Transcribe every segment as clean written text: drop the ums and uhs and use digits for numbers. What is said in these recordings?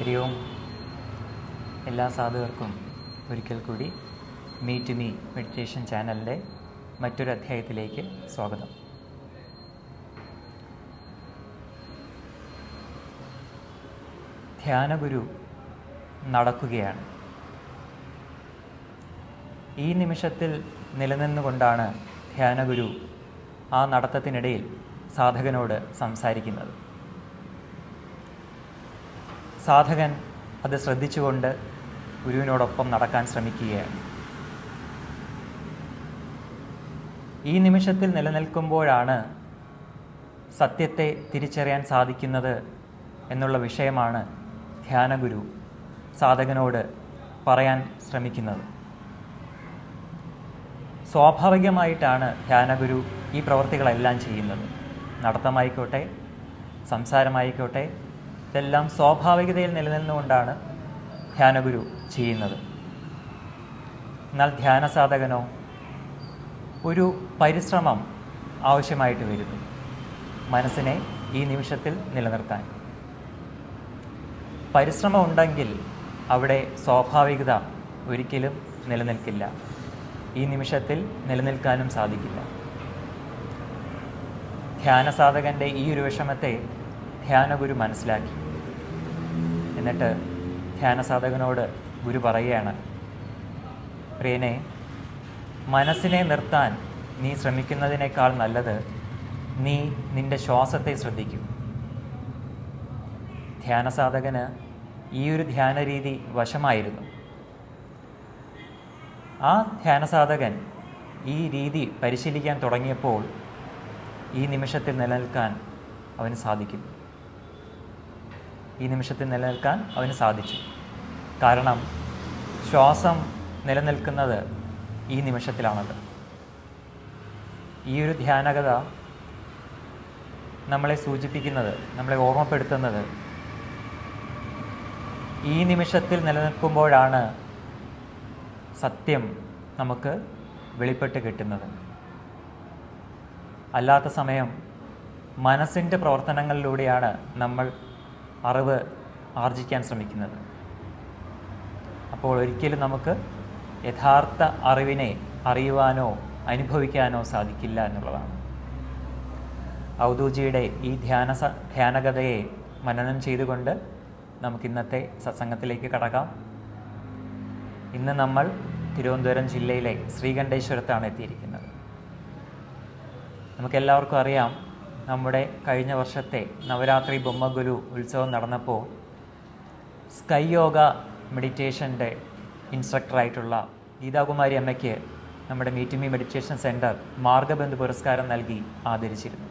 ഹരി ഓം. എല്ലാ സാധുക്കർക്കും ഒരിക്കൽ കൂടി മീറ്റ് മീ മെഡിറ്റേഷൻ ചാനലിൻ്റെ മറ്റൊരു അധ്യായത്തിലേക്ക് സ്വാഗതം. ധ്യാനഗുരു നടക്കുകയാണ്. ഈ നിമിഷത്തിൽ നിലനിന്നുകൊണ്ടാണ് ധ്യാനഗുരു ആ നടത്തത്തിനിടയിൽ സാധകനോട് സംസാരിക്കുന്നത്. സാധകൻ അത് ശ്രദ്ധിച്ചുകൊണ്ട് ഗുരുവിനോടൊപ്പം നടക്കാൻ ശ്രമിക്കുകയാണ്. ഈ നിമിഷത്തിൽ നിലനിൽക്കുമ്പോഴാണ് സത്യത്തെ തിരിച്ചറിയാൻ സാധിക്കുന്നത് എന്നുള്ള വിഷയമാണ് ധ്യാനഗുരു സാധകനോട് പറയാൻ ശ്രമിക്കുന്നത്. സ്വാഭാവികമായിട്ടാണ് ധ്യാനഗുരു ഈ പ്രവൃത്തികളെല്ലാം ചെയ്യുന്നത്. നടത്തമായിക്കോട്ടെ, സംസാരമായിക്കോട്ടെ, ഇതെല്ലാം സ്വാഭാവികതയിൽ നിലനിന്നുകൊണ്ടാണ് ധ്യാനഗുരു ചെയ്യുന്നത്. എന്നാൽ ധ്യാന സാധകനോ ഒരു പരിശ്രമം ആവശ്യമായിട്ട് വരുന്നു മനസ്സിനെ ഈ നിമിഷത്തിൽ നിലനിർത്താൻ. പരിശ്രമം ഉണ്ടെങ്കിൽ അവിടെ സ്വാഭാവികത ഒരിക്കലും നിലനിൽക്കില്ല. ഈ നിമിഷത്തിൽ നിലനിൽക്കാനും സാധിക്കില്ല. ധ്യാനസാധകൻ്റെ ഈ ഒരു വിഷമത്തെ ധ്യാനഗുരു മനസ്സിലാക്കി. എന്നിട്ട് ധ്യാനസാധകനോട് ഗുരു പറയുകയാണ്, പ്രിയനെ, മനസ്സിനെ നിർത്താൻ നീ ശ്രമിക്കുന്നതിനേക്കാൾ നല്ലത് നീ നിൻ്റെ ശ്വാസത്തെ ശ്രദ്ധിക്കൂ. ധ്യാനസാധകന് ഈ ഒരു ധ്യാനരീതി വശമായിരുന്നു. ആ ധ്യാനസാധകൻ ഈ രീതി പരിശീലിക്കാൻ തുടങ്ങിയപ്പോൾ ഈ നിമിഷത്തിൽ നിലനിൽക്കാൻ അവന് സാധിക്കും. ഈ നിമിഷത്തിൽ നിലനിൽക്കാൻ അവന് സാധിച്ചു. കാരണം ശ്വാസം നിലനിൽക്കുന്നത് ഈ നിമിഷത്തിലാണത്. ഈ ഒരു ധ്യാനകഥ നമ്മളെ സൂചിപ്പിക്കുന്നത്, നമ്മളെ ഓർമ്മപ്പെടുത്തുന്നത്, ഈ നിമിഷത്തിൽ നിലനിൽക്കുമ്പോഴാണ് സത്യം നമുക്ക് വെളിപ്പെട്ട് കിട്ടുന്നത്. അല്ലാത്ത സമയം മനസ്സിൻ്റെ പ്രവർത്തനങ്ങളിലൂടെയാണ് നമ്മൾ അറിവ് ആർജിക്കാൻ ശ്രമിക്കുന്നത്. അപ്പോൾ ഒരിക്കലും നമുക്ക് യഥാർത്ഥ അറിവിനെ അറിയുവാനോ അനുഭവിക്കാനോ സാധിക്കില്ല എന്നുള്ളതാണ്. ഔദൂജിയുടെ ഈ ധ്യാനകഥയെ മനനം ചെയ്തുകൊണ്ട് നമുക്കിന്നത്തെ സത്സംഗത്തിലേക്ക് കടക്കാം. ഇന്ന് നമ്മൾ തിരുവനന്തപുരം ജില്ലയിലെ ശ്രീകണ്ഠേശ്വരത്താണ് എത്തിയിരിക്കുന്നത്. നമുക്കെല്ലാവർക്കും അറിയാം, നമ്മുടെ കഴിഞ്ഞ വർഷത്തെ നവരാത്രി ബൊമ്മഗുരു ഉത്സവം നടന്നപ്പോൾ സ്കൈ യോഗ മെഡിറ്റേഷൻ്റെ ഇൻസ്ട്രക്ടറായിട്ടുള്ള ഗീതാകുമാരി അമ്മയ്ക്ക് നമ്മുടെ മീറ്റ് മീ മെഡിറ്റേഷൻ സെൻറ്റർ മാർഗബന്ധു പുരസ്കാരം നൽകി ആദരിച്ചിരുന്നു.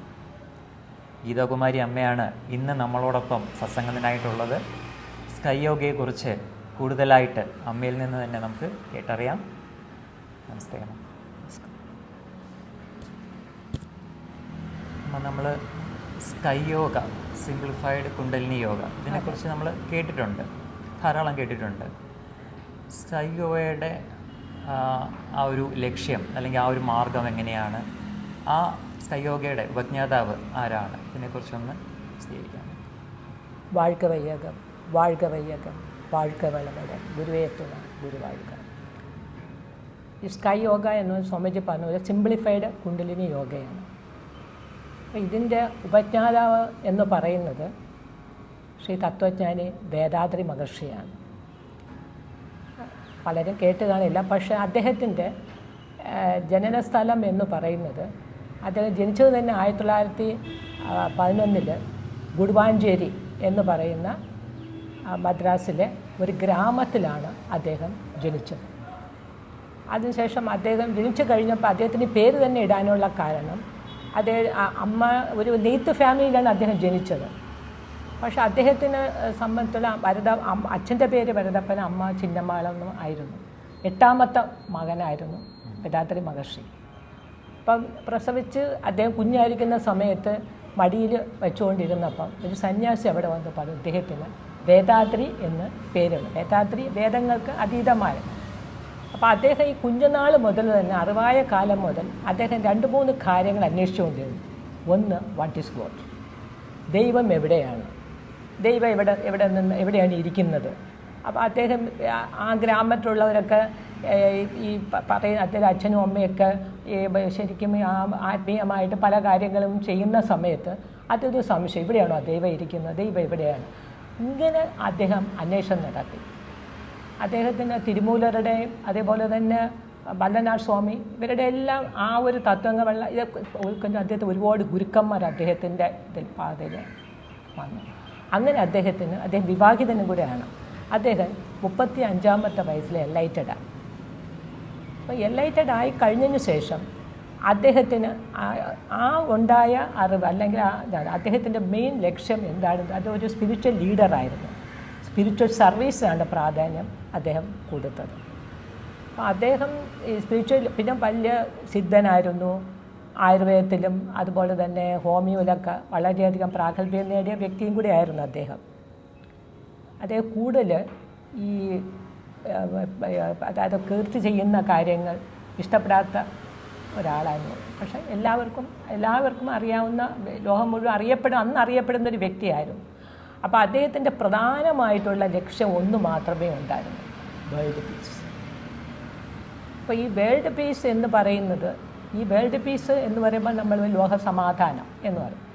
ഗീതാകുമാരി അമ്മയാണ് ഇന്ന് നമ്മളോടൊപ്പം സത്സംഗത്തിനായിട്ടുള്ളത്. സ്കൈ യോഗയെക്കുറിച്ച് കൂടുതലായിട്ട് അമ്മയിൽ നിന്ന് തന്നെ നമുക്ക് കേട്ടറിയാം. നമസ്തേ. നമ്മൾ സ്കൈ യോഗ, സിംപ്ലിഫൈഡ് കുണ്ടലിനി യോഗ, ഇതിനെക്കുറിച്ച് നമ്മൾ കേട്ടിട്ടുണ്ട്, ധാരാളം കേട്ടിട്ടുണ്ട്. സ്കൈ യോഗയുടെ ആ ഒരു ലക്ഷ്യം അല്ലെങ്കിൽ ആ ഒരു മാർഗം എങ്ങനെയാണ്, ആ സ്കൈ യോഗയുടെ ഉപജ്ഞാതാവ് ആരാണ്, ഇതിനെക്കുറിച്ചൊന്ന് വിശദീകരിക്കാം. வாழ்க வையகம், வாழ்க வையகம், வாழ்க வளமுடன், ഗുരുവേറ്റുക, ഗുരുവാഴ്ക. ഈ സ്കൈ യോഗ എന്ന് സ്വാമിജി പറഞ്ഞ ഒരു സിംപ്ലിഫൈഡ് കുണ്ടലിനി യോഗയാണ്. അപ്പോൾ ഇതിൻ്റെ ഉപജ്ഞാതാവ് എന്ന് പറയുന്നത് ശ്രീ തത്വജ്ഞാനി വേദാദ്രി മഹർഷിയാണ്. പലരും കേട്ട് കാണില്ല, പക്ഷേ അദ്ദേഹത്തിൻ്റെ ജനനസ്ഥലം എന്ന് പറയുന്നത്, അദ്ദേഹം ജനിച്ചത് തന്നെ 1911 ഗുഡ്വാഞ്ചേരി എന്ന് പറയുന്ന മദ്രാസിലെ ഒരു ഗ്രാമത്തിലാണ് അദ്ദേഹം ജനിച്ചത്. അതിനുശേഷം അദ്ദേഹം ജനിച്ചു കഴിഞ്ഞപ്പോൾ അദ്ദേഹത്തിന് പേര് തന്നെ ഇടാനുള്ള കാരണം, അമ്മ ഒരു നെയ്ത്ത് ഫാമിലിയിലാണ് അദ്ദേഹം ജനിച്ചത്. പക്ഷേ അദ്ദേഹത്തിന് സംബന്ധിച്ചുള്ള അച്ഛൻ്റെ പേര് ഭരതപ്പൻ, അമ്മ ചിന്നമ്മാളെന്നും ആയിരുന്നു. 8ാമത്തെ മകനായിരുന്നു വേദാദ്രി മഹർഷി. അപ്പം പ്രസവിച്ച് അദ്ദേഹം കുഞ്ഞായിരിക്കുന്ന സമയത്ത് മടിയിൽ വെച്ചുകൊണ്ടിരുന്നപ്പം ഒരു സന്യാസി അവിടെ വന്ന് പറഞ്ഞു, അദ്ദേഹത്തിന് വേദാദ്രി എന്ന് പേരുണ്ട്. വേദാദ്രി വേദങ്ങൾക്ക് അതീതമായ. അപ്പോൾ അദ്ദേഹം ഈ കുഞ്ഞുനാൾ മുതൽ തന്നെ, അറിവായ കാലം മുതൽ അദ്ദേഹം 2-3 കാര്യങ്ങൾ അന്വേഷിച്ചുകൊണ്ടിരുന്നു. ഒന്ന്, വാട്ട് ഈസ് ഗോഡ്, ദൈവം എവിടെയാണ്. ദൈവം എവിടെയാണ് ഇരിക്കുന്നത്. അപ്പോൾ അദ്ദേഹം ആ ഗ്രാമത്തിലുള്ളവരൊക്കെ ഈ പറയുന്ന അദ്ദേഹം അച്ഛനും അമ്മയൊക്കെ ശരിക്കും ആത്മീയമായിട്ട് പല കാര്യങ്ങളും ചെയ്യുന്ന സമയത്ത് അതൊരു സംശയം, ഇവിടെയാണോ ദൈവം ഇരിക്കുന്നത്, ദൈവം എവിടെയാണ്? ഇങ്ങനെ അദ്ദേഹം അന്വേഷണം നടത്തി. അദ്ദേഹത്തിന് തിരുമൂലരുടെയും അതേപോലെ തന്നെ വല്ലനാട് സ്വാമി ഇവരുടെ എല്ലാം ആ ഒരു തത്വങ്ങളുള്ള ഇതൊക്കെ അദ്ദേഹത്തിന് ഒരുപാട് ഗുരുക്കന്മാർ അദ്ദേഹത്തിൻ്റെ പാതയിൽ വന്നു. അങ്ങനെ അദ്ദേഹം വിവാഹിതനും കൂടെയാണ്. അദ്ദേഹം 35-ാമത്തെ വയസ്സിൽ എൻലൈറ്റഡാണ്. അപ്പോൾ എൻലൈറ്റഡ് ആയി കഴിഞ്ഞതിന് ശേഷം അദ്ദേഹത്തിന് ആ ഉണ്ടായ അറിവ് അല്ലെങ്കിൽ അദ്ദേഹത്തിൻ്റെ മെയിൻ ലക്ഷ്യം എന്താണെന്ന്, അതൊരു സ്പിരിച്വൽ ലീഡറായിരുന്നു. സ്പിരിച്വൽ സർവീസിനാണ് പ്രാധാന്യം അദ്ദേഹം കൊടുത്തത്. അപ്പോൾ അദ്ദേഹം ഈ സ്പിരിച്വൽ പിന്നെ വലിയ സിദ്ധനായിരുന്നു. ആയുർവേദത്തിലും അതുപോലെ തന്നെ ഹോമിയോയിലൊക്കെ വളരെയധികം പ്രാഗൽഭ്യം നേടിയ വ്യക്തിയും കൂടി ആയിരുന്നു അദ്ദേഹം. അദ്ദേഹം കൂടുതൽ ഈ അതായത് കീർത്തി ചെയ്യുന്ന കാര്യങ്ങൾ ഇഷ്ടപ്പെടാത്ത ഒരാളായിരുന്നു. പക്ഷേ എല്ലാവർക്കും അറിയാവുന്ന, ലോകം മുഴുവൻ അറിയപ്പെടുന്ന ഒരു വ്യക്തിയായിരുന്നു. അപ്പോൾ അദ്ദേഹത്തിൻ്റെ പ്രധാനമായിട്ടുള്ള ലക്ഷ്യം ഒന്ന് മാത്രമേ ഉണ്ടായിരുന്നു, വേൾഡ് പീസ്. അപ്പോൾ ഈ വേൾഡ് പീസ് എന്ന് പറയുന്നത്, ഈ വേൾഡ് പീസ് എന്ന് പറയുമ്പോൾ നമ്മൾ ലോക സമാധാനം എന്ന് പറയും.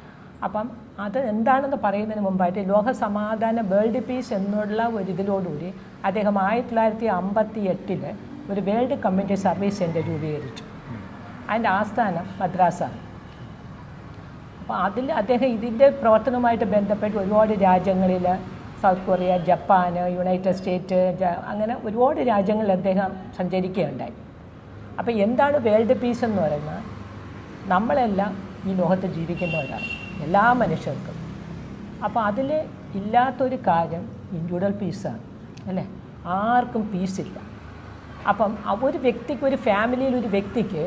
അപ്പം അത് എന്താണെന്ന് പറയുന്നതിന് മുമ്പായിട്ട് ലോക സമാധാനം വേൾഡ് പീസ് എന്നുള്ള ഒരു ഇതിലോടുകൂടി അദ്ദേഹം 1958 ഒരു വേൾഡ് കമ്മ്യൂണിറ്റി സർവീസ് സെൻ്റർ രൂപീകരിച്ചു. അതിൻ്റെ ആസ്ഥാനം മദ്രാസാണ്. അപ്പോൾ അതിൽ അദ്ദേഹം ഇതിൻ്റെ പ്രവർത്തനവുമായിട്ട് ബന്ധപ്പെട്ട് ഒരുപാട് രാജ്യങ്ങളിൽ, south Korea, Japan, United state, അങ്ങനെ ഒരുപാട് രാജ്യങ്ങളിൽ അദ്ദേഹം സഞ്ചരിക്കുകയുണ്ടായി. അപ്പോൾ എന്താണ് വേൾഡ് പീസ് എന്ന് പറയുന്നത്? നമ്മളെല്ലാം ഈ ലോകത്ത് ജീവിക്കുന്നവരാണ്, എല്ലാ മനുഷ്യർക്കും. അപ്പോൾ അതിൽ ഇല്ലാത്തൊരു കാര്യം ഇൻഡിവിജ്വൽ പീസാണ്, അല്ലേ? ആർക്കും പീസില്ല. അപ്പം ഒരു വ്യക്തിക്ക്, ഒരു ഫാമിലിയിൽ ഒരു വ്യക്തിക്ക്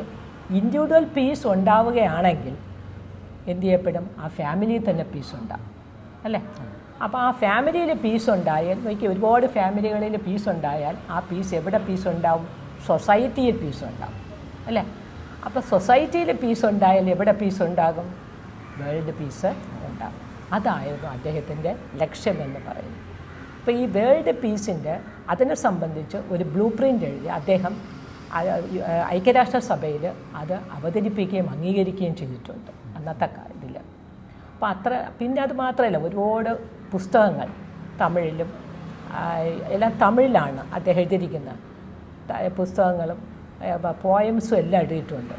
ഇൻഡിവിജ്വൽ പീസ് ഉണ്ടാവുകയാണെങ്കിൽ എന്ത് ചെയ്യപ്പെടും? ആ ഫാമിലിയിൽ തന്നെ പീസ് ഉണ്ടാകും, അല്ലേ? അപ്പോൾ ആ ഫാമിലിയിൽ പീസ് ഉണ്ടായാൽ, ഒരുപാട് ഫാമിലികളിൽ പീസ് ഉണ്ടായാൽ ആ പീസ് എവിടെ പീസ് ഉണ്ടാവും? സൊസൈറ്റിയിൽ പീസ് ഉണ്ടാകും, അല്ലേ? അപ്പോൾ സൊസൈറ്റിയിൽ പീസ് ഉണ്ടായാൽ എവിടെ പീസ് ഉണ്ടാകും? വേൾഡ് പീസ് ഉണ്ടാകും. അതായിരുന്നു അദ്ദേഹത്തിൻ്റെ ലക്ഷ്യമെന്ന് പറയുന്നത്. അപ്പോൾ ഈ വേൾഡ് പീസിൻ്റെ അതിനെ സംബന്ധിച്ച് ഒരു ബ്ലൂ പ്രിൻ്റ് എഴുതി അദ്ദേഹം ഐക്യരാഷ്ട്രസഭയിൽ അത് അവതരിപ്പിക്കുകയും അംഗീകരിക്കുകയും ചെയ്തിട്ടുണ്ട് അന്നത്തെ ഇതിൽ. അപ്പോൾ പിന്നെ അത് മാത്രമല്ല, ഒരുപാട് പുസ്തകങ്ങൾ തമിഴിലും എല്ലാം തമിഴിലാണ് അദ്ദേഹം എഴുതിയിരിക്കുന്നത്. പുസ്തകങ്ങളും പോയംസും എല്ലാം എഴുതിയിട്ടുണ്ട്.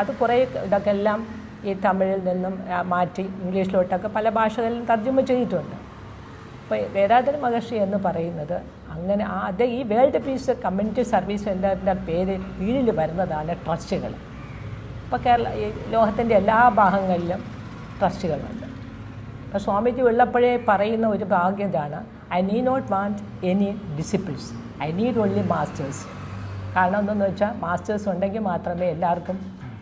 അത് കുറേ ഇതൊക്കെ എല്ലാം ഈ തമിഴിൽ നിന്നും മാറ്റി ഇംഗ്ലീഷിലോട്ടൊക്കെ പല ഭാഷകളിലും തർജ്ജമ ചെയ്തിട്ടുണ്ട്. അപ്പോൾ വേദാന്തര മഹർഷി എന്ന് പറയുന്നത് അങ്ങനെ ഈ വേൾഡ് പീസ് കമ്മ്യൂണിറ്റി സർവീസ് സെൻ്ററിൻ്റെ കീഴിൽ വരുന്നതാണ് ട്രസ്റ്റുകൾ. ഇപ്പോൾ ഈ ലോകത്തിൻ്റെ എല്ലാ ഭാഗങ്ങളിലും ട്രസ്റ്റുകളുണ്ട്. അപ്പോൾ സ്വാമിജി ഉള്ളപ്പോഴേ പറയുന്ന ഒരു ഭാഗ്യം ഇതാണ്, I need not want any disciples, I need only masters. കാരണം എന്തെന്ന് വെച്ചാൽ മാസ്റ്റേഴ്സ് ഉണ്ടെങ്കിൽ മാത്രമേ എല്ലാവർക്കും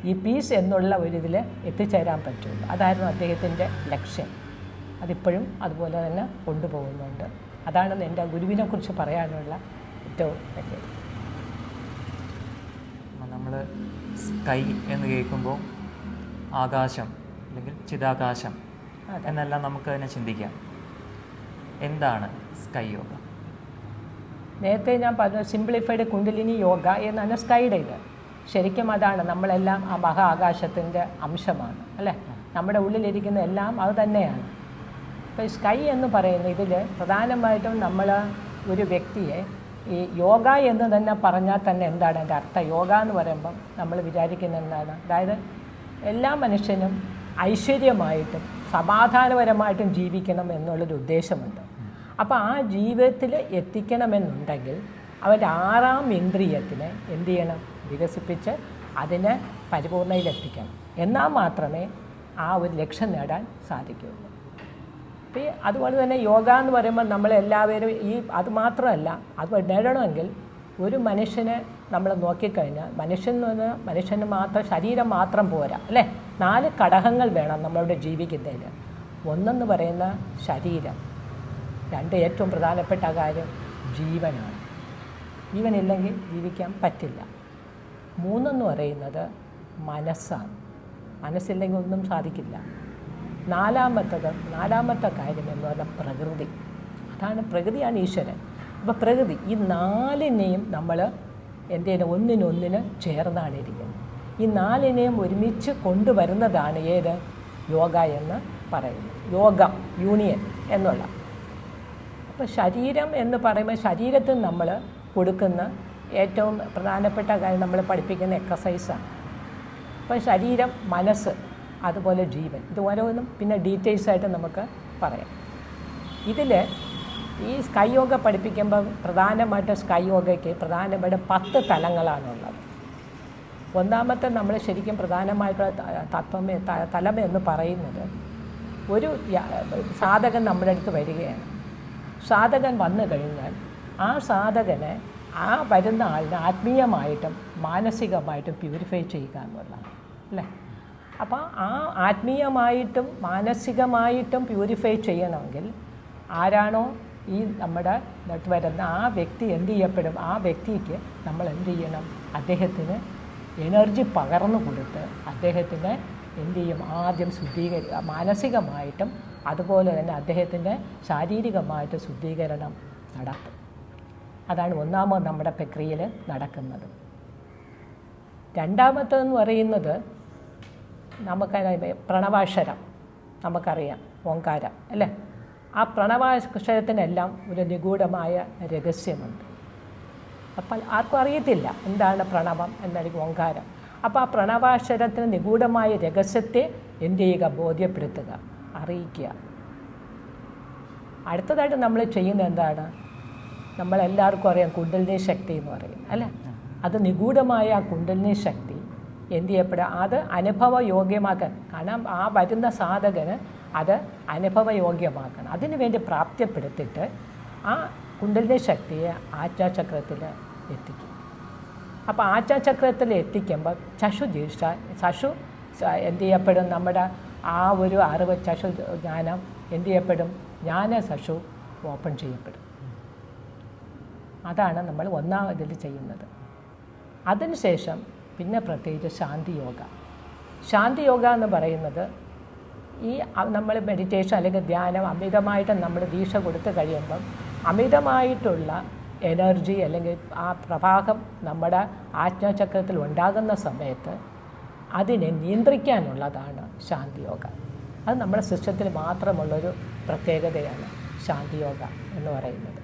ഈ പീസ് എന്നുള്ള ഒരു ഇതിൽ എത്തിച്ചേരാൻ പറ്റുള്ളൂ. അതായിരുന്നു അദ്ദേഹത്തിൻ്റെ ലക്ഷ്യം. അതിപ്പോഴും അതുപോലെ തന്നെ കൊണ്ടുപോകുന്നുണ്ട്. അതാണ് എൻ്റെ ഗുരുവിനെക്കുറിച്ച് പറയാനുള്ള ഏറ്റവും വലിയത്. നമ്മൾ സ്കൈ എന്ന് കേൾക്കുമ്പോൾ ആകാശം അല്ലെങ്കിൽ ചിതാകാശം എന്നെല്ലാം നമുക്ക് തന്നെ ചിന്തിക്കാം. എന്താണ് സ്കൈ യോഗ? നേരത്തെ ഞാൻ പറഞ്ഞു സിംപ്ലിഫൈഡ് കുണ്ടലിനി യോഗ എന്നാണ് സ്കൈയുടെ ഇത്. ശരിക്കും അതാണ്, നമ്മളെല്ലാം ആ മഹാ ആകാശത്തിൻ്റെ അംശമാണ്, അല്ലേ? നമ്മുടെ ഉള്ളിലിരിക്കുന്ന എല്ലാം അത് തന്നെയാണ്. അപ്പോൾ സ്കൈ എന്ന് പറയുന്ന ഇതിൽ പ്രധാനമായിട്ടും നമ്മൾ ഒരു വ്യക്തിയെ ഈ യോഗ എന്ന് തന്നെ പറഞ്ഞാൽ തന്നെ എന്താണ് എൻ്റെ അർത്ഥം? യോഗ എന്ന് പറയുമ്പം നമ്മൾ വിചാരിക്കുന്നത് എന്താണ്? അതായത് എല്ലാ മനുഷ്യനും ഐശ്വര്യമായിട്ടും സമാധാനപരമായിട്ടും ജീവിക്കണം എന്നുള്ളൊരു ഉദ്ദേശമുണ്ട്. അപ്പോൾ ആ ജീവിതത്തിൽ എത്തിക്കണമെന്നുണ്ടെങ്കിൽ അവൻ്റെ 6ാം ഇന്ദ്രിയത്തിനെ എന്ത് ചെയ്യണം? വികസിപ്പിച്ച് അതിനെ പരിപൂർണയിലെത്തിക്കണം. എന്നാൽ മാത്രമേ ആ ഒരു ലക്ഷ്യം നേടാൻ സാധിക്കുകയുള്ളൂ. അപ്പോൾ അതുപോലെ തന്നെ യോഗ എന്ന് പറയുമ്പോൾ നമ്മളെല്ലാവരും അത് മാത്രമല്ല, അത് നേടണമെങ്കിൽ ഒരു മനുഷ്യനെ നമ്മൾ നോക്കിക്കഴിഞ്ഞാൽ മനുഷ്യന് മാത്രം ശരീരം മാത്രം പോരാ, അല്ലേ? 4 ഘടകങ്ങൾ വേണം നമ്മളുടെ ജീവിക്കുന്നതിന്. ഒന്നെന്ന് പറയുന്ന ശരീരം, 2 ഏറ്റവും പ്രധാനപ്പെട്ട കാര്യം ജീവനാണ്. ജീവനില്ലെങ്കിൽ ജീവിക്കാൻ പറ്റില്ല. 3 എന്ന് പറയുന്നത് മനസ്സാണ്. മനസ്സില്ലെങ്കിൽ ഒന്നും സാധിക്കില്ല. നാലാമത്തെ കാര്യം എന്ന് പറഞ്ഞാൽ പ്രകൃതി. പ്രകൃതിയാണ് ഈശ്വരൻ. അപ്പോൾ പ്രകൃതി, ഈ നാലിനെയും നമ്മൾ എന്ത് ചെയ്യണം, ഒന്നിനൊന്നിന് ചേർന്നാണ് ഇരിക്കുന്നത്. ഈ നാലിനെയും ഒരുമിച്ച് കൊണ്ടുവരുന്നതാണ് ഏത്, യോഗ എന്ന് പറയുന്നത്. യോഗം, യൂണിയൻ എന്നുള്ള. അപ്പോൾ ശരീരം എന്ന് പറയുമ്പോൾ ശരീരത്തിൽ നമ്മൾ കൊടുക്കുന്ന ഏറ്റവും പ്രധാനപ്പെട്ട കാര്യം നമ്മൾ പഠിപ്പിക്കുന്ന എക്സസൈസാണ്. അപ്പോൾ ശരീരം, മനസ്സ്, അതുപോലെ ജീവൻ, ഇത് ഓരോന്നും പിന്നെ ഡീറ്റെയിൽസായിട്ട് നമുക്ക് പറയാം. ഇതിൽ ഈ സ്കൈ യോഗ പഠിപ്പിക്കുമ്പോൾ പ്രധാനമായിട്ട് സ്കൈ യോഗയ്ക്ക് പ്രധാനപ്പെട്ട 10 തലങ്ങളാണുള്ളത്. ഒന്നാമത്തെ നമ്മൾ ശരിക്കും പ്രധാനമായിട്ടുള്ള തലം എന്ന് പറയുന്നത്, ഒരു സാധകൻ നമ്മുടെ അടുത്ത് വരികയാണ്. സാധകൻ വന്നു കഴിഞ്ഞാൽ ആ സാധകനെ, ആ വരുന്ന ആളിനെ ആത്മീയമായിട്ടും മാനസികമായിട്ടും പ്യൂരിഫൈ ചെയ്യുക എന്നുള്ളതാണ് അല്ലേ. അപ്പോൾ ആ ആത്മീയമായിട്ടും മാനസികമായിട്ടും പ്യൂരിഫൈ ചെയ്യണമെങ്കിൽ ആരാണോ ഈ നമ്മുടെ അടുത്ത് വരുന്ന ആ വ്യക്തി എന്ത് ചെയ്യപ്പെടും, ആ വ്യക്തിക്ക് നമ്മൾ എന്ത് ചെയ്യണം, അദ്ദേഹത്തിന് എനർജി പകർന്നു കൊടുത്ത് അദ്ദേഹത്തിന് എന്ത് ചെയ്യും, ആദ്യം മാനസികമായിട്ടും അതുപോലെ തന്നെ അദ്ദേഹത്തിൻ്റെ ശാരീരികമായിട്ട് ശുദ്ധീകരണം നടത്തും. അതാണ് ഒന്നാമത് നമ്മുടെ പ്രക്രിയയിൽ നടക്കുന്നത്. രണ്ടാമത്തെന്ന് പറയുന്നത് നമുക്ക് പ്രണവാക്ഷരം നമുക്കറിയാം, ഓങ്കാരം അല്ലേ. ആ പ്രണവാക്ഷരത്തിനെല്ലാം ഒരു നിഗൂഢമായ രഹസ്യമുണ്ട്. അപ്പം ആർക്കും അറിയത്തില്ല എന്താണ് പ്രണവം, എന്താണ് ഓങ്കാരം. അപ്പോൾ ആ പ്രണവാക്ഷരത്തിന് നിഗൂഢമായ രഹസ്യത്തെ എന്ത് ചെയ്യുക, ബോധ്യപ്പെടുത്തുക, അറിയിക്കുക. അടുത്തതായിട്ട് നമ്മൾ ചെയ്യുന്നത് എന്താണ്, നമ്മളെല്ലാവർക്കും അറിയാം കുണ്ടലിനി ശക്തി എന്ന് പറയും അല്ലേ. അത് നിഗൂഢമായ ആ കുണ്ടലിനി ശക്തി എന്ത് ചെയ്യപ്പെടുക, അത് അനുഭവയോഗ്യമാക്കാൻ. കാരണം ആ വരുന്ന സാധകന് അത് അനുഭവയോഗ്യമാക്കണം. അതിനു വേണ്ടി പ്രാപ്തിപ്പെടുത്തിയിട്ട് ആ കുണ്ടലിനി ശക്തിയെ ആജ്ഞാചക്രത്തിൽ എത്തിക്കും. അപ്പോൾ ആജ്ഞാചക്രത്തിൽ എത്തിക്കുമ്പോൾ ചക്ഷു എന്ത് ചെയ്യപ്പെടും, നമ്മുടെ ആ ഒരു അറിവ് ചക്ഷു ജ്ഞാനം എന്ത് ചെയ്യപ്പെടും, ജ്ഞാനചക്ഷു ഓപ്പൺ ചെയ്യപ്പെടും. അതാണ് നമ്മൾ ഒന്നാമതിൽ ചെയ്യുന്നത്. അതിനുശേഷം പിന്നെ പ്രത്യേകിച്ച് ശാന്തി യോഗ എന്ന് പറയുന്നത് ഈ നമ്മൾ മെഡിറ്റേഷൻ അല്ലെങ്കിൽ ധ്യാനം അമിതമായിട്ട് നമ്മൾ ദീക്ഷ കൊടുത്തു കഴിയുമ്പം അമിതമായിട്ടുള്ള എനർജി അല്ലെങ്കിൽ ആ പ്രവാഹം നമ്മുടെ ആജ്ഞാചക്രത്തിൽ ഉണ്ടാകുന്ന സമയത്ത് അതിനെ നിയന്ത്രിക്കാനുള്ളതാണ് ശാന്തി യോഗ. അത് നമ്മുടെ സിസ്റ്റത്തിൽ മാത്രമുള്ളൊരു പ്രത്യേകതയാണ് ശാന്തി യോഗ എന്ന് പറയുന്നത്.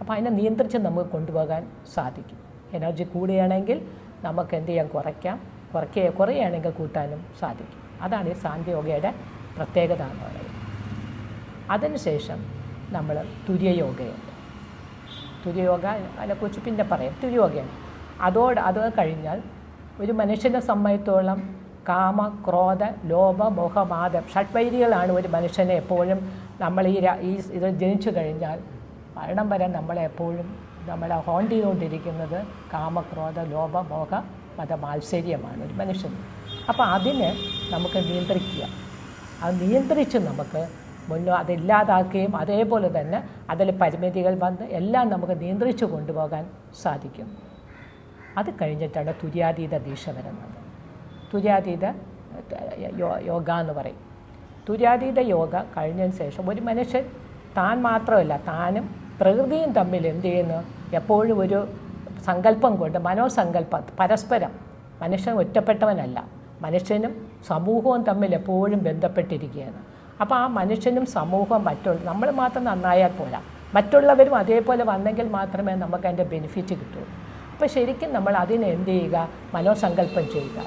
അപ്പോൾ അതിനെ നിയന്ത്രിച്ച് നമുക്ക് കൊണ്ടുപോകാൻ സാധിക്കും. എനർജി കൂടുകയാണെങ്കിൽ നമുക്ക് എന്ത് ചെയ്യാൻ, കുറയുകയാണെങ്കിൽ കൂട്ടാനും സാധിക്കും. അതാണ് ഈ ശാന്തി യോഗയുടെ പ്രത്യേകത എന്ന് പറയുന്നത്. അതിനുശേഷം നമ്മൾ തുര്യയോഗയുണ്ട്. തുര്യയോഗ അതിനെക്കുറിച്ച് പിന്നെ പറയാം. തുര്യയോഗയാണ്. അത് കഴിഞ്ഞാൽ ഒരു മനുഷ്യനെ സംബന്ധിച്ചോളം കാമ, ക്രോധ, ലോഭ, മോഹമാദം ഷഡ്വൈരികളാണ് ഒരു മനുഷ്യനെ എപ്പോഴും നമ്മൾ ഇത് ജനിച്ചു കഴിഞ്ഞാൽ മരണം വരെ നമ്മളെപ്പോഴും നമ്മളെ ഹോണ്ട് ചെയ്തുകൊണ്ടിരിക്കുന്നത് കാമക്രോധ, ലോഭ, മോഹ, മത മാത്സര്യമാണ് ഒരു മനുഷ്യന്. അപ്പോൾ അതിനെ നമുക്ക് നിയന്ത്രിക്കുക. അത് നിയന്ത്രിച്ച് നമുക്ക് അതില്ലാതാക്കുകയും അതേപോലെ തന്നെ അതിൽ പരിമിതികൾ വന്ന് എല്ലാം നമുക്ക് നിയന്ത്രിച്ച് കൊണ്ടുപോകാൻ സാധിക്കും. അത് കഴിഞ്ഞിട്ടാണ് തുര്യാതീത ദീക്ഷ വരുന്നത്. തുര്യാതീത യോഗ എന്ന് പറയും. തുര്യാതീത യോഗ കഴിഞ്ഞതിന് ശേഷം ഒരു മനുഷ്യൻ താൻ മാത്രമല്ല, താനും പ്രകൃതിയും തമ്മിൽ എന്ത് ചെയ്യുന്നു, എപ്പോഴും ഒരു സങ്കല്പം കൊണ്ട് മനോസങ്കല്പം പരസ്പരം. മനുഷ്യൻ ഒറ്റപ്പെട്ടവനല്ല, മനുഷ്യനും സമൂഹവും തമ്മിൽ എപ്പോഴും ബന്ധപ്പെട്ടിരിക്കുകയാണ്. അപ്പോൾ ആ മനുഷ്യനും സമൂഹവും നമ്മൾ മാത്രം നന്നായാൽ പോരാ, മറ്റുള്ളവരും അതേപോലെ വന്നെങ്കിൽ മാത്രമേ നമുക്ക് അതിൻ്റെ ബെനിഫിറ്റ് കിട്ടുള്ളൂ. അപ്പോൾ ശരിക്കും നമ്മൾ അതിനെ എന്ത് ചെയ്യുക, മനോസങ്കല്പം ചെയ്യുക.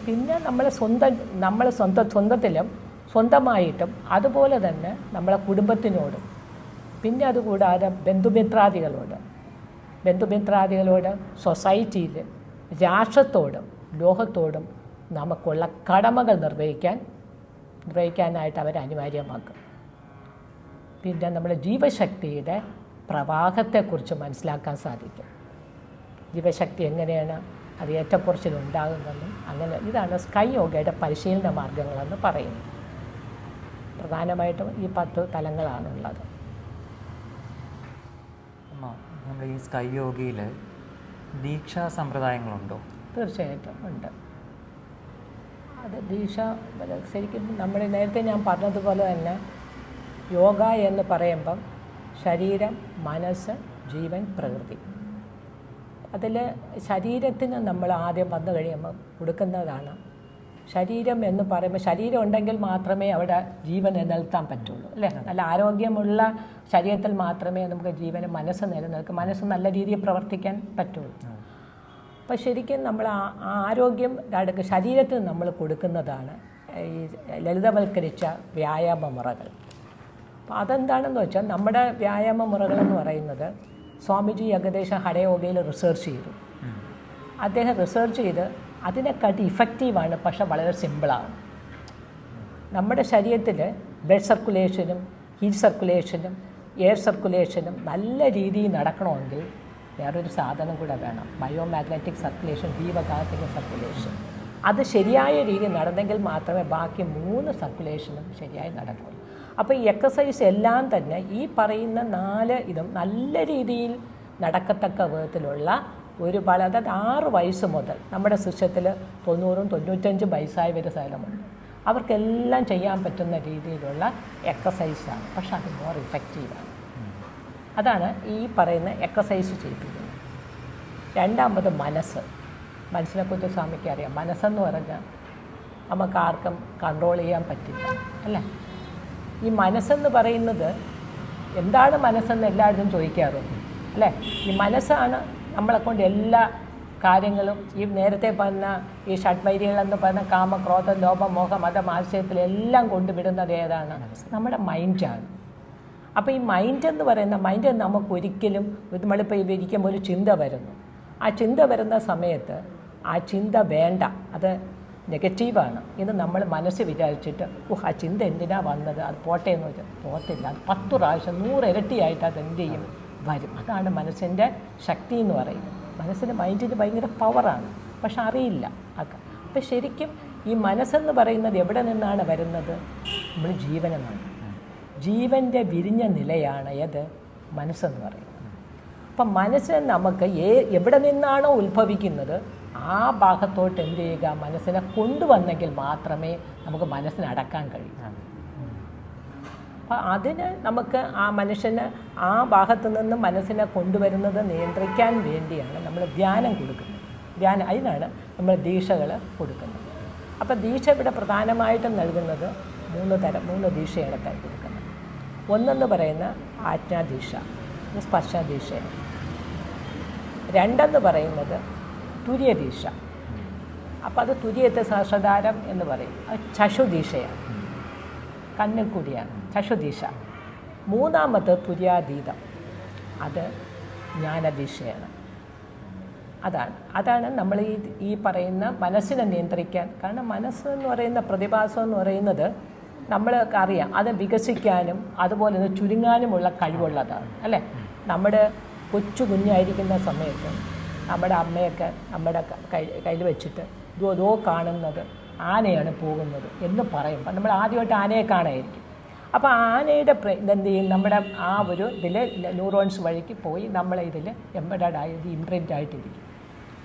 പിന്നെ നമ്മൾ സ്വന്തത്തിലും സ്വന്തമായിട്ടും അതുപോലെ തന്നെ നമ്മളെ കുടുംബത്തിനോടും പിന്നെ അതുകൂടാതെ ബന്ധുമിത്രാദികളോട് സൊസൈറ്റിയിൽ രാഷ്ട്രത്തോടും ലോകത്തോടും നമുക്കുള്ള കടമകൾ നിർവഹിക്കാനായിട്ട് അവർ അനിവാര്യമാക്കും. പിന്നെ നമ്മുടെ ജീവശക്തിയുടെ പ്രവാഹത്തെക്കുറിച്ച് മനസ്സിലാക്കാൻ സാധിക്കും. ജീവശക്തി എങ്ങനെയാണ് അത് ഏറ്റക്കുറച്ചിലുണ്ടാകുന്നതെന്നും അങ്ങനെ. ഇതാണ് സ്കൈ യോഗയുടെ പരിശീലന മാർഗങ്ങളെന്ന് പറയുന്നത്. പ്രധാനമായിട്ടും ഈ 10 തലങ്ങളാണുള്ളത്. നമ്മുടെ ഈ സ്കൈ യോഗയിൽ ദീക്ഷാ സമ്പ്രദായങ്ങളുണ്ടോ? തീർച്ചയായിട്ടും ഉണ്ട്. അത് ദീക്ഷ ശരിക്കും നമ്മൾ നേരത്തെ ഞാൻ പറഞ്ഞതുപോലെ തന്നെ യോഗ എന്ന് പറയുമ്പം ശരീരം, മനസ്സ്, ജീവൻ, പ്രകൃതി. അതിൽ ശരീരത്തിന് നമ്മൾ ആദ്യം വന്നു കഴിയുമ്പോൾ കൊടുക്കുന്നതാണ്. ശരീരം എന്ന് പറയുമ്പോൾ ശരീരം ഉണ്ടെങ്കിൽ മാത്രമേ അവിടെ ജീവൻ നിലനിർത്താൻ പറ്റുള്ളൂ, അല്ലേ? നല്ല ആരോഗ്യമുള്ള ശരീരത്തിൽ മാത്രമേ നമുക്ക് ജീവനും മനസ്സ് നിലനിൽക്കും, മനസ്സ് നല്ല രീതിയിൽ പ്രവർത്തിക്കാൻ പറ്റുള്ളൂ. അപ്പോൾ ശരിക്കും നമ്മൾ ആരോഗ്യം ശരീരത്തിന് നമ്മൾ കൊടുക്കുന്നതാണ് ഈ ലളിതവൽക്കരിച്ച വ്യായാമ മുറകൾ. അപ്പോൾ അതെന്താണെന്ന് വെച്ചാൽ നമ്മുടെ വ്യായാമ മുറകളെന്ന് പറയുന്നത് സ്വാമിജി ഏകദേശം ഹഠയോഗയിൽ റിസർച്ച് ചെയ്തു. അദ്ദേഹം റിസർച്ച് ചെയ്ത് അതിനെക്കാട്ടി ഇഫക്റ്റീവാണ്, പക്ഷെ വളരെ സിമ്പിളാണ്. നമ്മുടെ ശരീരത്തിൽ ബ്ലഡ് സർക്കുലേഷനും ഹീറ്റ് സർക്കുലേഷനും എയർ സർക്കുലേഷനും നല്ല രീതിയിൽ നടക്കണമെങ്കിൽ വേറൊരു സാധനം കൂടെ വേണം, ബയോമാഗ്നറ്റിക് സർക്കുലേഷൻ, ജീവകാന്തിക സർക്കുലേഷൻ. അത് ശരിയായ രീതിയിൽ നടന്നെങ്കിൽ മാത്രമേ ബാക്കി 3 സർക്കുലേഷനും ശരിയായി നടക്കുള്ളൂ. അപ്പോൾ ഈ എക്സസൈസ് എല്ലാം തന്നെ ഈ പറയുന്ന 4 ഇതും നല്ല രീതിയിൽ നടക്കത്തക്ക വിധത്തിലുള്ള ഒരു അതായത് 6 വയസ്സ് മുതൽ നമ്മുടെ സിസ്റ്റത്തിൽ 90-95 വയസ്സായ ഒരു സ്ഥലമുണ്ട്. അവർക്കെല്ലാം ചെയ്യാൻ പറ്റുന്ന രീതിയിലുള്ള എക്സസൈസാണ്, പക്ഷെ അത് മോർ ഇഫക്റ്റീവാണ്. അതാണ് ഈ പറയുന്ന എക്സസൈസ് ചെയ്യിപ്പിക്കുന്നത്. രണ്ടാമത് മനസ്സിനെക്കുറിച്ച് സ്വാമിക്ക് അറിയാം. മനസ്സെന്ന് പറഞ്ഞാൽ നമുക്ക് ആർക്കും കൺട്രോൾ ചെയ്യാൻ പറ്റില്ല, അല്ലേ? ഈ മനസ്സെന്ന് പറയുന്നത് എന്താണ് മനസ്സെന്ന് എല്ലാവരും ചോദിക്കാറുണ്ട്, അല്ലേ? ഈ മനസ്സാണ് നമ്മളെക്കൊണ്ട് എല്ലാ കാര്യങ്ങളും ഈ നേരത്തെ പറഞ്ഞ ഈ ഷഡ്വൈരികളെന്ന് പറഞ്ഞ കാമ, ക്രോധ, ലോഭ, മോഹ, മതം, ആശയത്തിലെല്ലാം കൊണ്ടുവിടുന്നത് ഏതാണ്? നമ്മുടെ മൈൻഡാണ്. അപ്പോൾ ഈ മൈൻഡ് എന്ന് പറയുന്ന മൈൻഡ് നമുക്കൊരിക്കലും നമ്മളിപ്പോൾ ഇരിക്കുമ്പോൾ ഒരു ചിന്ത വരുന്നു. ആ ചിന്ത വരുന്ന സമയത്ത് ആ ചിന്ത വേണ്ട, അത് നെഗറ്റീവാണ് എന്ന് നമ്മൾ മനസ്സ് വിചാരിച്ചിട്ട് ആ ചിന്ത എന്തിനാ വന്നത്, അത് പോട്ടെ എന്ന് വെച്ചാൽ പോത്തില്ല. അത് 10 പ്രാവശ്യം 100 ഇരട്ടിയായിട്ട് അത് എന്ത് ചെയ്യും, വരും. അതാണ് മനസ്സിൻ്റെ ശക്തി എന്ന് പറയുന്നത്. മനസ്സിന് മൈൻഡിന് ഭയങ്കര പവറാണ്, പക്ഷെ അറിയില്ല ഒക്കെ. അപ്പം ശരിക്കും ഈ മനസ്സെന്ന് പറയുന്നത് എവിടെ നിന്നാണ് വരുന്നത്? നമ്മൾ ജീവനെന്നാണ്. ജീവൻ്റെ വിരിഞ്ഞ നിലയാണ് ഏത്? മനസ്സെന്ന് പറയുന്നത്. അപ്പം മനസ്സിനെ നമുക്ക് എവിടെ നിന്നാണോ ഉത്ഭവിക്കുന്നത് ആ ഭാഗത്തോട്ട് എന്ത് ചെയ്യുക, മനസ്സിനെ കൊണ്ടുവന്നെങ്കിൽ മാത്രമേ നമുക്ക് മനസ്സിനെ അടക്കാൻ കഴിയൂ. അപ്പോൾ അതിന് നമുക്ക് ആ മനുഷ്യന് ആ ഭാഗത്തു നിന്ന് മനസ്സിനെ കൊണ്ടുവരുന്നത് നിയന്ത്രിക്കാൻ വേണ്ടിയാണ് നമ്മൾ ധ്യാനം കൊടുക്കുന്നത്. അതിനാണ് നമ്മൾ ദീക്ഷകൾ കൊടുക്കുന്നത്. അപ്പോൾ ദീക്ഷ ഇവിടെ പ്രധാനമായിട്ടും നൽകുന്നത് 3 ദീക്ഷയാണ് കൊടുക്കുന്നത്. ഒന്നെന്ന് പറയുന്ന ആജ്ഞാദീക്ഷ, സ്പർശദീക്ഷയാണ്. 2 പറയുന്നത് തുര്യദീക്ഷ. അപ്പോൾ അത് തുര്യത്തെ സഹസ്രധാരം എന്ന് പറയും. അത് ചക്ഷുദീക്ഷയാണ്, കണ്ണിൽ കൂടിയാണ് ചക്ഷുദീക്ഷ. 3 തുര്യാതീതം, അത് ജ്ഞാനദീക്ഷയാണ്. അതാണ് നമ്മൾ ഈ പറയുന്ന മനസ്സിനെ നിയന്ത്രിക്കാൻ. കാരണം മനസ്സെന്ന് പറയുന്ന പ്രതിഭാസം എന്ന് പറയുന്നത് നമ്മൾക്ക് അറിയാം, അത് വികസിക്കാനും അതുപോലെ തന്നെ ചുരുങ്ങാനുമുള്ള കഴിവുള്ളതാണ്, അല്ലേ? നമ്മുടെ കുഞ്ഞായിരിക്കുന്ന സമയത്ത് നമ്മുടെ അമ്മയൊക്കെ നമ്മുടെ കയ്യിൽ വെച്ചിട്ട് ഇതോ കാണുന്നത് ആനയാണ് പോകുന്നത് എന്ന് പറയുമ്പോൾ നമ്മൾ ആദ്യമായിട്ട് ആനയെ കാണായിരിക്കും. അപ്പോൾ ആനയുടെ എന്ത് ചെയ്യും, നമ്മുടെ ആ ഒരു ഇതിൽ ന്യൂറോൺസ് വഴിക്ക് പോയി നമ്മളെ ഇതിൽ എംബഡായിട്ട് ഇംപ്രിൻ്റ് ആയിട്ടിരിക്കും.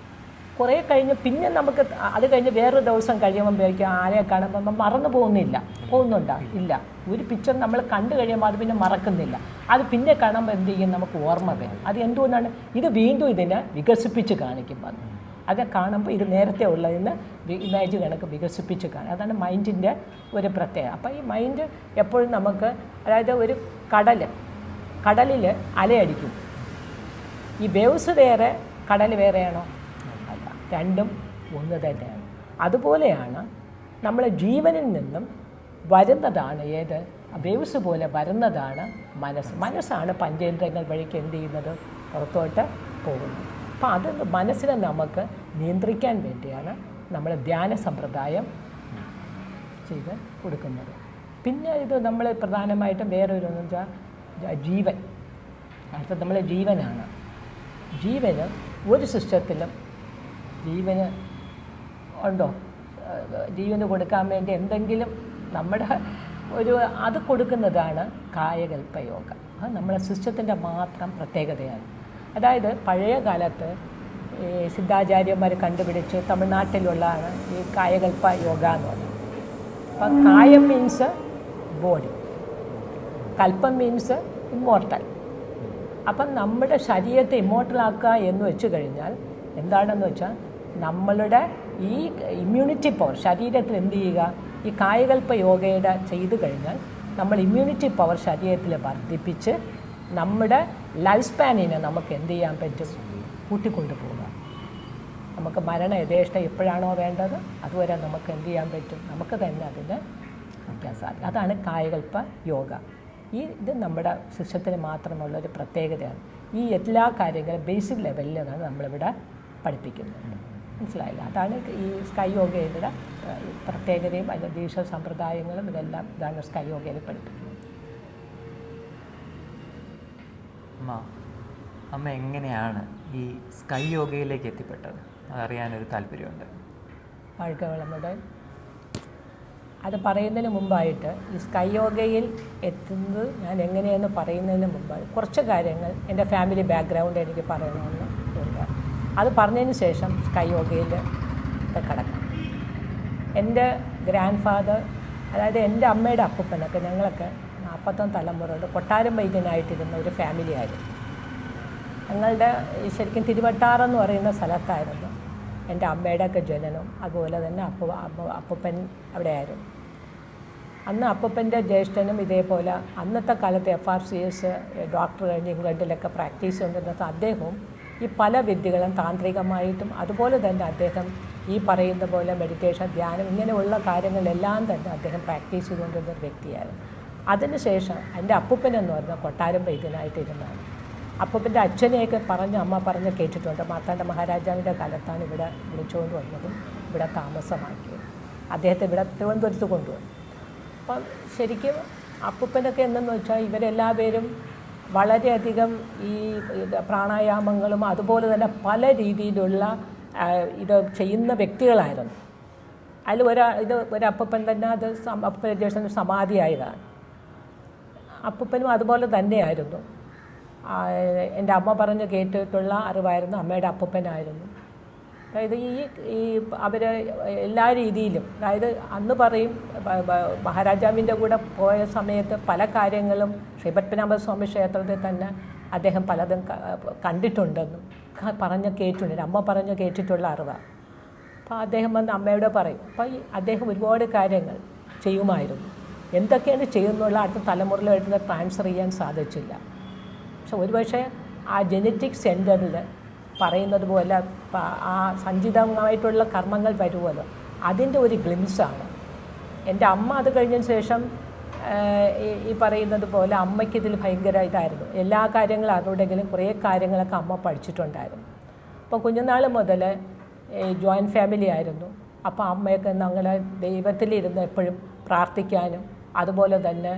കുറേ കഴിഞ്ഞ് പിന്നെ നമുക്ക് അത് കഴിഞ്ഞ് വേറൊരു ദിവസം കഴിയുമ്പോഴേക്കും ആനയെ കാണുമ്പോൾ നമ്മൾ മറന്നു പോകുന്നുണ്ടോ? ഇല്ല. ഒരു പിക്ചർ നമ്മൾ കണ്ടു കഴിയുമ്പോൾ അത് പിന്നെ മറക്കുന്നില്ല. അത് പിന്നെ കാണുമ്പോൾ എന്ത് ചെയ്യും, നമുക്ക് ഓർമ്മ വരും. അത് എന്തുകൊണ്ടാണ്? ഇത് വീണ്ടും ഇതിനെ വികസിപ്പിച്ച് കാണിക്കുമ്പോൾ അത് കാണുമ്പോൾ ഇത് നേരത്തെ ഉള്ളതിന് ഇമേജ് കണക്ക് വികസിപ്പിച്ച് കാണും. അതാണ് മൈൻഡിൻ്റെ ഒരു പ്രത്യേകത. അപ്പോൾ ഈ മൈൻഡ് എപ്പോഴും നമുക്ക്, അതായത് ഒരു കടലിൽ അലയടിക്കും. ഈ വേവ്സ് വേറെ, കടൽ വേറെയാണോ? അല്ല, രണ്ടും ഒന്ന് തന്നെയാണ്. അതുപോലെയാണ് നമ്മളെ ജീവനിൽ നിന്നും വരുന്നതാണ് ഏത്? വേവ്സ് പോലെ വരുന്നതാണ് മനസ്സാണ് പഞ്ചേന്ദ്രിയങ്ങൾ വഴിക്ക് എന്ത് ചെയ്യുന്നത്, പുറത്തോട്ട് പോകുന്നത്. അപ്പോൾ അത് മനസ്സിനെ നമുക്ക് നിയന്ത്രിക്കാൻ വേണ്ടിയാണ് നമ്മൾ ധ്യാന സമ്പ്രദായം ചെയ്ത് കൊടുക്കുന്നത്. പിന്നെ ഇത് നമ്മൾ പ്രധാനമായിട്ടും വേറൊരു എന്ന് വെച്ചാൽ ജീവൻ. അടുത്തത് നമ്മളെ ജീവനാണ്. ജീവന് ഒരു സിസ്റ്റത്തിലും ജീവന് ഉണ്ടോ? ജീവന് കൊടുക്കാൻ വേണ്ടി എന്തെങ്കിലും നമ്മുടെ അത് കൊടുക്കുന്നതാണ് കായകൽപ്പയോഗ. അത് നമ്മളെ സിസ്റ്റത്തിൻ്റെ മാത്രം പ്രത്യേകതയാണ്. അതായത് പഴയ കാലത്ത് ഈ സിദ്ധാചാര്യന്മാർ കണ്ടുപിടിച്ച് തമിഴ്നാട്ടിലുള്ളതാണ് ഈ കായകൽപ്പ യോഗ എന്ന് പറയുന്നത്. അപ്പം കായം മീൻസ് ബോഡി, കൽപ്പം മീൻസ് ഇമ്മോർട്ടൽ. അപ്പം നമ്മുടെ ശരീരത്തെ ഇമ്മോർട്ടലാക്കുക എന്ന് വെച്ച് കഴിഞ്ഞാൽ എന്താണെന്ന് വെച്ചാൽ നമ്മളുടെ ഈ ഇമ്മ്യൂണിറ്റി പവർ ശരീരത്തിൽ എന്ത് ചെയ്യുക, ഈ കായകൽപ്പ യോഗയുടെ ചെയ്തു കഴിഞ്ഞാൽ നമ്മൾ ഇമ്മ്യൂണിറ്റി പവർ ശരീരത്തിൽ വർദ്ധിപ്പിച്ച് നമ്മുടെ ലൈഫ് സ്പാനിനെ നമുക്ക് എന്ത് ചെയ്യാൻ പറ്റും, കൂട്ടിക്കൊണ്ടുപോകുക. നമുക്ക് മരണം യഥേഷ്ടം എപ്പോഴാണോ വേണ്ടത് അതുവരെ നമുക്ക് എന്ത് ചെയ്യാൻ പറ്റും, നമുക്ക് തന്നെ അതിനെ നിൽക്കാൻ സാധിക്കും. അതാണ് കായകൽപ്പ യോഗ. ഇത് നമ്മുടെ സിസ്റ്റത്തിന് മാത്രമുള്ളൊരു പ്രത്യേകതയാണ്. ഈ എല്ലാ കാര്യങ്ങളും ബേസിക് ലെവലിലാണ് നമ്മളിവിടെ പഠിപ്പിക്കുന്നത്. മനസ്സിലായില്ല? അതാണ് ഈ സ്കൈ യോഗയുടെ പ്രത്യേകതയും അതിൻ്റെ ദീക്ഷ സമ്പ്രദായങ്ങളും ഇതെല്ലാം ഇതാണ് സ്കൈ യോഗയിൽ പഠിപ്പിക്കുന്നത്. അമ്മ എങ്ങനെയാണ് ഈ സ്കൈ യോഗയിലേക്ക് എത്തിപ്പെട്ടത്? അതറിയാനൊരു താല്പര്യമുണ്ട്. നമ്മുടെ അത് പറയുന്നതിന് മുമ്പായിട്ട് ഈ സ്കൈ യോഗയിൽ എത്തുന്നത് ഞാൻ എങ്ങനെയെന്ന് പറയുന്നതിന് മുമ്പായി കുറച്ച് കാര്യങ്ങൾ എൻ്റെ ഫാമിലി ബാക്ക്ഗ്രൗണ്ട് എനിക്ക് പറയണമെന്ന് തോന്നുക. അത് പറഞ്ഞതിന് ശേഷം സ്കൈ യോഗയിൽ കിടക്കാം. എൻ്റെ ഗ്രാൻഡ് ഫാദർ, അതായത് എൻ്റെ അമ്മയുടെ അപ്പൂപ്പനൊക്കെ ഞങ്ങളൊക്കെ 40 തലമുറയുടെ കൊട്ടാരം വൈദ്യനായിട്ടിരുന്ന ഒരു ഫാമിലിയായിരുന്നു. ഞങ്ങളുടെ ശരിക്കും തിരുവട്ടാറെന്ന് പറയുന്ന സ്ഥലത്തായിരുന്നു എൻ്റെ അമ്മയുടെയൊക്കെ ജനനം. അതുപോലെ തന്നെ അപ്പൂപ്പൻ അവിടെയായിരുന്നു. അന്ന് അപ്പൂപ്പൻ്റെ ജ്യേഷ്ഠനും ഇതേപോലെ അന്നത്തെ കാലത്ത് FRCS ഡോക്ടർ കഴിഞ്ഞ് ഇംഗ്ലണ്ടിലൊക്കെ പ്രാക്ടീസ് കൊണ്ടിരുന്നത് അദ്ദേഹവും ഈ പല വിദ്യകളും താന്ത്രികമായിട്ടും അതുപോലെ തന്നെ അദ്ദേഹം ഈ പറയുന്ന പോലെ മെഡിറ്റേഷൻ, ധ്യാനം ഇങ്ങനെയുള്ള കാര്യങ്ങളെല്ലാം തന്നെ അദ്ദേഹം പ്രാക്ടീസ് ചെയ്തുകൊണ്ടിരുന്ന ഒരു വ്യക്തിയായിരുന്നു. അതിനുശേഷം എൻ്റെ അപ്പൂപ്പനെന്ന് പറഞ്ഞാൽ കൊട്ടാരം വൈദ്യനായിട്ടിരുന്നതാണ്. അപ്പൂപ്പൻ്റെ അച്ഛനെയൊക്കെ അമ്മ പറഞ്ഞ് കേട്ടിട്ടുണ്ട്. മാർത്താണ്ഡ മഹാരാജാവിൻ്റെ കാലത്താണ് ഇവിടെ വിളിച്ചുകൊണ്ട് വന്നതും ഇവിടെ താമസമാക്കിയത്. അദ്ദേഹത്തെ ഇവിടെ തിരുവനന്തപുരത്ത് കൊണ്ടുവന്നു. അപ്പം ശരിക്കും അപ്പൂപ്പനൊക്കെ എന്തെന്ന് വെച്ചാൽ ഇവരെല്ലാവരും വളരെയധികം ഈ പ്രാണായാമങ്ങളും അതുപോലെ തന്നെ പല രീതിയിലുള്ള ഇത് ചെയ്യുന്ന വ്യക്തികളായിരുന്നു. അതിൽ ഒരപ്പൂപ്പൻ തന്നെ അത് അപ്പൂപ്പൻ്റെ ജ്യേഷ്ഠന് സമാധിയായതാണ്. അപ്പൂപ്പനും അതുപോലെ തന്നെയായിരുന്നു. എൻ്റെ അമ്മ പറഞ്ഞ് കേട്ടിട്ടുള്ള അറിവായിരുന്നു അമ്മയുടെ അപ്പൂപ്പനായിരുന്നു. അതായത് ഈ അവർ എല്ലാ രീതിയിലും, അതായത് അന്ന് പറയും മഹാരാജാവിൻ്റെ കൂടെ പോയ സമയത്ത് പല കാര്യങ്ങളും ശ്രീപത്മനാഭസ്വാമി ക്ഷേത്രത്തിൽ തന്നെ അദ്ദേഹം പലതും കണ്ടിട്ടുണ്ടെന്നും പറഞ്ഞ് കേട്ടിട്ടുണ്ട്. അമ്മ പറഞ്ഞ് കേട്ടിട്ടുള്ള അറിവാണ്. അപ്പോൾ അദ്ദേഹം വന്ന് അമ്മയോട് പറയും. അപ്പോൾ അദ്ദേഹം ഒരുപാട് കാര്യങ്ങൾ ചെയ്യുമായിരുന്നു. എന്തൊക്കെയാണ് ചെയ്യുന്നുള്ള അടുത്ത തലമുറയിലായിട്ട് ട്രാൻസ്ഫർ ചെയ്യാൻ സാധിച്ചില്ല. പക്ഷെ ഒരുപക്ഷെ ആ ജെനറ്റിക് സെൻറ്ററിൽ പറയുന്നത് പോലെ ആ സഞ്ചിതമായിട്ടുള്ള കർമ്മങ്ങൾ വരുമല്ലോ, അതിൻ്റെ ഒരു ഗ്ലിംസാണ്. എൻ്റെ അമ്മ അത് കഴിഞ്ഞതിന് ശേഷം ഈ പറയുന്നത് പോലെ അമ്മയ്ക്ക് ഇതിൽ ഭയങ്കര ഇതായിരുന്നു. എല്ലാ കാര്യങ്ങളും അറിവുണ്ടെങ്കിലും കുറേ കാര്യങ്ങളൊക്കെ അമ്മ പഠിച്ചിട്ടുണ്ടായിരുന്നു. അപ്പോൾ കുഞ്ഞുനാൾ മുതൽ ജോയിൻറ്റ് ഫാമിലി ആയിരുന്നു. അപ്പോൾ അമ്മയൊക്കെ ഞങ്ങളെ ദൈവത്തിലിരുന്ന് എപ്പോഴും പ്രാർത്ഥിക്കാനും അതുപോലെ തന്നെ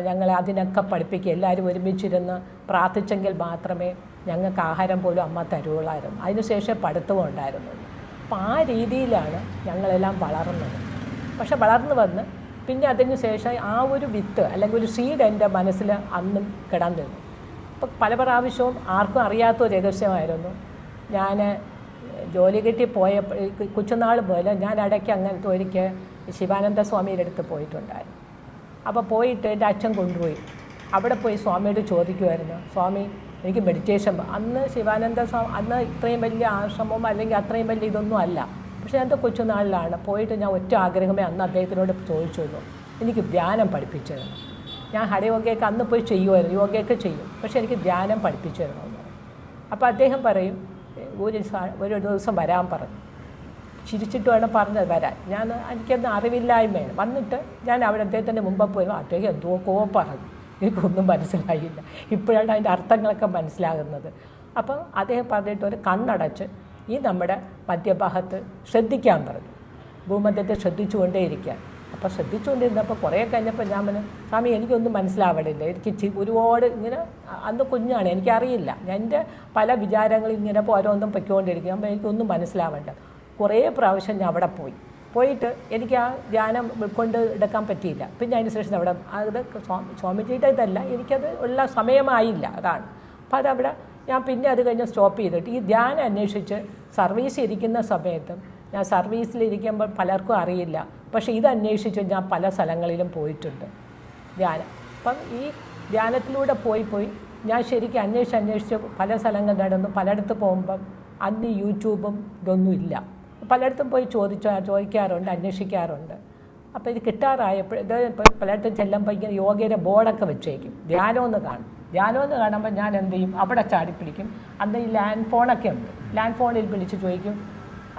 ഞങ്ങളെ അതിനൊക്കെ പഠിപ്പിക്കുക. എല്ലാവരും ഒരുമിച്ചിരുന്ന് പ്രാർത്ഥിച്ചെങ്കിൽ മാത്രമേ ഞങ്ങൾക്ക് ആഹാരം പോലും അമ്മ തരുവുള്ളായിരുന്നു. അതിനുശേഷം പഠിത്തവും ഉണ്ടായിരുന്നു. അപ്പോൾ ആ രീതിയിലാണ് ഞങ്ങളെല്ലാം വളർന്നത്. പക്ഷെ വളർന്നു വന്ന് പിന്നെ അതിന് ശേഷം ആ ഒരു വിത്ത് അല്ലെങ്കിൽ ഒരു സീഡ് എൻ്റെ മനസ്സിൽ അന്നും കിടന്നിരുന്നു. അപ്പോൾ പല പ്രാവശ്യവും ആർക്കും അറിയാത്തൊരു രഹസ്യമായിരുന്നു. ഞാൻ ജോലി കിട്ടി പോയപ്പോൾ കൊച്ചുനാൾ പോലെ ഞാൻ ഇടയ്ക്ക് അങ്ങനത്തെ ഒരിക്കൽ ശിവാനന്ദ സ്വാമിയുടെ അടുത്ത് പോയിട്ടുണ്ടായിരുന്നു. അപ്പോൾ പോയിട്ട് എൻ്റെ അച്ഛൻ കൊണ്ടുപോയി. അവിടെ പോയി സ്വാമിയോട് ചോദിക്കുമായിരുന്നു, സ്വാമി എനിക്ക് മെഡിറ്റേഷൻ. അന്ന് ശിവാനന്ദ സ്വാമി അന്ന് ഇത്രയും വലിയ ആശ്രമം അല്ലെങ്കിൽ അത്രയും വലിയ ഇതൊന്നും അല്ല. പക്ഷേ എൻ്റെ കൊച്ചുനാളിലാണ് പോയിട്ട് ഞാൻ ഒറ്റ ആഗ്രഹമേ അന്ന് അദ്ദേഹത്തിനോട് ചോദിച്ചുള്ളൂ, എനിക്ക് ധ്യാനം പഠിപ്പിച്ചു തരണം. ഞാൻ ഹഠയോഗയൊക്കെ അന്ന് പോയി ചെയ്യുമായിരുന്നു, യോഗയൊക്കെ ചെയ്യും, പക്ഷേ എനിക്ക് ധ്യാനം പഠിപ്പിച്ചു തരണമെന്ന് പറയും. അപ്പോൾ അദ്ദേഹം പറയും ഒരു ദിവസം വരാൻ പറഞ്ഞു. ചിരിച്ചിട്ട് വേണം പറഞ്ഞത് വരാൻ. എനിക്കൊന്നും അറിവില്ലായ്മയാണ്. വന്നിട്ട് ഞാൻ അവിടെ അദ്ദേഹത്തിൻ്റെ മുമ്പ് പോയി അദ്ദേഹം എന്തൊക്കെയോ പറഞ്ഞു, എനിക്കൊന്നും മനസ്സിലായില്ല. ഇപ്പോഴാണ് അതിൻ്റെ അർത്ഥങ്ങളൊക്കെ മനസ്സിലാകുന്നത്. അപ്പം അദ്ദേഹം പറഞ്ഞിട്ട് ഒരു കണ്ണടച്ച് ഈ നമ്മുടെ മധ്യഭാഗത്ത് ശ്രദ്ധിക്കാൻ പറഞ്ഞു. ഭൂമധ്യത്തെ ശ്രദ്ധിച്ചുകൊണ്ടേയിരിക്കാൻ. അപ്പോൾ ശ്രദ്ധിച്ചുകൊണ്ടിരുന്നപ്പോൾ കുറേ കഴിഞ്ഞപ്പോൾ ഞാൻ പറഞ്ഞു, സ്വാമി എനിക്കൊന്നും മനസ്സിലാവണില്ല, എനിക്ക് ഒരുപാട് ഇങ്ങനെ അന്ന് കുഞ്ഞാണ്, എനിക്കറിയില്ല, എൻ്റെ പല വിചാരങ്ങളും ഇങ്ങനെ ഓരോന്നും പൊയ്ക്കൊണ്ടിരിക്കും. അപ്പോൾ എനിക്കൊന്നും മനസ്സിലാവേണ്ട. കുറേ പ്രാവശ്യം ഞാൻ അവിടെ പോയിട്ട് എനിക്ക് ആ ധ്യാനം ഉൾക്കൊണ്ട് എടുക്കാൻ പറ്റിയില്ല. പിന്നെ അതിന് ശേഷം അവിടെ അത് സ്വാമിജിയുടെ ഇതല്ല, എനിക്കത് ഉള്ള സമയമായില്ല, അതാണ്. അപ്പോൾ അതവിടെ ഞാൻ പിന്നെ അത് കഴിഞ്ഞ് സ്റ്റോപ്പ് ചെയ്തിട്ട് ഈ ധ്യാനം അന്വേഷിച്ച് സർവീസ് ഇരിക്കുന്ന സമയത്തും ഞാൻ സർവീസിലിരിക്കുമ്പോൾ പലർക്കും അറിയില്ല. പക്ഷേ ഇത് അന്വേഷിച്ച് ഞാൻ പല സ്ഥലങ്ങളിലും പോയിട്ടുണ്ട് ധ്യാനം. അപ്പം ഈ ധ്യാനത്തിലൂടെ പോയി ഞാൻ ശരിക്കും അന്വേഷിച്ച് പല സ്ഥലങ്ങൾ നടന്നു. പലയിടത്ത് പോകുമ്പം അന്ന് യൂട്യൂബും ഇതൊന്നും ഇല്ല. പലയിടത്തും പോയി ചോദിക്കാറുണ്ട്, അന്വേഷിക്കാറുണ്ട്. അപ്പോൾ ഇത് കിട്ടാറായപ്പോൾ ഇത് പലയിടത്തും ചെല്ലുമ്പോൾ ഇങ്ങനെ യോഗയുടെ ബോർഡൊക്കെ വെച്ചേക്കും, ധ്യാനമെന്ന് കാണും. ധ്യാനമെന്ന് കാണുമ്പോൾ ഞാൻ എന്ത് ചെയ്യും, അവിടെ ചാടിപ്പിടിക്കും. അന്ന് ഈ ലാൻഡ് ഫോണൊക്കെ ഉണ്ട്. ലാൻഡ് ഫോണിൽ വിളിച്ച് ചോദിക്കും,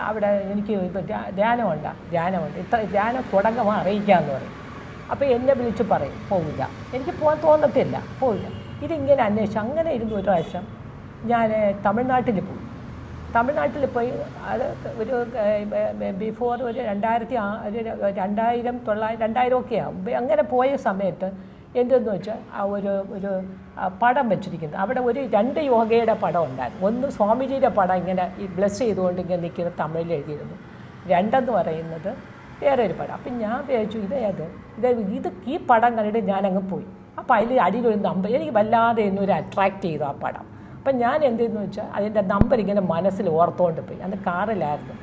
അവിടെ എനിക്ക് ഇപ്പോൾ ധ്യാനമുണ്ടോ? ധ്യാനമുണ്ട്, ഇത്ര ധ്യാനം തുടങ്ങുമ്പോൾ അറിയിക്കാമെന്ന് പറയും. അപ്പോൾ എന്നെ വിളിച്ച് പറയും, പോവില്ല, എനിക്ക് പോകാൻ തോന്നത്തില്ല, പോവില്ല. ഇതിങ്ങനെ അന്വേഷിച്ച് അങ്ങനെ ഇരുന്ന് ഒരു പ്രാവശ്യം ഞാൻ തമിഴ്നാട്ടിൽ പോയി. തമിഴ്നാട്ടിൽ പോയി അത് ഒരു ബിഫോർ ഒരു 2000 ഒക്കെ ആവും. അങ്ങനെ പോയ സമയത്ത് എന്തെന്ന് വെച്ചാൽ ആ ഒരു പടം വെച്ചിരിക്കുന്നത്. അവിടെ ഒരു 2 യോഗയുടെ പടം ഉണ്ടായിരുന്നു. ഒന്ന് സ്വാമിജിയുടെ പടം ഇങ്ങനെ ഈ ബ്ലെസ് ചെയ്തുകൊണ്ട് ഇങ്ങനെ നിൽക്കുന്ന തമിഴിൽ എഴുതിയിരുന്നു. 2 പറയുന്നത് വേറെ ഒരു പടം. അപ്പം ഞാൻ വിചാരിച്ചു ഇത് ഈ പടം കണ്ടിട്ട് ഞാനങ്ങ് പോയി. അപ്പോൾ അതിൽ അടിയിലൊരു നമ്പർ എനിക്ക് വല്ലാതെ എന്നൊരു അട്രാക്റ്റ് ചെയ്തു ആ പടം. അപ്പം ഞാൻ എന്തെന്ന് വെച്ചാൽ അതിൻ്റെ നമ്പർ ഇങ്ങനെ മനസ്സിൽ ഓർത്തുകൊണ്ട് പോയി. അന്ന് കാറിലായിരുന്നു,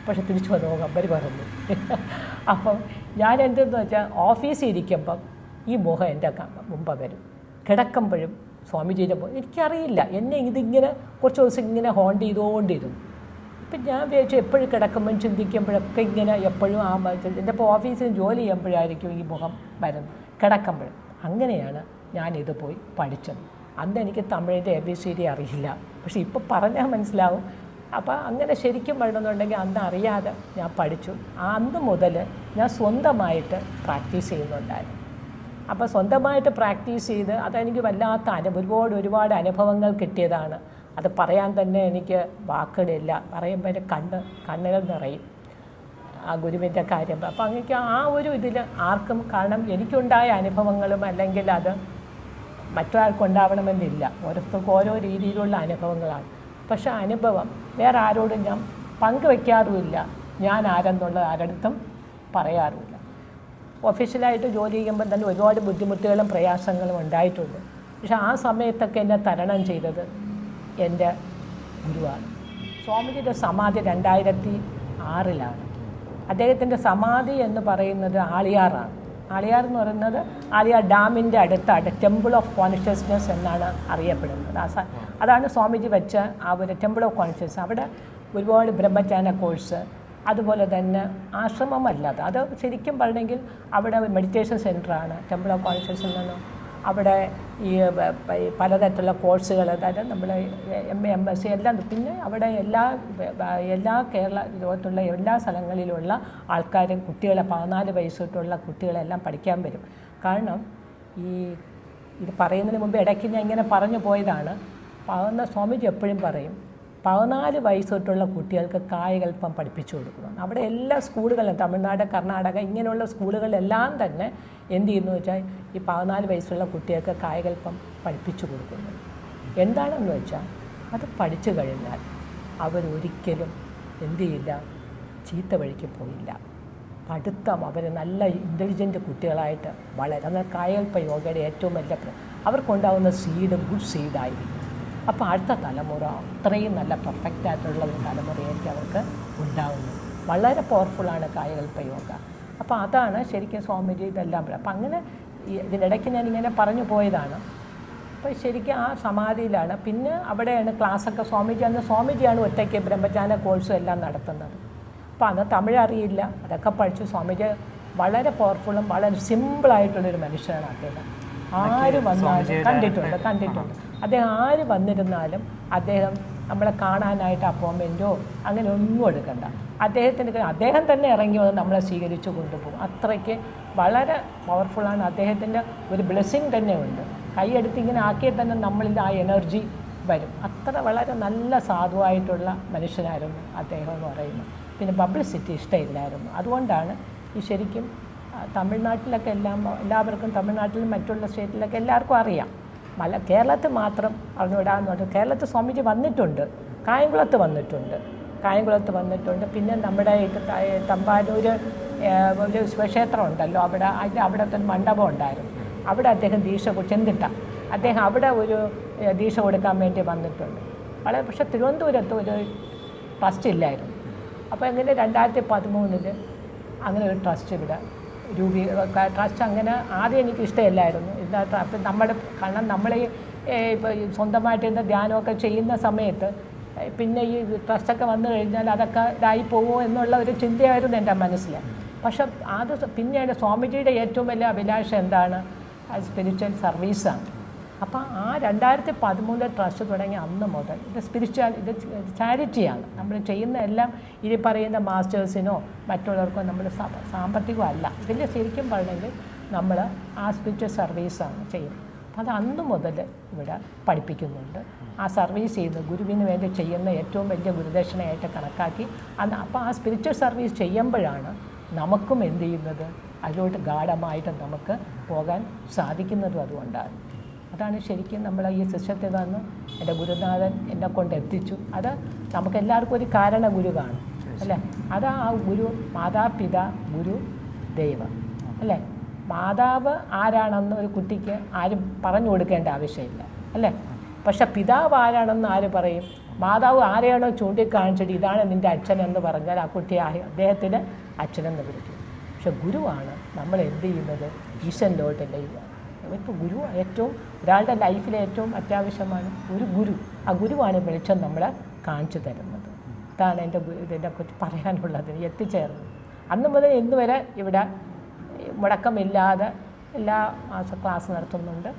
പക്ഷെ തിരിച്ചു വന്നു നമ്പർ പറഞ്ഞു. അപ്പം ഞാൻ എന്തെന്ന് വെച്ചാൽ ഓഫീസിൽ ഇരിക്കുമ്പം ഈ മുഖം എൻ്റെ മുമ്പ് വരും. കിടക്കുമ്പോഴും സ്വാമിജിയുടെ മുഖം എനിക്കറിയില്ല, എന്നെ ഇതിങ്ങനെ കുറച്ച് ദിവസം ഇങ്ങനെ ഹോണ്ട് ചെയ്തുകൊണ്ടിരുന്നു. അപ്പം ഞാൻ വിചാരിച്ചു എപ്പോഴും കിടക്കുമ്പോഴും ചിന്തിക്കുമ്പോഴൊക്കെ ഇങ്ങനെ എപ്പോഴും എൻ്റെ ഇപ്പോൾ ഓഫീസിൽ ജോലി ചെയ്യുമ്പോഴായിരിക്കും ഈ മുഖം വരുന്നത്, കിടക്കുമ്പോഴും. അങ്ങനെയാണ് ഞാനിത് പോയി പഠിച്ചത്. അന്ന് എനിക്ക് തമിഴിൻ്റെ ABCD അറിയില്ല, പക്ഷെ ഇപ്പോൾ പറഞ്ഞാൽ മനസ്സിലാവും. അപ്പോൾ അങ്ങനെ ശരിക്കും വേണമെന്നുണ്ടെങ്കിൽ അന്ന് അറിയാതെ ഞാൻ പഠിച്ചു. അന്ന് മുതൽ ഞാൻ സ്വന്തമായിട്ട് പ്രാക്ടീസ് ചെയ്യുന്നുണ്ടായിരുന്നു. അപ്പോൾ സ്വന്തമായിട്ട് പ്രാക്ടീസ് ചെയ്ത് അതെനിക്ക് വല്ലാത്ത ഒരുപാട് അനുഭവങ്ങൾ കിട്ടിയതാണ്. അത് പറയാൻ തന്നെ എനിക്ക് വാക്കുകളില്ല. പറയുമ്പോൾ എൻ്റെ കണ്ണുകൾ നിറയും ആ ഗുരുവിൻ്റെ കാര്യം. അപ്പോൾ അങ്ങനെ ആ ഒരു ഇതിൽ ആർക്കും, കാരണം എനിക്കുണ്ടായ അനുഭവങ്ങളും അല്ലെങ്കിൽ അത് മറ്റൊരാൾക്കുണ്ടാവണമെന്നില്ല. ഓരോരുത്തർക്കും ഓരോ രീതിയിലുള്ള അനുഭവങ്ങളാണ്. പക്ഷേ അനുഭവം വേറെ ആരോടും ഞാൻ പങ്കുവയ്ക്കാറുമില്ല. ഞാൻ ആരെന്നുള്ള ആരടുത്തും പറയാറുമില്ല. ഒഫീഷ്യലായിട്ട് ജോലി ചെയ്യുമ്പോൾ തന്നെ ഒരുപാട് ബുദ്ധിമുട്ടുകളും പ്രയാസങ്ങളും ഉണ്ടായിട്ടുണ്ട്. പക്ഷേ ആ സമയത്തൊക്കെ എന്നെ തരണം ചെയ്തത് എൻ്റെ ഗുരുവാണ്. സ്വാമിജിയുടെ സമാധി 2006 അദ്ദേഹത്തിൻ്റെ സമാധി എന്ന് പറയുന്നത് ആളിയാറാണ്. ആളിയാർ എന്ന് പറയുന്നത് ആളിയാർ ഡാമിൻ്റെ അടുത്താണ് ടെമ്പിൾ ഓഫ് കോൺഷ്യസ്നെസ് എന്നാണ് അറിയപ്പെടുന്നത്. അതാണ് സ്വാമിജി വെച്ച ആ ഒരു ടെമ്പിൾ ഓഫ് കോൺഷ്യസ്നസ്. അവിടെ ഒരുപാട് ബ്രഹ്മചാന കോഴ്സ്, അതുപോലെ തന്നെ ആശ്രമമല്ലാതെ അത് ശരിക്കും പറഞ്ഞെങ്കിൽ അവിടെ മെഡിറ്റേഷൻ സെൻ്ററാണ് ടെമ്പിൾ ഓഫ് കോൺഷ്യസ്നസ് നിന്ന്. അവിടെ ഈ പലതരത്തിലുള്ള കോഴ്സുകൾ, അതായത് നമ്മൾ MA MSc എല്ലാം. പിന്നെ അവിടെ എല്ലാ കേരള ലോകത്തുള്ള എല്ലാ സ്ഥലങ്ങളിലുള്ള ആൾക്കാരും കുട്ടികളെ 14 വയസ്സ് തൊട്ടുള്ള കുട്ടികളെല്ലാം പഠിക്കാൻ വരും. കാരണം ഇത് പറയുന്നതിന് മുമ്പ് ഇടയ്ക്ക് ഞാൻ ഇങ്ങനെ പറഞ്ഞു പോയതാണ്. സ്വാമിജി എപ്പോഴും പറയും 14 വയസ്സ് തൊട്ടുള്ള കുട്ടികൾക്ക് കായകൽപ്പം പഠിപ്പിച്ചു കൊടുക്കണം. അവിടെ എല്ലാ സ്കൂളുകളും തമിഴ്നാട്, കർണാടക ഇങ്ങനെയുള്ള സ്കൂളുകളെല്ലാം തന്നെ എന്ത് ചെയ്യുന്നു വെച്ചാൽ ഈ 14 വയസ്സുള്ള കുട്ടികൾക്ക് കായകൽപ്പം പഠിപ്പിച്ചു കൊടുക്കുന്നു. എന്താണെന്ന് വെച്ചാൽ അത് പഠിച്ചു കഴിഞ്ഞാൽ അവരൊരിക്കലും എന്ത് ചെയ്യില്ല, ചീത്ത വഴിക്ക് പോയില്ല. പഠിത്തം അവർ നല്ല ഇൻ്റലിജൻറ്റ് കുട്ടികളായിട്ട് വളരെ. എന്നാൽ കായകൽപ്പ യോഗയുടെ ഏറ്റവും വലിയ അവർക്കുണ്ടാകുന്ന സീഡ് ഗുഡ് സീഡായിരിക്കും. അപ്പോൾ അടുത്ത തലമുറ അത്രയും നല്ല പെർഫെക്റ്റ് ആയിട്ടുള്ള ഒരു തലമുറയായിരിക്കും അവർക്ക് ഉണ്ടാകുന്നത്. വളരെ പവർഫുള്ളാണ് കായകൽപ്പ യോഗ. അപ്പോൾ അതാണ് ശരിക്കും സ്വാമിജി ഇതെല്ലാം. അപ്പം അങ്ങനെ ഇതിനിടയ്ക്ക് ഞാനിങ്ങനെ പറഞ്ഞു പോയതാണ്. അപ്പോൾ ശരിക്കും ആ സമാധിയിലാണ്. പിന്നെ അവിടെയാണ് ക്ലാസ്സൊക്കെ സ്വാമിജിയാണ് ഒറ്റയ്ക്ക് ബ്രഹ്മചാന കോഴ്സും എല്ലാം നടത്തുന്നത്. അപ്പോൾ അന്ന് തമിഴ് അറിയില്ല, അതൊക്കെ പഠിച്ചു. സ്വാമിജി വളരെ പവർഫുള്ളും വളരെ സിമ്പിളായിട്ടുള്ളൊരു മനുഷ്യനാണ് അദ്ദേഹം. ആര് വന്നാലും കണ്ടിട്ടുണ്ട്. അദ്ദേഹം ആര് വന്നിരുന്നാലും അദ്ദേഹം നമ്മളെ കാണാനായിട്ട് അപ്പോയിൻമെൻറ്റോ അങ്ങനെ ഒന്നും എടുക്കണ്ട. അദ്ദേഹം തന്നെ ഇറങ്ങി വന്ന് നമ്മളെ സ്വീകരിച്ചു കൊണ്ടുപോകും. അത്രയ്ക്ക് വളരെ പവർഫുള്ളാണ്. അദ്ദേഹത്തിൻ്റെ ഒരു ബ്ലെസ്സിങ് തന്നെ ഉണ്ട്. കൈയെടുത്ത് ഇങ്ങനെ ആക്കിയാൽ തന്നെ നമ്മളിൽ ആ എനർജി വരും. അത്ര വളരെ നല്ല സാധുവായിട്ടുള്ള മനുഷ്യനായിരുന്നു അദ്ദേഹം എന്ന് പറയുന്നത്. പിന്നെ പബ്ലിസിറ്റി ഇഷ്ടമില്ലായിരുന്നു. അതുകൊണ്ടാണ് ഈ ശരിക്കും തമിഴ്നാട്ടിലൊക്കെ എല്ലാവർക്കും, തമിഴ്നാട്ടിലും മറ്റുള്ള സ്റ്റേറ്റിലൊക്കെ എല്ലാവർക്കും അറിയാം. കേരളത്തിൽ മാത്രം അറിഞ്ഞുവിടാന്ന് പറഞ്ഞു. കേരളത്തിൽ സ്വാമിജി വന്നിട്ടുണ്ട്, കായംകുളത്ത് വന്നിട്ടുണ്ട്. പിന്നെ നമ്മുടെ തമ്പാനൂർ ഒരു ശിവക്ഷേത്രം ഉണ്ടല്ലോ, അവിടുത്തെ ഒരു മണ്ഡപം ഉണ്ടായിരുന്നു. അവിടെ അദ്ദേഹം ചെന്തിട്ട അദ്ദേഹം അവിടെ ഒരു ദീക്ഷ കൊടുക്കാൻ വേണ്ടി വന്നിട്ടുണ്ട്. പക്ഷേ തിരുവനന്തപുരത്ത് ഒരു ട്രസ്റ്റ് ഇല്ലായിരുന്നു. അപ്പോൾ എങ്ങനെ 2013 അങ്ങനെ ഒരു ട്രസ്റ്റ് ഇവിടെ ട്രസ്റ്റ് അങ്ങനെ ആദ്യം എനിക്ക് ഇഷ്ടമില്ലായിരുന്നു. ഇതിനകത്ത് അപ്പം കാരണം നമ്മൾ ഇപ്പോൾ സ്വന്തമായിട്ട് ഇരുന്ന് ധ്യാനമൊക്കെ ചെയ്യുന്ന സമയത്ത് പിന്നെ ഈ ട്രസ്റ്റൊക്കെ വന്നു കഴിഞ്ഞാൽ അതൊക്കെ ഇതായി പോകുമോ എന്നുള്ള ഒരു ചിന്തയായിരുന്നു എൻ്റെ മനസ്സിൽ. പക്ഷെ അത് പിന്നീട് സ്വാമിജിയുടെ ഏറ്റവും വലിയ അഭിലാഷം എന്താണ്? സ്പിരിച്വൽ സർവീസാണ്. അപ്പോൾ ആ 2013 ട്രസ്റ്റ് തുടങ്ങി അന്ന് മുതൽ ഇത് ഇത് ചാരിറ്റിയാണ്. നമ്മൾ ചെയ്യുന്ന എല്ലാം ഈ പറയുന്ന മാസ്റ്റേഴ്സിനോ മറ്റുള്ളവർക്കോ നമ്മൾ സാമ്പത്തികമല്ല. ഇതിൽ ശരിക്കും പറഞ്ഞെങ്കിൽ നമ്മൾ ആ സ്പിരിച്വൽ സർവീസാണ് ചെയ്യുന്നത്. അപ്പോൾ അത് അന്ന് മുതൽ ഇവിടെ പഠിപ്പിക്കുന്നുണ്ട്. ആ സർവീസ് ചെയ്യുന്ന ഗുരുവിന് വേണ്ടി ചെയ്യുന്ന ഏറ്റവും വലിയ ഗുരുദക്ഷിണയായിട്ട് കണക്കാക്കി അപ്പോൾ ആ സ്പിരിച്വൽ സർവീസ് ചെയ്യുമ്പോഴാണ് നമുക്കും എന്ത് ചെയ്യുന്നത്, അതിലോട്ട് ഗാഢമായിട്ട് നമുക്ക് പോകാൻ സാധിക്കുന്നതും അതുകൊണ്ടാണ്. അതാണ് ശരിക്കും നമ്മൾ ഈ സിസ്റ്റത്തിൽ നിന്ന് എൻ്റെ ഗുരുനാഥൻ എന്നെ കൊണ്ട് എത്തിച്ചു. അത് നമുക്കെല്ലാവർക്കും ഒരു കാരണ ഗുരു കാണും അല്ലേ? അത് ആ ഗുരു മാതാപിതാ ഗുരു ദൈവം അല്ലേ? മാതാവ് ആരാണെന്ന് ഒരു കുട്ടിക്ക് ആരും പറഞ്ഞു കൊടുക്കേണ്ട ആവശ്യമില്ല അല്ലേ? പക്ഷെ പിതാവ് ആരാണെന്ന് ആര് പറയും? മാതാവ് ആരെയാണോ ചൂണ്ടിക്കാണിച്ചിട്ട് ഇതാണ് നിൻ്റെ അച്ഛൻ എന്ന് പറഞ്ഞാൽ ആ കുട്ടി അദ്ദേഹത്തിന് അച്ഛനെന്ന് വിളിക്കും. പക്ഷെ ഗുരുവാണ് നമ്മൾ എന്ത് ചെയ്യുന്നത്, ഈശ്വരനിലോട്ടല്ലേ. ഇപ്പോൾ ഗുരു ഏറ്റവും ഒരാളുടെ ലൈഫിലെ ഏറ്റവും അത്യാവശ്യമാണ് ഒരു ഗുരു. ആ ഗുരുവാണ് വെളിച്ചം നമ്മളെ കാണിച്ചു തരുന്നത്. അതാണ് ഇതിനെക്കുറിച്ച് പറയാനുള്ളത്. എത്തിച്ചേർന്നത് അന്ന് മുതൽ ഇന്ന് വരെ ഇവിടെ മുടക്കമില്ലാതെ എല്ലാ മാസം ക്ലാസ് നടത്തുന്നുണ്ട്.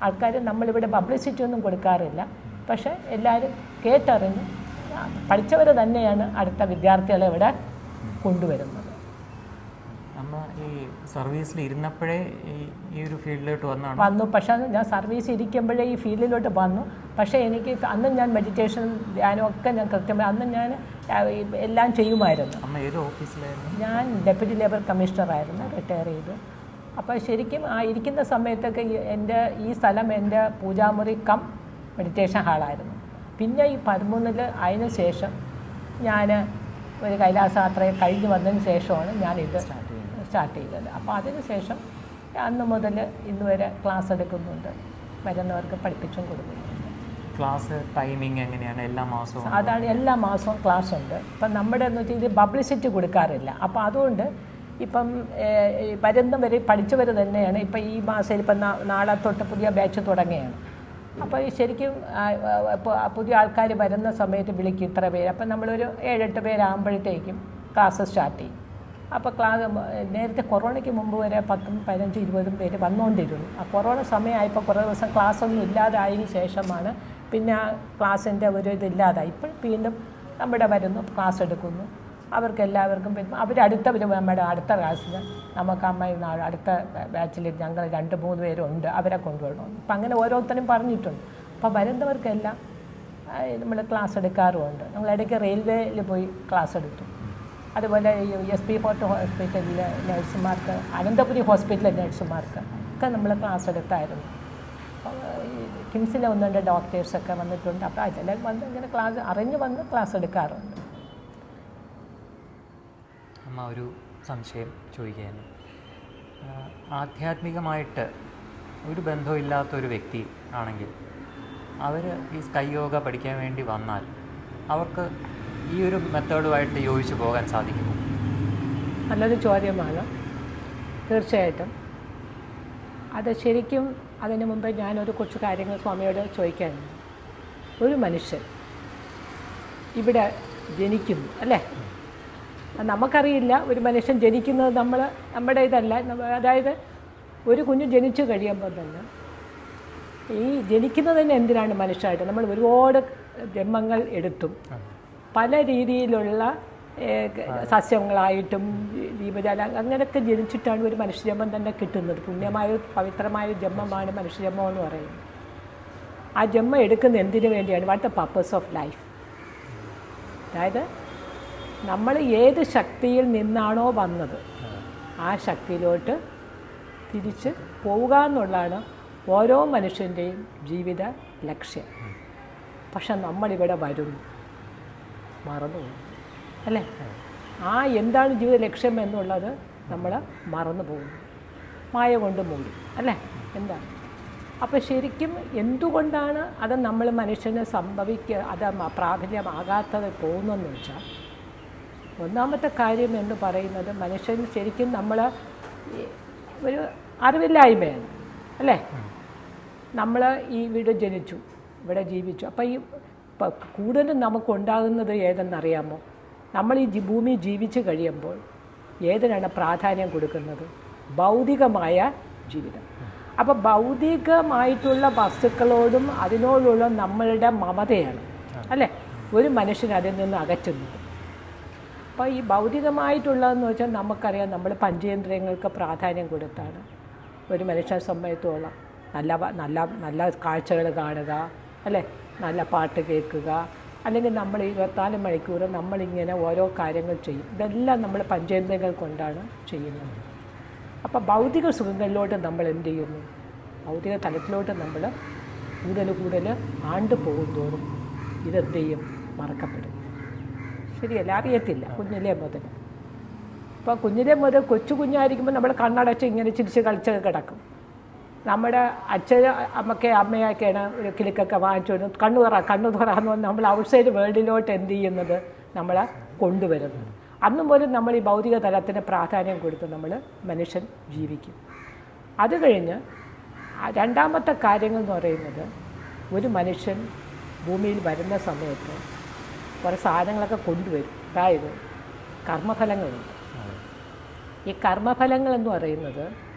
ആൾക്കാർ നമ്മളിവിടെ പബ്ലിസിറ്റി ഒന്നും കൊടുക്കാറില്ല. പക്ഷേ എല്ലാവരും കേട്ടറിഞ്ഞ് പഠിച്ചവർ തന്നെയാണ് അടുത്ത വിദ്യാർത്ഥികളെ ഇവിടെ കൊണ്ടുവരുന്നത്. നമ്മൾ ഈ സർവീസിൽ ഇരുന്നപ്പോഴേ ഈ ഒരു ഫീൽഡിലോട്ട് വന്നു. പക്ഷേ ഞാൻ സർവീസ് ഇരിക്കുമ്പോഴേ ഈ ഫീൽഡിലോട്ട് വന്നു. പക്ഷേ എനിക്ക് അന്ന് ഞാൻ മെഡിറ്റേഷൻ ധ്യാനമൊക്കെ ഞാൻ കൃത്യമായി അന്ന് ഞാൻ എല്ലാം ചെയ്യുമായിരുന്നു. ഏത് ഓഫീസിലായിരുന്നു? ഞാൻ ഡെപ്യൂട്ടി ലേബർ കമ്മീഷണറായിരുന്നു, റിട്ടയർ ചെയ്തു. അപ്പോൾ ശരിക്കും ആ ഇരിക്കുന്ന സമയത്തൊക്കെ എൻ്റെ ഈ സ്ഥലം എൻ്റെ പൂജാമുറി കം മെഡിറ്റേഷൻ ഹാളായിരുന്നു. പിന്നെ ഈ 13 അതിന് ശേഷം ഞാൻ ഒരു കൈലാസയാത്ര കഴിഞ്ഞ് വന്നതിന് ശേഷമാണ് ഞാനിത് സ്റ്റാർട്ട് ചെയ്തത്. അപ്പോൾ അതിന് ശേഷം അന്ന് മുതൽ ഇന്ന് വരെ ക്ലാസ് എടുക്കുന്നുണ്ട്, വരുന്നവർക്ക് പഠിപ്പിച്ചും കൊടുക്കുന്നുണ്ട്. ക്ലാസ് ടൈമിംഗ് എങ്ങനെയാണ്? എല്ലാ മാസവും? അതാണ്, എല്ലാ മാസവും ക്ലാസ് ഉണ്ട്. ഇപ്പം നമ്മുടെ എന്ന് വെച്ചാൽ ഇത് പബ്ലിസിറ്റി കൊടുക്കാറില്ല. അപ്പോൾ അതുകൊണ്ട് ഇപ്പം വരുന്നവർ പഠിച്ചവർ തന്നെയാണ്. ഇപ്പം ഈ മാസം ഇപ്പം നാളെ തൊട്ട് പുതിയ ബാച്ച് തുടങ്ങുകയാണ്. അപ്പോൾ ശരിക്കും പുതിയ ആൾക്കാർ വരുന്ന സമയത്ത് വിളിക്കും ഇത്ര പേര്. അപ്പം നമ്മളൊരു 7-8 പേരാകുമ്പോഴത്തേക്കും ക്ലാസ് സ്റ്റാർട്ട് ചെയ്യും. അപ്പോൾ നേരത്തെ കൊറോണയ്ക്ക് മുമ്പ് വരെ 10, 15, 20 പേര് വന്നുകൊണ്ടിരുന്നു. ആ കൊറോണ സമയമായപ്പോൾ കുറേ ദിവസം ക്ലാസ്സൊന്നും ഇല്ലാതായതിനു ശേഷമാണ് പിന്നെ ആ ക്ലാസ്സിൻ്റെ ഒരു ഇതില്ലാതായി. ഇപ്പോൾ വീണ്ടും നമ്മുടെ വരുന്നു, ക്ലാസ് എടുക്കുന്നു. അവർക്കെല്ലാവർക്കും പിന്നെ അവരടുത്തവർ നമ്മുടെ അടുത്ത ക്ലാസ്സിന് നമുക്ക് അടുത്ത ബാച്ചിൽ ഞങ്ങൾ 2-3 പേരുണ്ട്, അവരെ കൊണ്ടുവരണം. അപ്പം അങ്ങനെ ഓരോരുത്തരും പറഞ്ഞിട്ടുണ്ട്. അപ്പോൾ വരുന്നവർക്കെല്ലാം നമ്മൾ ക്ലാസ് എടുക്കാറുമുണ്ട്. നമ്മളിടയ്ക്ക് റെയിൽവേയിൽ പോയി ക്ലാസ് എടുത്തു. അതുപോലെ ഈ SP ഫോർട്ട് ഹോസ്പിറ്റലിലെ നഴ്സുമാർക്ക്, അനന്തപുരി ഹോസ്പിറ്റലിലെ നഴ്സുമാർക്ക് ഒക്കെ നമ്മൾ ക്ലാസ് എടുത്തായിരുന്നു. കിംസിലെ 1-2 ഡോക്ടേഴ്സൊക്കെ വന്നിട്ടുണ്ട്. അപ്പോൾ അതിലെല്ലാം വന്ന് ഇങ്ങനെ ക്ലാസ് അറിഞ്ഞ് വന്ന് ക്ലാസ് എടുക്കാറുണ്ട്. അമ്മ, ഒരു സംശയം ചോദിക്കുകയാണ്. ആധ്യാത്മികമായിട്ട് ഒരു ബന്ധമില്ലാത്തൊരു വ്യക്തി ആണെങ്കിൽ അവർ ഈ സ്കൈ യോഗ പഠിക്കാൻ വേണ്ടി വന്നാൽ അവർക്ക് ഈ ഒരു മെത്തേഡുമായിട്ട് യോജിച്ച് പോകാൻ സാധിക്കുമോ? നല്ലൊരു ചോദ്യമാണ്. തീർച്ചയായിട്ടും. അത് ശരിക്കും അതിന് മുമ്പ് ഞാനൊരു കുറച്ച് കാര്യങ്ങൾ സ്വാമിയോട് ചോദിക്കാനുണ്ട്. ഒരു മനുഷ്യൻ ഇവിടെ ജനിക്കുന്നു അല്ലേ? നമുക്കറിയില്ല ഒരു മനുഷ്യൻ ജനിക്കുന്നത് നമ്മുടെ ഇതല്ല. അതായത് ഒരു കുഞ്ഞ് ജനിച്ചു കഴിയുമ്പോൾ തന്നെ ഈ ജനിക്കുന്നത് തന്നെ എന്തിനാണ് മനുഷ്യരായിട്ട് നമ്മൾ ഒരുപാട് ജന്മങ്ങൾ എടുത്തും പല രീതിയിലുള്ള സസ്യങ്ങളായിട്ടും ജീവജാലം അങ്ങനെയൊക്കെ ജനിച്ചിട്ടാണ് ഒരു മനുഷ്യജന്മം തന്നെ കിട്ടുന്നത്. പുണ്യമായ പവിത്രമായ ജന്മമാണ് മനുഷ്യജന്മം എന്ന് പറയുന്നത്. ആ ജന്മം എടുക്കുന്നത് എന്തിനു വേണ്ടിയാണ്? What the purpose of life? അതായത് നമ്മൾ ഏത് ശക്തിയിൽ നിന്നാണോ വന്നത് ആ ശക്തിയിലോട്ട് തിരിച്ച് പോവുക എന്നുള്ളതാണ് ഓരോ മനുഷ്യൻ്റെയും ജീവിത ലക്ഷ്യം. പക്ഷെ നമ്മളിവിടെ വരുന്നു, മറന്നുപോകും അല്ലേ? ആ എന്താണ് ജീവിത ലക്ഷ്യം എന്നുള്ളത് നമ്മൾ മറന്നു പോകുന്നു, മായ കൊണ്ട് മൂടി അല്ലേ? എന്താണ്? അപ്പോൾ ശരിക്കും എന്തുകൊണ്ടാണ് അത് നമ്മൾ മനുഷ്യന് അത് പ്രാബല്യമാകാത്തത് പോകുന്നതെന്ന് വെച്ചാൽ ഒന്നാമത്തെ കാര്യം എന്ന് പറയുന്നത് മനുഷ്യൻ ശരിക്കും നമ്മൾ ഒരു അറിവില്ലായ്മയാണ് അല്ലേ. നമ്മൾ ഇവിടെ ജനിച്ചു, ഇവിടെ ജീവിച്ചു. അപ്പോൾ ഈ കൂടുതലും നമുക്കുണ്ടാകുന്നത് ഏതെന്നറിയാമോ? നമ്മൾ ഈ ഭൂമി ജീവിച്ച് കഴിയുമ്പോൾ ഏതിനാണ് പ്രാധാന്യം കൊടുക്കുന്നത്? ഭൗതികമായ ജീവിതം. അപ്പോൾ ഭൗതികമായിട്ടുള്ള വസ്തുക്കളോടും അതിനോടുള്ള നമ്മളുടെ മമതയാണ് അല്ലേ ഒരു മനുഷ്യൻ അതിൽ നിന്ന് അകറ്റുന്നത്. അപ്പോൾ ഈ ഭൗതികമായിട്ടുള്ളതെന്ന് വെച്ചാൽ നമുക്കറിയാം, നമ്മൾ പഞ്ചേന്ദ്രിയങ്ങൾക്ക് പ്രാധാന്യം കൊടുത്താണ് ഒരു മനുഷ്യനെ സംബന്ധിച്ചോളം നല്ല നല്ല നല്ല കാഴ്ചകൾ കാണുക അല്ലേ, നല്ല പാട്ട് കേൾക്കുക, അല്ലെങ്കിൽ നമ്മൾ 24 മണിക്കൂർ നമ്മളിങ്ങനെ ഓരോ കാര്യങ്ങൾ ചെയ്യും. ഇതെല്ലാം നമ്മൾ പഞ്ചേന്ദ്രിയങ്ങൾ കൊണ്ടാണ് ചെയ്യുന്നത്. അപ്പോൾ ഭൗതിക സുഖങ്ങളിലോട്ട് നമ്മൾ എന്ത് ചെയ്യുന്നു? ഭൗതിക തലത്തിലോട്ട് നമ്മൾ കൂടുതൽ ആണ്ട് പോകുന്തോറും ഇതെന്ത് ചെയ്യും? മറക്കപ്പെടും. ശരിയല്ല, അറിയത്തില്ല കുഞ്ഞിലേ മുതൽ. അപ്പോൾ കുഞ്ഞിലേ മുതൽ കൊച്ചു കുഞ്ഞായിരിക്കുമ്പോൾ നമ്മൾ കണ്ണടച്ച് ഇങ്ങനെ ചിരിച്ച് കളിച്ചൊക്കെ കിടക്കും. നമ്മുടെ അമ്മയൊക്കെയാണ് ഒരു കിലുക്കൊക്കെ വാങ്ങിച്ചു വരും, കണ്ണു തുറന്ന് വന്ന് നമ്മൾ ഔട്ട്സൈഡ് വേൾഡിലോട്ട് എന്ത് ചെയ്യുന്നത്? നമ്മളെ കൊണ്ടുവരുന്നത്. അന്നും പോലും നമ്മൾ ഈ ഭൗതിക തലത്തിന് പ്രാധാന്യം കൊടുത്ത് നമ്മൾ മനുഷ്യൻ ജീവിക്കും. അത് കഴിഞ്ഞ് രണ്ടാമത്തെ കാര്യങ്ങൾ എന്ന് പറയുന്നത്, ഒരു മനുഷ്യൻ ഭൂമിയിൽ വരുന്ന സമയത്ത് കുറേ സാധനങ്ങളൊക്കെ കൊണ്ടുവരും. അതായത് കർമ്മഫലങ്ങളുണ്ട്. ഈ കർമ്മഫലങ്ങൾ എന്ന് പറയുന്നത്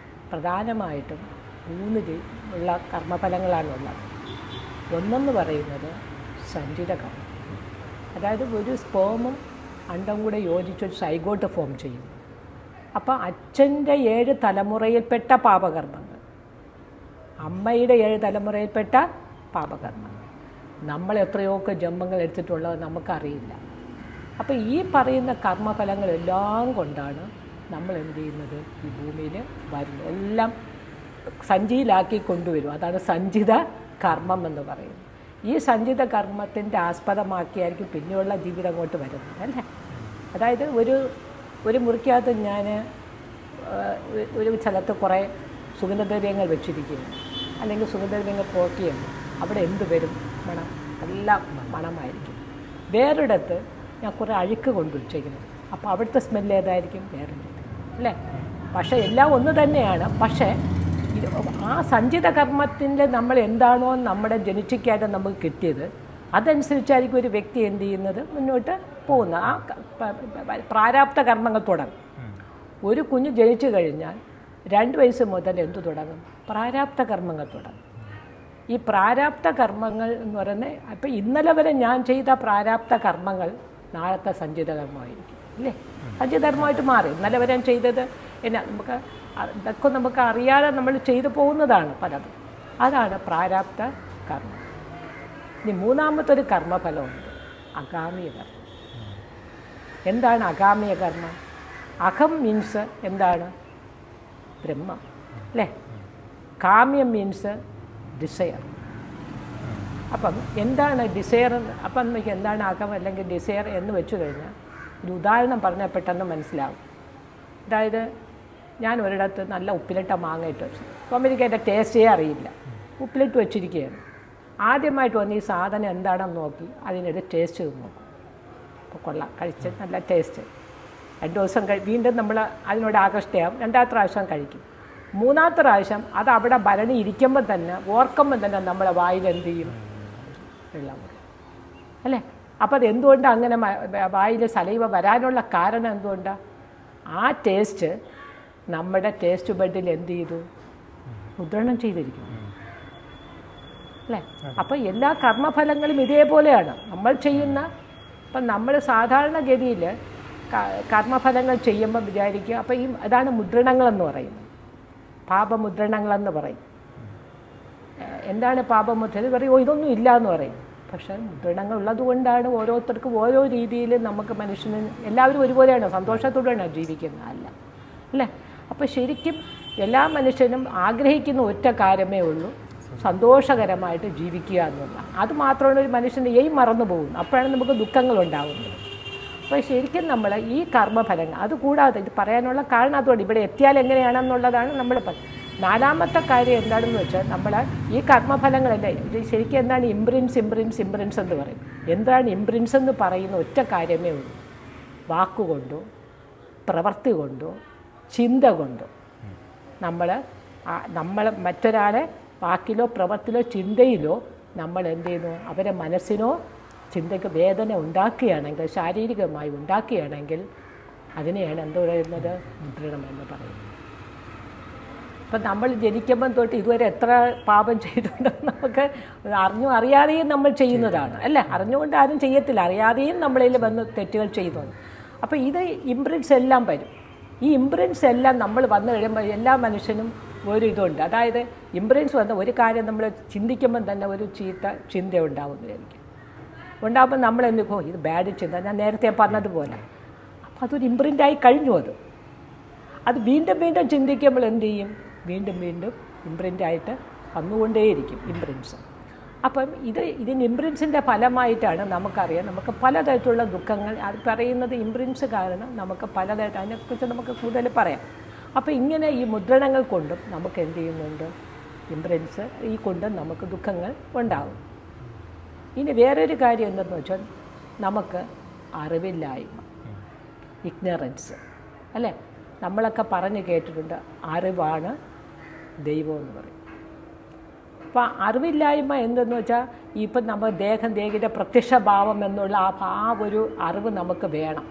പ്രധാനമായിട്ടും 3 ഉള്ള കർമ്മഫലങ്ങളാണുള്ളത്. ഒന്നെന്ന് പറയുന്നത് സഞ്ചിത കർമ്മം. അതായത് ഒരു സ്പേമും അണ്ടം കൂടെ യോജിച്ചൊരു സൈഗോട്ട് ഫോം ചെയ്യും. അപ്പോൾ അച്ഛൻ്റെ 7 തലമുറയിൽപ്പെട്ട പാപകർമ്മങ്ങൾ, അമ്മയുടെ 7 തലമുറയിൽപ്പെട്ട പാപകർമ്മങ്ങൾ, നമ്മൾ എത്രയൊക്കെ ജന്മങ്ങൾ എടുത്തിട്ടുള്ളത് നമുക്കറിയില്ല. അപ്പോൾ ഈ പറയുന്ന കർമ്മഫലങ്ങളെല്ലാം കൊണ്ടാണ് നമ്മൾ എന്ത് ചെയ്യുന്നത്? ഈ ഭൂമിയിൽ വരുന്നത്. എല്ലാം സഞ്ചിയിലാക്കി കൊണ്ടുവരും. അതാണ് സഞ്ചിത കർമ്മം എന്ന് പറയുന്നത്. ഈ സഞ്ചിത കർമ്മത്തിൻ്റെ ആസ്പദമാക്കിയായിരിക്കും പിന്നെയുള്ള ജീവിതം അങ്ങോട്ട് വരുന്നത് അല്ലേ. അതായത് ഒരു മുറിക്കകത്ത് ഞാൻ ഒരു സ്ഥലത്ത് കുറേ സുഗന്ധദ്രവ്യങ്ങൾ വെച്ചിരിക്കുകയാണ്, അല്ലെങ്കിൽ സുഗന്ധദ്രവ്യങ്ങൾ പോക്കുകയാണ്. അവിടെ എന്ത് വരും? മണം, നല്ല മണമായിരിക്കും. വേറൊരിടത്ത് ഞാൻ കുറേ അഴുക്ക് കൊണ്ടുവച്ചേക്കുന്നത്, അപ്പോൾ അവിടുത്തെ സ്മെല്ല് ഏതായിരിക്കും? വേറൊരിടത്ത് അല്ലേ. പക്ഷേ എല്ലാം ഒന്ന് തന്നെയാണ്. പക്ഷേ ആ സഞ്ചിത കർമ്മത്തിൻ്റെ നമ്മൾ എന്താണോ നമ്മുടെ ജനിച്ചിക്കായിട്ട് നമുക്ക് കിട്ടിയത്, അതനുസരിച്ചായിരിക്കും ഒരു വ്യക്തി എന്ത് ചെയ്യുന്നത്? മുന്നോട്ട് പോകുന്നത്. ആ പ്രാരാബ്ധ കർമ്മങ്ങൾ തുടങ്ങും. ഒരു കുഞ്ഞ് ജനിച്ചു കഴിഞ്ഞാൽ 2 വയസ്സ് മുതൽ എന്തു തുടങ്ങും? പ്രാരാബ്ധ കർമ്മങ്ങൾ തുടങ്ങും. ഈ പ്രാരാബ്ധ കർമ്മങ്ങൾ എന്ന് പറയുന്നത്, അപ്പോൾ ഇന്നലെ വരെ ഞാൻ ചെയ്ത പ്രാരാബ്ധ കർമ്മങ്ങൾ നാളത്തെ സഞ്ചിത കർമ്മമായിരിക്കും അല്ലേ. സഞ്ചിത കർമ്മമായിട്ട് മാറി. ഇന്നലെ വരെ ഞാൻ ചെയ്തത് ഇതൊക്കെ നമുക്ക് അറിയാതെ നമ്മൾ ചെയ്തു പോകുന്നതാണ് പലതും. അതാണ് പ്രാരാബ്ധ കർമ്മം. ഇനി മൂന്നാമത്തൊരു കർമ്മഫലമുണ്ട്, അഗാമീയ കർമ്മം. എന്താണ് അഗാമീയ കർമ്മം? അഹം മീൻസ് എന്താണ്? ബ്രഹ്മം അല്ലേ. കാമ്യം മീൻസ് ഡിസയർ. അപ്പം എന്താണ് ഡിസയർ? അപ്പം നമുക്ക് എന്താണ് അകം അല്ലെങ്കിൽ ഡിസയർ എന്ന് വെച്ച് കഴിഞ്ഞാൽ ഒരു ഉദാഹരണം പറഞ്ഞാൽ പെട്ടെന്ന് മനസ്സിലാവും. അതായത് ഞാൻ ഒരിടത്ത് നല്ല ഉപ്പിലിട്ട മാങ്ങ ഇട്ട് വെച്ചു. അപ്പം എനിക്ക് അതിൻ്റെ ടേസ്റ്റേ അറിയില്ല. ഉപ്പിലിട്ട് വെച്ചിരിക്കുകയാണ്. ആദ്യമായിട്ട് വന്ന് ഈ സാധനം എന്താണെന്ന് നോക്കി അതിനൊരു ടേസ്റ്റ് നോക്കും. അപ്പോൾ കൊള്ളാം, കഴിച്ച് നല്ല ടേസ്റ്റ്. 2 ദിവസം വീണ്ടും നമ്മൾ അതിനോട് ആകർഷ്ടയാവും. 2ാമത്തെ പ്രാവശ്യം കഴിക്കും. 3ാമത്തെ പ്രാവശ്യം അത് അവിടെ ഭരണി ഇരിക്കുമ്പോൾ തന്നെ, ഓർക്കുമ്പോൾ തന്നെ നമ്മളെ വായിൽ എന്ത് ചെയ്യും? വെള്ളം വരും അല്ലേ. അപ്പോൾ അതെന്തുകൊണ്ടാണ് അങ്ങനെ വായിൽ സലൈവ വരാനുള്ള കാരണം എന്തുകൊണ്ടാണ്? ആ ടേസ്റ്റ് നമ്മുടെ ടേസ്റ്റ് ബഡിൽ എന്ത് ചെയ്തു? മുദ്രണം ചെയ്തിരിക്കുന്നു അല്ലേ. അപ്പോൾ എല്ലാ കർമ്മഫലങ്ങളും ഇതേപോലെയാണ് നമ്മൾ ചെയ്യുന്ന. ഇപ്പം നമ്മൾ സാധാരണഗതിയിൽ കർമ്മഫലങ്ങൾ ചെയ്യുമ്പോൾ വിചാരിക്കുക, അപ്പോൾ അതാണ് മുദ്രണങ്ങളെന്ന് പറയുന്നത്, പാപമുദ്രണങ്ങളെന്ന് പറയും. എന്താണ് പാപമുദ്ര? പറയും ഇതൊന്നും ഇല്ല എന്ന് പറയും. പക്ഷേ മുദ്രണങ്ങൾ ഉള്ളതുകൊണ്ടാണ് ഓരോരുത്തർക്കും ഓരോ രീതിയിൽ നമുക്ക് മനുഷ്യന് എല്ലാവരും ഒരുപോലെയാണ് സന്തോഷത്തോടെയാണ് ജീവിക്കുന്നത് അല്ല അല്ലേ. അപ്പോൾ ശരിക്കും എല്ലാ മനുഷ്യനും ആഗ്രഹിക്കുന്ന ഒറ്റ കാര്യമേ ഉള്ളൂ, സന്തോഷകരമായിട്ട് ജീവിക്കുക എന്നുള്ള. അത് മാത്രമാണ് ഒരു മനുഷ്യൻ്റെ മറന്നു പോകുന്നത്. അപ്പോഴാണ് നമുക്ക് ദുഃഖങ്ങളുണ്ടാകുന്നത്. അപ്പോൾ ശരിക്കും നമ്മൾ ഈ കർമ്മഫലങ്ങൾ അതുകൂടാതെ ഇത് പറയാനുള്ള കാരണം അതുകൊണ്ട് ഇവിടെ എത്തിയാൽ എങ്ങനെയാണെന്നുള്ളതാണ് നമ്മൾ. 4ാമത്തെ കാര്യം എന്താണെന്ന് വെച്ചാൽ നമ്മൾ ഈ കർമ്മഫലങ്ങളല്ല, ഇത് ശരിക്കും എന്താണ്? ഇംപ്രിൻസ് എന്ന് പറയും. എന്താണ് ഇംപ്രിൻസ് എന്ന് പറയുന്ന ഒറ്റ കാര്യമേ ഉള്ളൂ. വാക്കുകൊണ്ടോ പ്രവൃത്തി കൊണ്ടോ ചിന്ത കൊണ്ടോ നമ്മൾ മറ്റൊരാളെ വാക്കിലോ പ്രവൃത്തിയിലോ ചിന്തയിലോ നമ്മൾ എന്ത് ചെയ്യുന്നു, അവരെ മനസ്സിനോ ചിന്തയ്ക്ക് വേദന ഉണ്ടാക്കുകയാണെങ്കിൽ, ശാരീരികമായി ഉണ്ടാക്കുകയാണെങ്കിൽ അതിനെയാണ് എന്ത് പറയുന്നത്, മുദ്രണം എന്ന് പറയുന്നത്. ഇപ്പം നമ്മൾ ജനിക്കുമ്പം തൊട്ട് ഇതുവരെ എത്ര പാപം ചെയ്തിട്ടുണ്ടെന്ന് നമുക്ക് അറിയാതെയും നമ്മൾ ചെയ്യുന്നതാണ് അല്ലേ. അറിഞ്ഞുകൊണ്ട് ആരും ചെയ്യത്തില്ല, അറിയാതെയും നമ്മളിൽ വന്ന് തെറ്റുകൾ ചെയ്യുന്നത്. അപ്പോൾ ഇത് ഇംപ്രിൻസ് എല്ലാം വരും. ഈ ഇംപ്രിൻസ് എല്ലാം നമ്മൾ വന്നു കഴിയുമ്പോൾ എല്ലാ മനുഷ്യനും ഒരു ഇതുണ്ട്. അതായത് ഇംപ്രിൻസ് വന്ന ഒരു കാര്യം നമ്മൾ ചിന്തിക്കുമ്പം തന്നെ ഒരു ചീത്ത ചിന്ത ഉണ്ടാകുന്നതായിരിക്കും. ഉണ്ടാകുമ്പോൾ നമ്മൾ എന്തിപ്പോ ഇത് ബാഡ് ചിന്ത, ഞാൻ നേരത്തെ പറഞ്ഞതുപോലെ, അപ്പോൾ അതൊരു ഇംപ്രിൻ്റായി കഴിഞ്ഞു. അത് വീണ്ടും വീണ്ടും ചിന്തിക്കുമ്പോൾ എന്ത് ചെയ്യും, വീണ്ടും വീണ്ടും ഇംപ്രിൻ്റായിട്ട് വന്നുകൊണ്ടേയിരിക്കും ഇംപ്രിൻസ്. അപ്പം ഇതിന് ഇംപ്രിൻസിൻ്റെ ഫലമായിട്ടാണ് നമുക്കറിയാം നമുക്ക് പലതരത്തിലുള്ള ദുഃഖങ്ങൾ, അത് പറയുന്നത് ഇംപ്രിൻസ് കാരണം നമുക്ക് പലതരത്തിൽ, അതിനെക്കുറിച്ച് നമുക്ക് കൂടുതൽ പറയാം. അപ്പോൾ ഇങ്ങനെ ഈ മുദ്രണങ്ങൾ കൊണ്ടും നമുക്ക് എന്ത് ചെയ്യുന്നുണ്ട്, ഇംപ്രിൻസ് ഈ കൊണ്ടും നമുക്ക് ദുഃഖങ്ങൾ ഉണ്ടാകും. ഇനി വേറൊരു കാര്യം എന്തെന്ന് വെച്ചാൽ നമുക്ക് അറിവില്ലായ്മ, ഇഗ്നറൻസ് അല്ലേ. നമ്മളൊക്കെ പറഞ്ഞ് കേട്ടിട്ടുണ്ട് അറിവാണ് ദൈവം എന്ന് പറയും. അപ്പോൾ അറിവില്ലായ്മ എന്തെന്ന് വെച്ചാൽ ഇപ്പം നമ്മൾ ദേഹിയുടെ പ്രത്യക്ഷഭാവം എന്നുള്ള ആ ഒരു അറിവ് നമുക്ക് വേണം.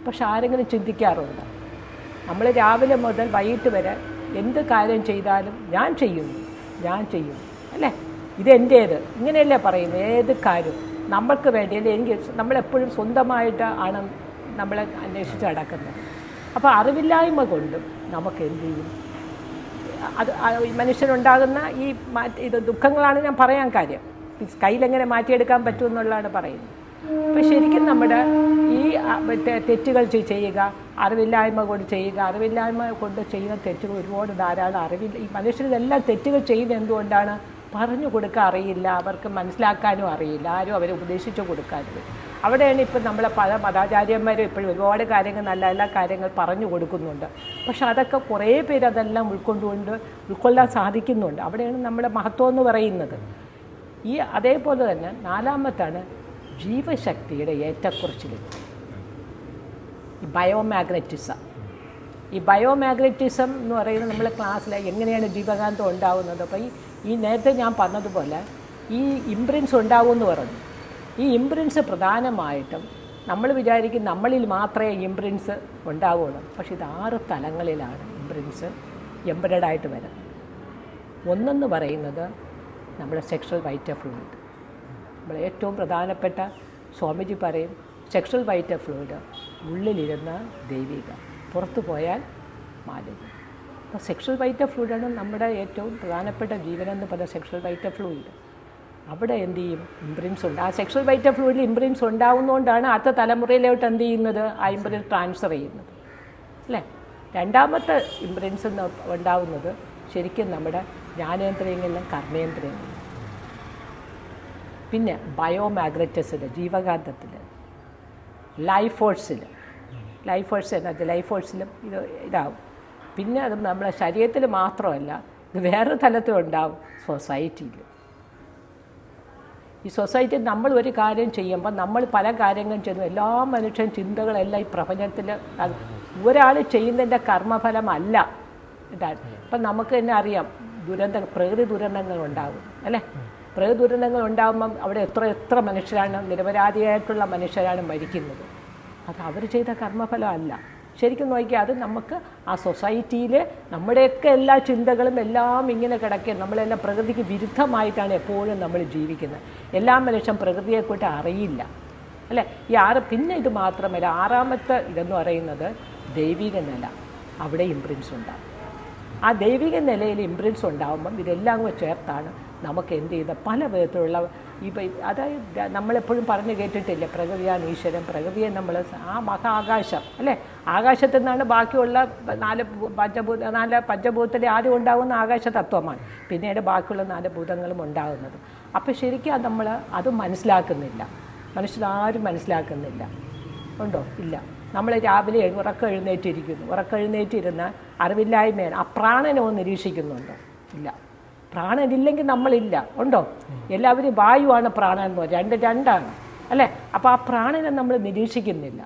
പക്ഷെ ആരെങ്കിലും ചിന്തിക്കാറുണ്ട്, നമ്മൾ രാവിലെ മുതൽ വൈകിട്ട് വരെ എന്ത് കാര്യം ചെയ്താലും ഞാൻ ചെയ്യുന്നു അല്ലേ, ഇതെൻ്റേത്, ഇങ്ങനെയല്ലേ പറയുന്നത്. ഏത് കാര്യം നമ്മൾക്ക് വേണ്ടി അല്ലേ, നമ്മളെപ്പോഴും സ്വന്തമായിട്ട് ആണ് നമ്മളെ അന്വേഷിച്ച് നടക്കുന്നത്. അപ്പോൾ അറിവില്ലായ്മ കൊണ്ടും നമുക്ക് എന്ത് ചെയ്യും, അത് മനുഷ്യനുണ്ടാകുന്ന ഇത് ദുഃഖങ്ങളാണ് ഞാൻ പറയാൻ കാര്യം. കയ്യിലെങ്ങനെ മാറ്റിയെടുക്കാൻ പറ്റുമെന്നുള്ളതാണ് പറയുന്നത്. അപ്പോൾ ശരിക്കും നമ്മുടെ ഈ തെറ്റുകൾ ചെയ്യുക, അറിവില്ലായ്മ കൊണ്ട് ചെയ്യുക, അറിവില്ലായ്മ കൊണ്ട് ചെയ്യുന്ന തെറ്റുകൾ ഒരുപാട് ധാരാളം ഈ മനുഷ്യരിതെല്ലാം തെറ്റുകൾ ചെയ്യുന്നത് എന്തുകൊണ്ടാണ്, പറഞ്ഞു കൊടുക്കാൻ അറിയില്ല, അവർക്ക് മനസ്സിലാക്കാനും അറിയില്ല, ആരും അവരെ ഉപദേശിച്ചു കൊടുക്കാനും. അവിടെയാണ് ഇപ്പം നമ്മളെ പല മതാചാര്യന്മാരും ഇപ്പോഴും ഒരുപാട് കാര്യങ്ങൾ നല്ല നല്ല കാര്യങ്ങൾ പറഞ്ഞു കൊടുക്കുന്നുണ്ട്. പക്ഷെ അതൊക്കെ കുറേ പേര് അതെല്ലാം ഉൾക്കൊള്ളാൻ സാധിക്കുന്നുണ്ട്. അവിടെയാണ് നമ്മുടെ മഹത്വം എന്ന് പറയുന്നത്. അതേപോലെ തന്നെ നാലാമത്താണ് ജീവശക്തിയുടെ ഏറ്റക്കുറച്ചിൽ, ഈ ബയോമാഗ്നറ്റിസം. ഈ ബയോമാഗ്നറ്റിസം എന്ന് പറയുന്നത് നമ്മൾ ക്ലാസ്സിൽ എങ്ങനെയാണ് ജീവകാന്തം ഉണ്ടാകുന്നത്. അപ്പോൾ ഈ നേരത്തെ ഞാൻ പറഞ്ഞതുപോലെ ഈ ഇംപ്രിൻസ് ഉണ്ടാകുമെന്ന് പറഞ്ഞു. ഈ ഇംപ്രിൻസ് പ്രധാനമായിട്ടും നമ്മൾ വിചാരിക്കും നമ്മളിൽ മാത്രമേ ഇംപ്രിൻസ് ഉണ്ടാവുകയുള്ളൂ. പക്ഷെ ഇത് 6 തലങ്ങളിലാണ് ഇംപ്രിൻസ് എംബഡായിട്ട് വരുന്നത്. ഒന്നെന്ന് പറയുന്നത് നമ്മുടെ സെക്ഷൽ വൈറ്റൽ ഫ്ലൂയിഡ്. നമ്മൾ ഏറ്റവും പ്രധാനപ്പെട്ട സ്വാമിജി പറയും സെക്ഷൽ വൈറ്റൽ ഫ്ലൂയിഡ് ഉള്ളിലിരുന്ന ദൈവിക, പുറത്തു പോയാൽ മാലിന്യം. അപ്പോൾ സെക്ഷൽ വൈറ്റൽ ഫ്ലൂയിഡാണ് നമ്മുടെ ഏറ്റവും പ്രധാനപ്പെട്ട ജീവനെന്ന് പറയുന്ന സെക്ഷൽ വൈറ്റൽ ഫ്ലൂയിഡ്. അവിടെ എന്ത് ചെയ്യും, ഇംപ്രിൻസ് ഉണ്ട്. ആ സെക്ഷൽ വൈറ്റൽ ഫ്ലൂയിഡിൽ ഇംപ്രിൻസ് ഉണ്ടാകുന്നതുകൊണ്ടാണ് അടുത്ത തലമുറയിലോട്ട് എന്ത് ചെയ്യുന്നത്, ആ ഇംപ്രിൻസ് ട്രാൻസ്ഫർ ചെയ്യുന്നത് അല്ലേ. രണ്ടാമത്തെ ഇംപ്രിൻസ് ഉണ്ടാകുന്നത് ശരിക്കും നമ്മുടെ ജ്ഞാനേന്ദ്രിയങ്ങളിലും കർമ്മേന്ദ്രിയങ്ങളിലും. പിന്നെ ബയോമാഗ്നറ്റിസിൽ, ജീവകാന്തത്തിൽ, ലൈഫ് ഫോഴ്സിലും ഇതാവും. പിന്നെ അത് നമ്മളെ ശരീരത്തിൽ മാത്രമല്ല, ഇത് വേറെ തലത്തിലുണ്ടാവും, സൊസൈറ്റിയിൽ. ഈ സൊസൈറ്റിയിൽ നമ്മൾ ഒരു കാര്യം ചെയ്യുമ്പോൾ നമ്മൾ പല കാര്യങ്ങളും ചെയ്യുന്നു. എല്ലാ മനുഷ്യൻ ചിന്തകളെല്ലാം ഈ പ്രപഞ്ചത്തിൽ ഒരാൾ ചെയ്യുന്നതിൻ്റെ കർമ്മഫലമല്ല ഇതാണ്. ഇപ്പം നമുക്ക് തന്നെ അറിയാം, പ്രകൃതി ദുരന്തങ്ങൾ ഉണ്ടാകും അല്ലേ. പ്രകൃതി ദുരന്തങ്ങൾ ഉണ്ടാകുമ്പം അവിടെ എത്ര മനുഷ്യരാണ്, നിരപരാധിയായിട്ടുള്ള മനുഷ്യരാണ് മരിക്കുന്നത്. അത് അവർ ചെയ്ത കർമ്മഫലമല്ല. ശരിക്കും നോക്കിയാൽ അത് നമുക്ക് ആ സൊസൈറ്റിയിൽ നമ്മുടെയൊക്കെ എല്ലാ ചിന്തകളും എല്ലാം ഇങ്ങനെ കിടക്കുക. നമ്മളെല്ലാം പ്രകൃതിക്ക് വിരുദ്ധമായിട്ടാണ് എപ്പോഴും നമ്മൾ ജീവിക്കുന്നത്. എല്ലാ മനുഷ്യൻ പ്രകൃതിയെക്കുറിച്ച് അറിയില്ല അല്ലേ. പിന്നെ ഇത് മാത്രമല്ല, 6ാമത്തെ ഇതെന്ന് പറയുന്നത് ദൈവിക നില. അവിടെ ഇംപ്രിൻസ് ഉണ്ടാകും. ആ ദൈവിക നിലയിൽ ഇംപ്രിൻസ് ഉണ്ടാകുമ്പം ഇതെല്ലാം കൂടെ ചേർത്താണ് നമുക്ക് എന്ത് ചെയ്ത പല വിധത്തിലുള്ള അതായത് നമ്മളെപ്പോഴും പറഞ്ഞു കേട്ടിട്ടില്ല, പ്രകൃതിയാണ് ഈശ്വരൻ. പ്രകൃതിയെ നമ്മൾ ആ മഹാകാശം അല്ലേ, ആകാശത്തു നിന്നാണ് ബാക്കിയുള്ള 4 പഞ്ചഭൂതത്തിലെ ആദ്യം ഉണ്ടാകുന്ന ആകാശ തത്വമാണ്. പിന്നീട് ബാക്കിയുള്ള 4 ഭൂതങ്ങളും ഉണ്ടാകുന്നത്. അപ്പോൾ ശരിക്കും നമ്മൾ അത് മനസ്സിലാക്കുന്നില്ല, മനുഷ്യരാരും മനസ്സിലാക്കുന്നില്ല. ഉണ്ടോ? ഇല്ല. നമ്മൾ രാവിലെ ഉറക്കെഴുന്നേറ്റിരുന്ന അറിവില്ലായ്മയാണ്. ആ പ്രാണനെ ഒന്ന് നിരീക്ഷിക്കുന്നുണ്ടോ? ഇല്ല. പ്രാണനില്ലെങ്കിൽ നമ്മളില്ല. ഉണ്ടോ? എല്ലാവരും വായുവാണ് പ്രാണൻ എന്ന് പറയും, രണ്ടാണ് അല്ലേ. അപ്പോൾ ആ പ്രാണനെ നമ്മൾ നിരീക്ഷിക്കുന്നില്ല.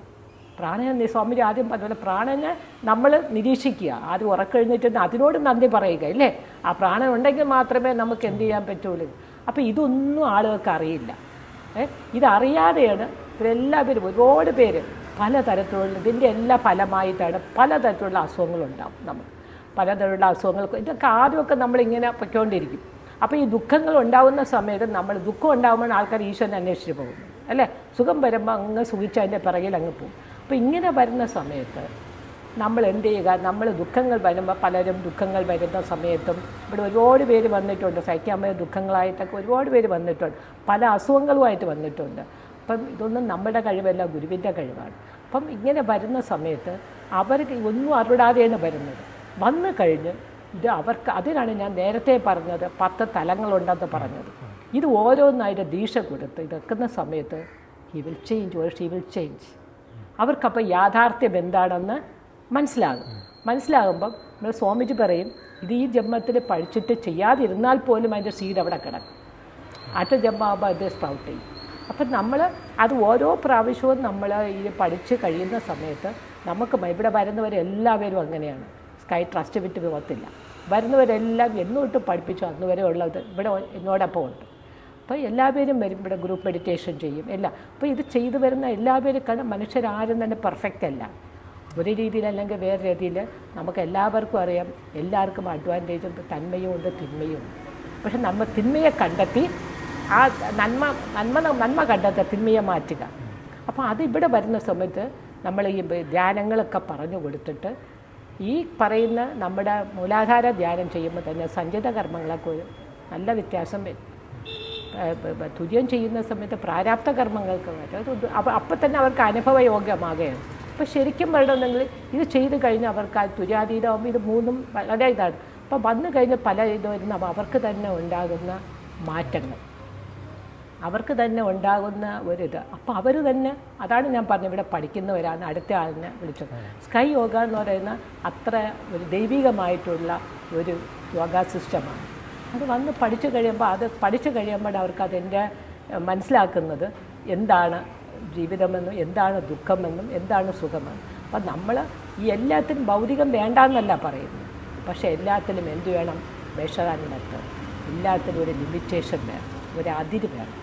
പ്രാണനെ സ്വാമിജി ആദ്യം പറഞ്ഞ പ്രാണനെ നമ്മൾ നിരീക്ഷിക്കുക, ആദ്യം ഉറക്കഴിഞ്ഞിട്ട് അതിനോട് നന്ദി പറയുക ഇല്ലേ. ആ പ്രാണൻ ഉണ്ടെങ്കിൽ മാത്രമേ നമുക്ക് എന്ത് ചെയ്യാൻ പറ്റുള്ളൂ. അപ്പോൾ ഇതൊന്നും ആളുകൾക്ക് അറിയില്ല. ഇതറിയാതെയാണ് ഇവരെല്ലാവരും ഒരുപാട് പേര് പലതരത്തിലുള്ള ഇതിൻ്റെ എല്ലാ ഫലമായിട്ടാണ് പലതരത്തിലുള്ള അസുഖങ്ങളുണ്ടാവും. നമ്മൾ പലതരത്തിലുള്ള അസുഖങ്ങൾ ഇതൊക്കെ ആദ്യമൊക്കെ നമ്മളിങ്ങനെ പൊയ്ക്കൊണ്ടിരിക്കും. അപ്പോൾ ഈ ദുഃഖങ്ങൾ ഉണ്ടാകുന്ന സമയത്ത് നമ്മൾ ദുഃഖം ഉണ്ടാകുമ്പോൾ ആൾക്കാർ ഈശ്വരനെ അന്വേഷിച്ച് പോകും അല്ലേ. സുഖം വരുമ്പോൾ അങ്ങ് സുഖിച്ച് അതിൻ്റെ പിറകിൽ അങ്ങ് പോകും. അപ്പോൾ ഇങ്ങനെ വരുന്ന സമയത്ത് നമ്മൾ എന്ത് ചെയ്യുക, നമ്മൾ ദുഃഖങ്ങൾ വരുമ്പോൾ പലരും ദുഃഖങ്ങൾ വരുന്ന സമയത്തും ഇവിടെ ഒരുപാട് പേര് വന്നിട്ടുണ്ട്, സഹിക്കാൻ പറ്റിയ ദുഃഖങ്ങളായിട്ടൊക്കെ ഒരുപാട് പേര് വന്നിട്ടുണ്ട്, പല അസുഖങ്ങളുമായിട്ട് വന്നിട്ടുണ്ട്. അപ്പം ഇതൊന്നും നമ്മുടെ കഴിവല്ല, ഗുരുവിൻ്റെ കഴിവാണ്. അപ്പം ഇങ്ങനെ വരുന്ന സമയത്ത് അവർക്ക് ഒന്നും അറിവിടാതെയാണ് വരുന്നത്. വന്നു കഴിഞ്ഞ് ഇത് അവർക്ക്, അതിനാണ് ഞാൻ നേരത്തെ പറഞ്ഞത് 10 തലങ്ങളുണ്ടെന്ന് പറഞ്ഞത്. ഇത് ഓരോന്നായിട്ട് ദീക്ഷ കൊടുത്ത് ഇതെക്കുന്ന സമയത്ത് he will change or she will change. അവർക്കപ്പോൾ യാഥാർത്ഥ്യം എന്താണെന്ന് മനസ്സിലാകുമ്പം നമ്മൾ സ്വാമിജി പറയും, ഇത് ഈ ജന്മത്തിൽ പഠിച്ചിട്ട് ചെയ്യാതിരുന്നാൽ പോലും അതിൻ്റെ സീഡ് അവിടെ കിടക്കും. അടുത്ത ജന്മാകുമ്പോൾ അത് സ്പ്രൗട്ട് ചെയ്യും. അപ്പം നമ്മൾ അത് ഓരോ പ്രാവശ്യവും നമ്മൾ ഈ പഠിച്ച് കഴിയുന്ന സമയത്ത് നമുക്ക് ഇവിടെ വരുന്നവരെല്ലാവരും അങ്ങനെയാണ്. സ്കൈ ട്രസ്റ്റ് വിട്ട് പോകത്തില്ല. വരുന്നവരെല്ലാം എന്നോട്ട് പഠിപ്പിച്ചു അന്ന് വരെ ഉള്ളത് ഇവിടെ എന്നോടൊപ്പം ഉണ്ട്. അപ്പോൾ എല്ലാവരും വരും, ഇവിടെ ഗ്രൂപ്പ് മെഡിറ്റേഷൻ ചെയ്യും എല്ലാം. അപ്പോൾ ഇത് ചെയ്തു വരുന്ന എല്ലാവരും കാരണം മനുഷ്യരാരും തന്നെ പെർഫെക്റ്റ് അല്ല. ഒരു രീതിയിൽ അല്ലെങ്കിൽ വേറെ രീതിയിൽ നമുക്ക് എല്ലാവർക്കും അറിയാം, എല്ലാവർക്കും അഡ്വാൻറ്റേജും തന്മയും ഉണ്ട് തിന്മയും ഉണ്ട്. പക്ഷെ നമ്മൾ തിന്മയെ കണ്ടെത്തി ആ നന്മ കണ്ടെത്തുക, തിന്മയെ മാറ്റുക. അപ്പോൾ അതിവിടെ വരുന്ന സമയത്ത് നമ്മൾ ഈ ധ്യാനങ്ങളൊക്കെ പറഞ്ഞു കൊടുത്തിട്ട് ഈ പറയുന്ന നമ്മുടെ മൂലാധാര ധ്യാനം ചെയ്യുമ്പോൾ തന്നെ സഞ്ചിത കർമ്മങ്ങളൊക്കെ ഒരു നല്ല വ്യത്യാസം വരും. തുര്യം ചെയ്യുന്ന സമയത്ത് പ്രാരാബ്ധ കർമ്മങ്ങൾക്ക് അപ്പം തന്നെ അവർക്ക് അനുഭവയോഗ്യമാകുകയാണ്. അപ്പോൾ ശരിക്കും പറയണമെങ്കിൽ ഇത് ചെയ്ത് കഴിഞ്ഞാൽ അവർക്ക് ആ തുര്യാതീതമാകുമ്പോൾ ഇത് മൂന്നും വളരെ ഇതാണ്. അപ്പോൾ വന്നു കഴിഞ്ഞ് പല ഇത് വരുന്ന അവർക്ക് തന്നെ ഉണ്ടാകുന്ന മാറ്റങ്ങൾ, അവർക്ക് തന്നെ ഉണ്ടാകുന്ന ഒരിത്. അപ്പോൾ അവർ തന്നെ, അതാണ് ഞാൻ പറഞ്ഞത്, ഇവിടെ പഠിക്കുന്നവരാണ് അടുത്ത ആളിനെ വിളിച്ചത്. സ്കൈ യോഗ എന്ന് പറയുന്ന അത്ര ഒരു ദൈവികമായിട്ടുള്ള ഒരു യോഗ സിസ്റ്റമാണ്. അത് വന്ന് പഠിച്ചു കഴിയുമ്പോൾ അവർക്ക് അതിൻ്റെ മനസ്സിലാക്കുന്നത് എന്താണ് ജീവിതമെന്നും എന്താണ് ദുഃഖമെന്നും എന്താണ് സുഖമെന്നും. അപ്പം നമ്മൾ ഈ എല്ലാത്തിനും ഭൗതികം വേണ്ടാന്നല്ല പറയുന്നത്, പക്ഷേ എല്ലാത്തിനും എന്ത് വേണം, മെഷറാനിടത്ത് എല്ലാത്തിനും ഒരു ലിമിറ്റേഷൻ വേണം, ഒരു അതിര് വേണം.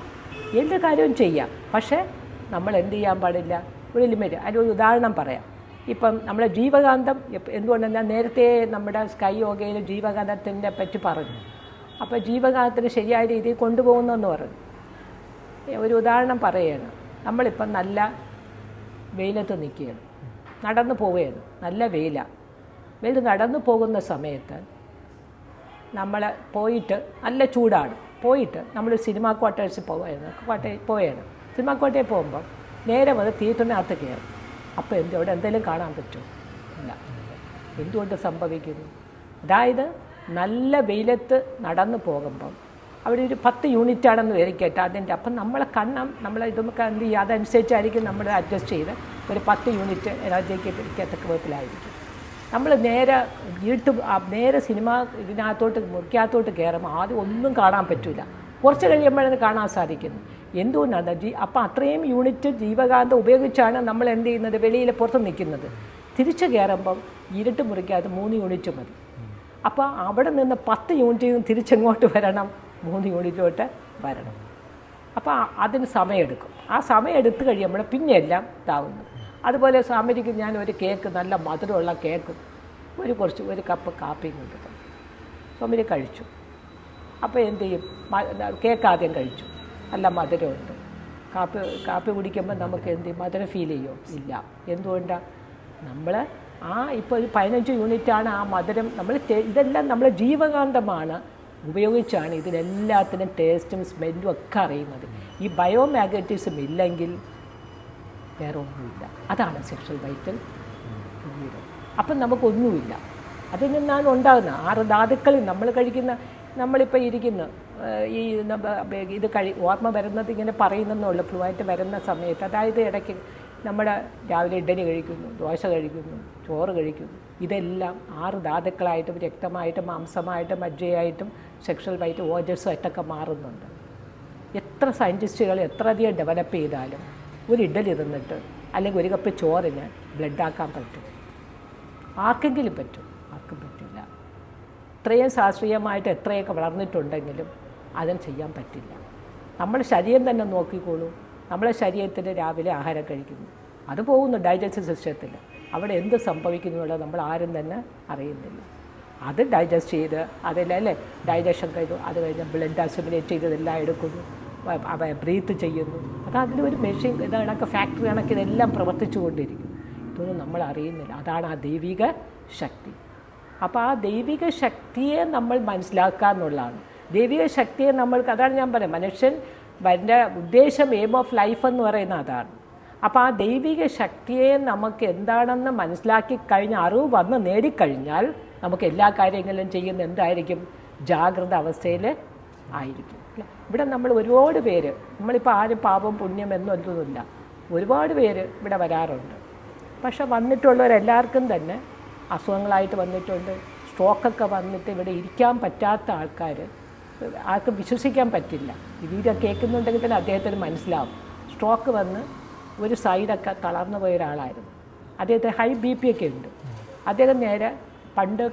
എന്ത് കാര്യവും ചെയ്യാം, പക്ഷേ നമ്മൾ എന്ത് ചെയ്യാൻ പാടില്ല, ഒരു ലിമിറ്റ്. അതിനൊരു ഉദാഹരണം പറയാം. ഇപ്പം നമ്മുടെ ജീവകാന്തം എന്തുകൊണ്ടെന്ന് ഞാൻ നേരത്തെ നമ്മുടെ സ്കൈ യോഗയിൽ ജീവകാന്തത്തിൻ്റെ പറ്റി പറഞ്ഞു. അപ്പോൾ ജീവകാന്തത്തിന് ശരിയായ രീതിയിൽ കൊണ്ടുപോകുന്നെന്ന് പറഞ്ഞു. ഒരു ഉദാഹരണം പറയുകയാണ്. നമ്മളിപ്പം നല്ല വെയിലത്ത് നിൽക്കുകയാണ്, നടന്നു പോവുകയാണ്, നല്ല വെയിൽ നടന്നു പോകുന്ന സമയത്ത് നമ്മൾ പോയിട്ട് നല്ല ചൂടാണ്, പോയിട്ട് നമ്മൾ സിനിമാ ക്വാർട്ടേഴ്സിൽ പോവുകയാണ്. സിനിമാ ക്വാർട്ടേഴ്സിൽ പോകുമ്പം നേരെ വന്ന് തിയേറ്ററിനകത്ത് കയറും. അപ്പോൾ അവിടെ എന്തെങ്കിലും കാണാൻ പറ്റുമോ? ഇല്ല. എന്തുകൊണ്ട് സംഭവിക്കുന്നു? അതായത് നല്ല വെയിലത്ത് നടന്നു പോകുമ്പം അവിടെ ഒരു 10 യൂണിറ്റാണെന്ന് വിചാരിക്കട്ടെ അതിൻ്റെ. അപ്പം നമ്മളെ ഇതൊക്കെ എന്ത് ചെയ്യുക, അതനുസരിച്ചായിരിക്കും നമ്മൾ അഡ്ജസ്റ്റ് ചെയ്ത് ഒരു 10 യൂണിറ്റ് എനർജിക്ക് പിടിക്കത്തക്ക വിധത്തിലായിരിക്കും. നമ്മൾ നേരെ സിനിമ മുറിക്കകത്തോട്ട് കയറുമ്പോൾ ആദ്യം ഒന്നും കാണാൻ പറ്റില്ല, കുറച്ച് കഴിയുമ്പോഴാണ് കാണാൻ സാധിക്കുന്നു. എന്തുകൊണ്ടാണ്? അപ്പം അത്രയും യൂണിറ്റ് ജീവകാന്തം ഉപയോഗിച്ചാണ് നമ്മൾ എന്ത് ചെയ്യുന്നത്, വെളിയിൽ പുറത്ത് നിൽക്കുന്നത്. തിരിച്ച് കയറുമ്പം ഇരുട്ട് മുറിക്കകത്ത് 3 യൂണിറ്റ് മതി. അപ്പോൾ അവിടെ നിന്ന് 10 യൂണിറ്റിൽ നിന്ന് തിരിച്ചെങ്ങോട്ട് വരണം, 3 യൂണിറ്റിലോട്ട് വരണം. അപ്പോൾ അതിന് സമയമെടുക്കും. ആ സമയം എടുത്തു കഴിയുമ്പോൾ പിന്നെ എല്ലാം ഇതാവുന്നു. അതുപോലെ സ്വാമിജിക്ക് ഞാൻ ഒരു കേക്ക്, നല്ല മധുരമുള്ള കേക്കും ഒരു കപ്പ് കാപ്പിയും കൊണ്ടുപോകും. സ്വാമിജി കഴിച്ചു. അപ്പോൾ എന്ത് ചെയ്യും, കേക്ക് ആദ്യം കഴിച്ചു, നല്ല മധുരമുണ്ട്. കാപ്പി കുടിക്കുമ്പോൾ നമുക്ക് എന്ത് ചെയ്യും, മധുരം ഫീൽ ചെയ്യുമോ? ഇല്ല. എന്തുകൊണ്ടാണ്? നമ്മൾ ഇപ്പോൾ ഒരു 15 യൂണിറ്റാണ് ആ മധുരം. ഇതെല്ലാം നമ്മൾ ജീവകാന്തമാണ് ഉപയോഗിച്ചാണ് ഇതിനെല്ലാത്തിനും ടേസ്റ്റും സ്മെല്ലും ഒക്കെ അറിയുന്നത്. ഈ ബയോമാഗ്നറ്റിസം ഇല്ലെങ്കിൽ വേറെ ഒന്നുമില്ല. അതാണ് സെക്ഷൽ വൈറ്റൽ ഫ്ലൂയിഡ്. അപ്പം നമുക്കൊന്നുമില്ല. അതിൽ നിന്നാണ് ഉണ്ടാകുന്നത്. 6 ധാതുക്കളിൽ നമ്മൾ കഴിക്കുന്ന, നമ്മളിപ്പോൾ ഇരിക്കുന്നു ഈ ഇത് ഓർമ്മ വരുന്നത് ഇങ്ങനെ പറയുന്നെന്നുള്ളൂ. ഫ്ലുവായിട്ട് വരുന്ന സമയത്ത്, അതായത് ഇടയ്ക്ക് നമ്മുടെ രാവിലെ ഇഡ്ഡലി കഴിക്കുന്നു, ദോശ കഴിക്കുന്നു, ചോറ് കഴിക്കുന്നു. ഇതെല്ലാം 6 ധാതുക്കളായിട്ടും രക്തമായിട്ടും മാംസമായിട്ടും മജ്ജയായിട്ടും സെക്ഷൽ വൈറ്റ് ഓജസ്സുമായിട്ടൊക്കെ മാറുന്നുണ്ട്. എത്ര സയൻറ്റിസ്റ്റുകൾ എത്രയധികം ഡെവലപ്പ് ചെയ്താലും ഒരു ഇഡ്ഡലി തിന്നിട്ട് അല്ലെങ്കിൽ ഒരു കപ്പ് ചോറിന് ബ്ലഡാക്കാൻ പറ്റും? ആർക്കെങ്കിലും പറ്റും? ആർക്കും പറ്റില്ല. ഇത്രയും ശാസ്ത്രീയമായിട്ട് എത്രയൊക്കെ വളർന്നിട്ടുണ്ടെങ്കിലും അതും ചെയ്യാൻ പറ്റില്ല. നമ്മൾ ശരീരം തന്നെ നോക്കിക്കോളൂ. നമ്മളെ ശരീരത്തിൽ രാവിലെ ആഹാരം കഴിക്കുന്നു, അത് പോകുന്നു ഡൈജസ്റ്റീവ് സിസ്റ്റത്തിൽ. അവിടെ എന്ത് സംഭവിക്കുന്നു എന്നുള്ളത് നമ്മൾ ആരും തന്നെ അറിയുന്നില്ല. അത് ഡൈജസ്റ്റ് ചെയ്ത് അല്ലേ ഡൈജഷൻ കഴിഞ്ഞു, അത് കഴിഞ്ഞ് ബ്ലഡ് അസിമിലേറ്റ് ചെയ്തതെല്ലാം എടുക്കുന്നു, ബ്രീത്ത് ചെയ്യുന്നു. അത് അതിലൊരു മെഷീൻ ഇത് കണക്ക് ഫാക്ടറി കണക്ക് ഇതെല്ലാം പ്രവർത്തിച്ചു കൊണ്ടിരിക്കും. ഇതൊന്നും നമ്മൾ അറിയുന്നില്ല. അതാണ് ആ ദൈവിക ശക്തി. അപ്പോൾ ആ ദൈവിക ശക്തിയെ നമ്മൾ മനസ്സിലാക്കുക എന്നുള്ളതാണ്. ദൈവിക ശക്തിയെ നമ്മൾക്ക്, അതാണ് ഞാൻ പറയുന്നത്, മനുഷ്യൻ എൻ്റെ ഉദ്ദേശം എയിം ഓഫ് ലൈഫ് എന്ന് പറയുന്നത് അതാണ്. അപ്പോൾ ആ ദൈവിക ശക്തിയെ നമുക്ക് എന്താണെന്ന് മനസ്സിലാക്കി കഴിഞ്ഞ അറിവ് വന്ന് നേടിക്കഴിഞ്ഞാൽ നമുക്ക് എല്ലാ കാര്യങ്ങളും ചെയ്യുന്ന എന്തായിരിക്കും? ജാഗ്രത അവസ്ഥയിൽ ആയിരിക്കും. ഇവിടെ നമ്മൾ ഒരുപാട് പേര്, നമ്മളിപ്പോൾ ആരും പാപം പുണ്യം എന്നൊന്നുമില്ല, ഒരുപാട് പേര് ഇവിടെ വരാറുണ്ട്. പക്ഷെ വന്നിട്ടുള്ളവരെല്ലാവർക്കും തന്നെ അസുഖങ്ങളായിട്ട് വന്നിട്ടുണ്ട്. സ്ട്രോക്കൊക്കെ വന്നിട്ട് ഇവിടെ ഇരിക്കാൻ പറ്റാത്ത ആൾക്കാർ, ആർക്കും വിശ്വസിക്കാൻ പറ്റില്ല. ഈ വീഡിയോ കേൾക്കുന്നുണ്ടെങ്കിൽ തന്നെ അദ്ദേഹത്തിന് മനസ്സിലാവും. സ്ട്രോക്ക് വന്ന് ഒരു സൈഡൊക്കെ തളർന്നു പോയ ഒരാളായിരുന്നു. അദ്ദേഹത്തിന് ഹൈ BP ഒക്കെ ഉണ്ട്. അദ്ദേഹം നേരെ പണ്ട്